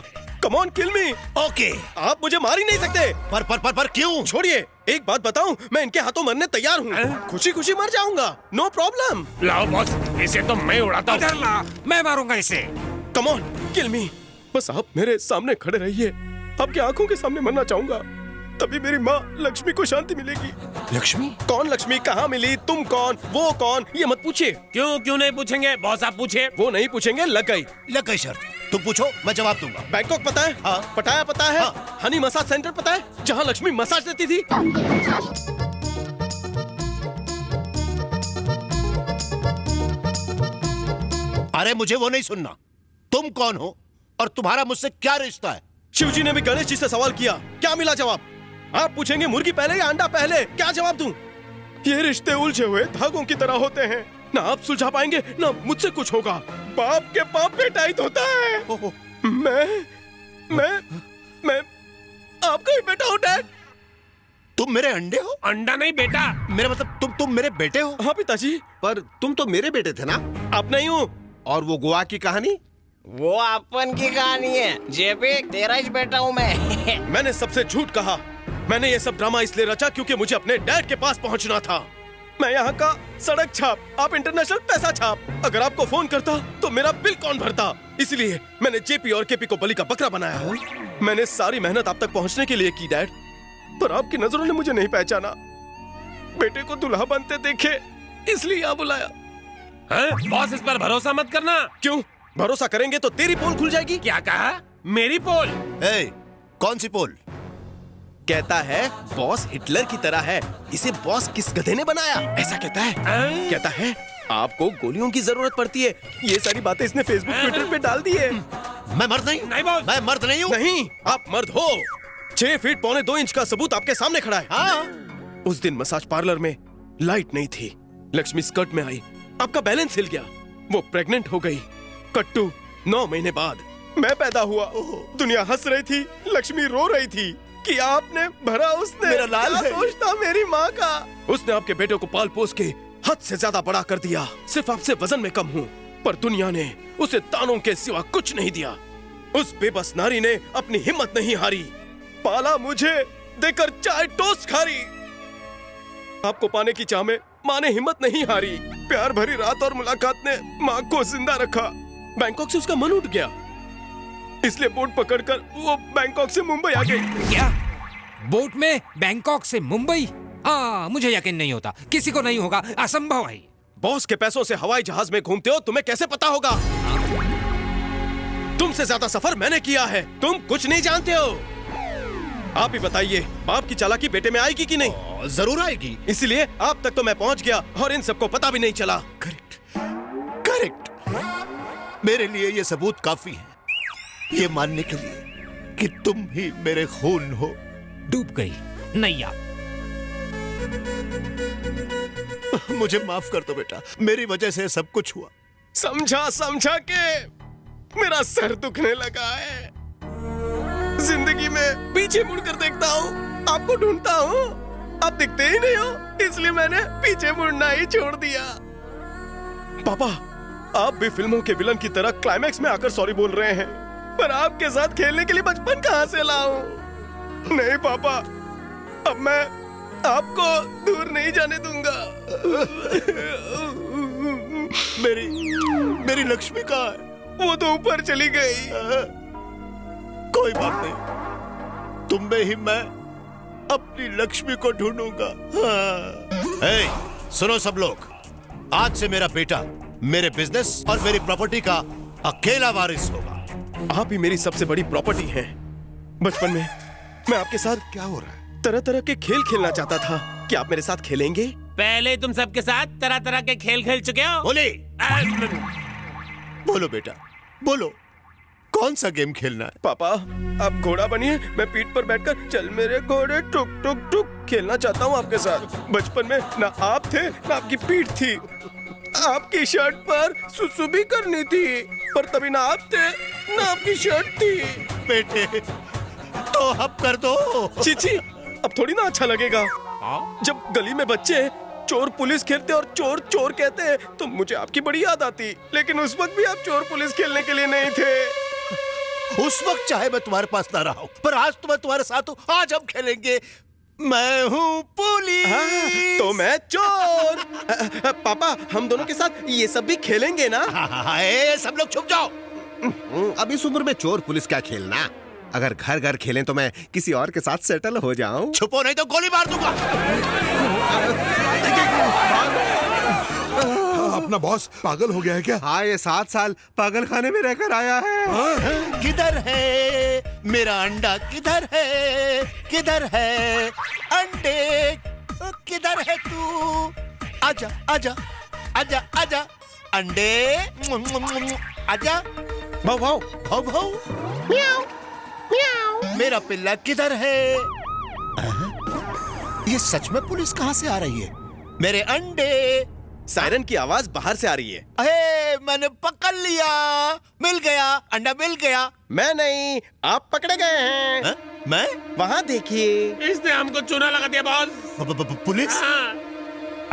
Come on kill me. Okay. आप मुझे मार ही नहीं सकते। पर क्यों? छोड़िए, एक बात बताऊं, मैं इनके हाथों मरने तैयार हूँ। खुशी खुशी मर जाऊंगा, नो प्रॉब्लम। लाओ बॉस, इसे तो मैं उड़ाता हूँ। मैं मारूंगा इसे। कम ऑन किल मी। बस आप मेरे सामने खड़े रहिए। आपकी आंखों के सामने मरना चाहूंगा, तभी मेरी माँ लक्ष्मी को शांति मिलेगी। लक्ष्मी? कौन लक्ष्मी? कहाँ मिली? तुम कौन? वो कौन? ये मत पूछिए। क्यों नहीं पूछेंगे बॉस? आप पूछे। वो नहीं पूछेंगे। लग गई शर्त। तुम पूछो, मैं जवाब दूंगा। बैंकॉक पता है? हाँ। पटाया पता है? हाँ। हनी मसाज सेंटर पता है, जहाँ लक्ष्मी मसाज देती थी? अरे मुझे वो नहीं सुनना। तुम कौन हो और तुम्हारा मुझसे क्या रिश्ता है? शिवजी ने भी गणेश जी से सवाल किया, क्या मिला जवाब? आप पूछेंगे मुर्गी पहले या अंडा पहले, क्या जवाब दूं? ये रिश्ते उलझे हुए धागों की तरह होते हैं, ना आप सुलझा पाएंगे ना मुझसे कुछ होगा। बाप के बाप बेटा ही तो होता है। मैं आपका ही बेटा हूँ डैड। तुम मेरे अंडे हो? अंडा नहीं बेटा। मेरा मतलब तुम मेरे बेटे हो? हाँ पिताजी। पर तुम तो मेरे बेटे थे ना? अब नहीं हूँ। और वो गोवा की कहानी? वो अपन की कहानी है। जेपी, तेरा ही बेटा हूँ मैं। मैंने सबसे झूठ कहा। मैंने ये सब ड्रामा इसलिए रचा क्योंकि मुझे अपने डैड के पास पहुंचना था। मैं यहाँ का सड़क छाप, आप इंटरनेशनल पैसा छाप। अगर आपको फोन करता तो मेरा बिल कौन भरता? इसलिए मैंने जेपी और केपी को बलि का बकरा बनाया है। मैंने सारी मेहनत आप तक पहुँचने के लिए की डैड, पर आपकी नजरों ने मुझे नहीं पहचाना। बेटे को दुल्हा बनते देखे इसलिए यहाँ बुलाया। बॉस, इस पर भरोसा मत करना। क्यों? भरोसा करेंगे तो तेरी पोल खुल जाएगी। क्या कहा? मेरी पोल? कौन सी पोल? कहता है बॉस हिटलर की तरह है, इसे बॉस किस गधे ने बनाया, ऐसा कहता है। कहता है आपको गोलियों की जरूरत पड़ती है। ये सारी बातें इसने फेसबुक ट्विटर पे डाल दी है। मैं मर्द नहीं? नहीं बॉस, मैं मर्द नहीं हूँ। नहीं, आप मर्द हो। 6 फीट पौने 2 इंच का सबूत आपके सामने खड़ा है। हाँ। उस दिन मसाज पार्लर में लाइट नहीं थी, लक्ष्मी स्कर्ट में आई, आपका बैलेंस हिल गया, वो प्रेग्नेंट हो गई। कट्टू 9 महीने बाद मैं पैदा हुआ। दुनिया हंस रही थी, लक्ष्मी रो रही थी कि आपने भरा उसने। मेरा लाल है। दोष था मेरी माँ का। उसने आपके बेटे को पाल पोस के हद से ज्यादा बड़ा कर दिया। सिर्फ आपसे वजन में कम हूँ, पर दुनिया ने उसे तानों के सिवा कुछ नहीं दिया। उस बेबस नारी ने अपनी हिम्मत नहीं हारी, पाला मुझे देकर चाय टोस्ट खारी। आपको पाने की चाह में माँ ने हिम्मत नहीं हारी। प्यार भरी रात और मुलाकात ने माँ को जिंदा रखा। बैंकॉक से उसका मन उठ गया, इसलिए बोट पकड़कर वो बैंकॉक से मुंबई आ गई। क्या? बोट में बैंकॉक से मुंबई? मुझे यकीन नहीं होता, किसी को नहीं होगा, असंभव है। बॉस के पैसों से हवाई जहाज में घूमते हो, तुम्हें कैसे पता होगा? तुमसे ज्यादा सफर मैंने किया है, तुम कुछ नहीं जानते हो। आप ही बताइए, बाप की चालाकी बेटे में आएगी कि नहीं? जरूर आएगी। इसलिए आप तक तो मैं पहुंच गया और इन सबको पता भी नहीं चला। करेक्ट। मेरे लिए ये सबूत काफी है, ये मानने के लिए कि तुम ही मेरे खून हो। डूब गई नैया। मुझे माफ कर दो बेटा, मेरी वजह से सब कुछ हुआ। समझा के मेरा सर दुखने लगा है। जिंदगी में पीछे मुड़कर देखता हूँ, आपको ढूंढता हूँ, आप दिखते ही नहीं हो, इसलिए मैंने पीछे मुड़ना ही छोड़ दिया। पापा, आप भी फिल्मों के विलन की तरह क्लाइमैक्स में आकर सॉरी बोल रहे हैं, पर आपके साथ खेलने के लिए बचपन कहाँ से लाऊं? नहीं पापा, अब मैं आपको दूर नहीं जाने दूंगा। मेरी लक्ष्मी कहाँ है? वो तो ऊपर चली गई। कोई बात नहीं, तुम में ही मैं अपनी लक्ष्मी को ढूंढूंगा। सुनो सब लोग, आज से मेरा बेटा मेरे बिजनेस और मेरी प्रॉपर्टी का अकेला वारिस होगा। आप ही मेरी सबसे बड़ी प्रॉपर्टी हैं। बचपन में मैं आपके साथ क्या हो रहा है? तरह तरह के खेल खेलना चाहता था। क्या आप मेरे साथ खेलेंगे? पहले तुम सबके साथ तरह तरह के खेल खेल चुके हो। बोले बोलो बेटा, बोलो कौन सा गेम खेलना है? पापा आप घोड़ा बनिए, मैं पीठ पर बैठकर चल मेरे घोड़े टुक टुक टुक खेलना चाहता हूँ आपके साथ। बचपन में ना आप थे ना आपकी पीठ थी। आपकी शर्ट पर सुसु भी करनी थी, पर तभी ना आप थे ना आपकी शर्ट थी। बेटे तो अब कर दो। चीची अब थोड़ी ना अच्छा लगेगा। जब गली में बच्चे चोर पुलिस खेलते और चोर चोर कहते हैं तो मुझे आपकी बड़ी याद आती। लेकिन उस वक्त भी आप चोर पुलिस खेलने के लिए नहीं थे। उस वक्त चाहे मैं तुम्हारे पास ना रहा हूं, पर आज तो मैं तुम्हारे साथ हूं। आज हम खेलेंगे। मैं हूँ पुलिस। हाँ, तो मैं चोर। पापा हम दोनों के साथ ये सब भी खेलेंगे ना? सब लोग छुप जाओ। अब इस उम्र में चोर पुलिस क्या खेलना। अगर घर घर खेलें तो मैं किसी और के साथ सेटल हो जाऊं। छुपो नहीं तो गोली मार दूंगा। अपना बॉस पागल हो गया है क्या? हाँ, ये 7 साल पागल खाने में रहकर आया है। किधर है मेरा अंडा? किधर है? किधर है अंडे? किधर है तू? आजा आजा आजा आजा अंडे आजा। भाव भाव भाव भाव म्याऊ म्याऊ। मेरा पिल्ला किधर है? ये सच में पुलिस कहाँ से आ रही है? मेरे अंडे। सायरन की आवाज बाहर से आ रही है। अरे मैंने पकड़ लिया। मिल गया, अंडा मिल गया। मैं नहीं, आप पकड़े गए हैं। हा? मैं? वहाँ देखिए। इसने हमको चूना लगा दिया बॉस। पुलिस?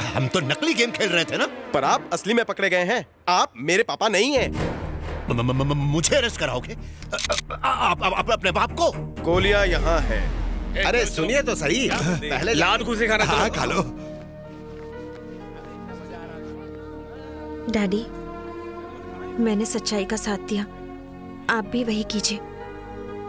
हम तो नकली गेम खेल रहे थे ना। पर आप असली में पकड़े गए हैं। आप मेरे पापा नहीं हैं। मुझे अरेस्ट कराओगे? आप अपने बाप को? गोलियां यहाँ है। अरे सुनिए तो सही, पहले लात घुसे खाना। हाँ, खा लो। डैडी, मैंने सच्चाई का साथ दिया, आप भी वही कीजिए।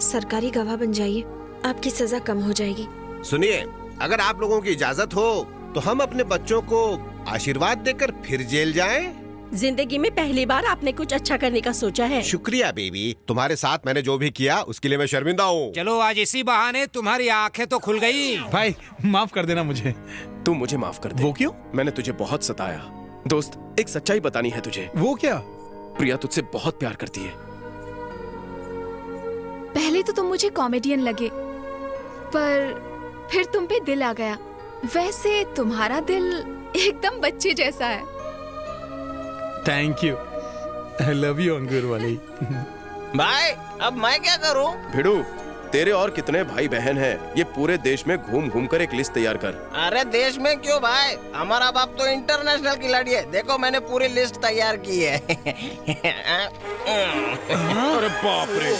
सरकारी गवाह बन जाइए, आपकी सजा कम हो जाएगी। सुनिए, अगर आप लोगों की इजाजत हो तो हम अपने बच्चों को आशीर्वाद देकर फिर जेल जाएं। जिंदगी में पहली बार आपने कुछ अच्छा करने का सोचा है। शुक्रिया बेबी, तुम्हारे साथ मैंने जो भी किया उसके लिए मैं शर्मिंदा हूँ। चलो आज इसी बहाने तुम्हारी आंखें तो खुल गई। भाई माफ कर देना मुझे। तू मुझे माफ कर दे। वो क्यों? मैंने तुझे बहुत सताया। दोस्त, एक सच्चाई बतानी है तुझे। वो क्या? प्रिया तुझसे बहुत प्यार करती है। पहले तो तुम मुझे कॉमेडियन लगे, पर फिर तुम पे दिल आ गया। वैसे तुम्हारा दिल एकदम बच्चे जैसा है। Thank you. I love you अंगूर वाली। भाई अब मैं क्या करूं? भिड़ू, तेरे और कितने भाई बहन हैं? ये पूरे देश में घूम घूम कर एक लिस्ट तैयार कर। अरे देश में क्यों भाई, हमारा बाप तो इंटरनेशनल खिलाड़ी है। देखो मैंने पूरी लिस्ट तैयार की है। अरे बाप रे।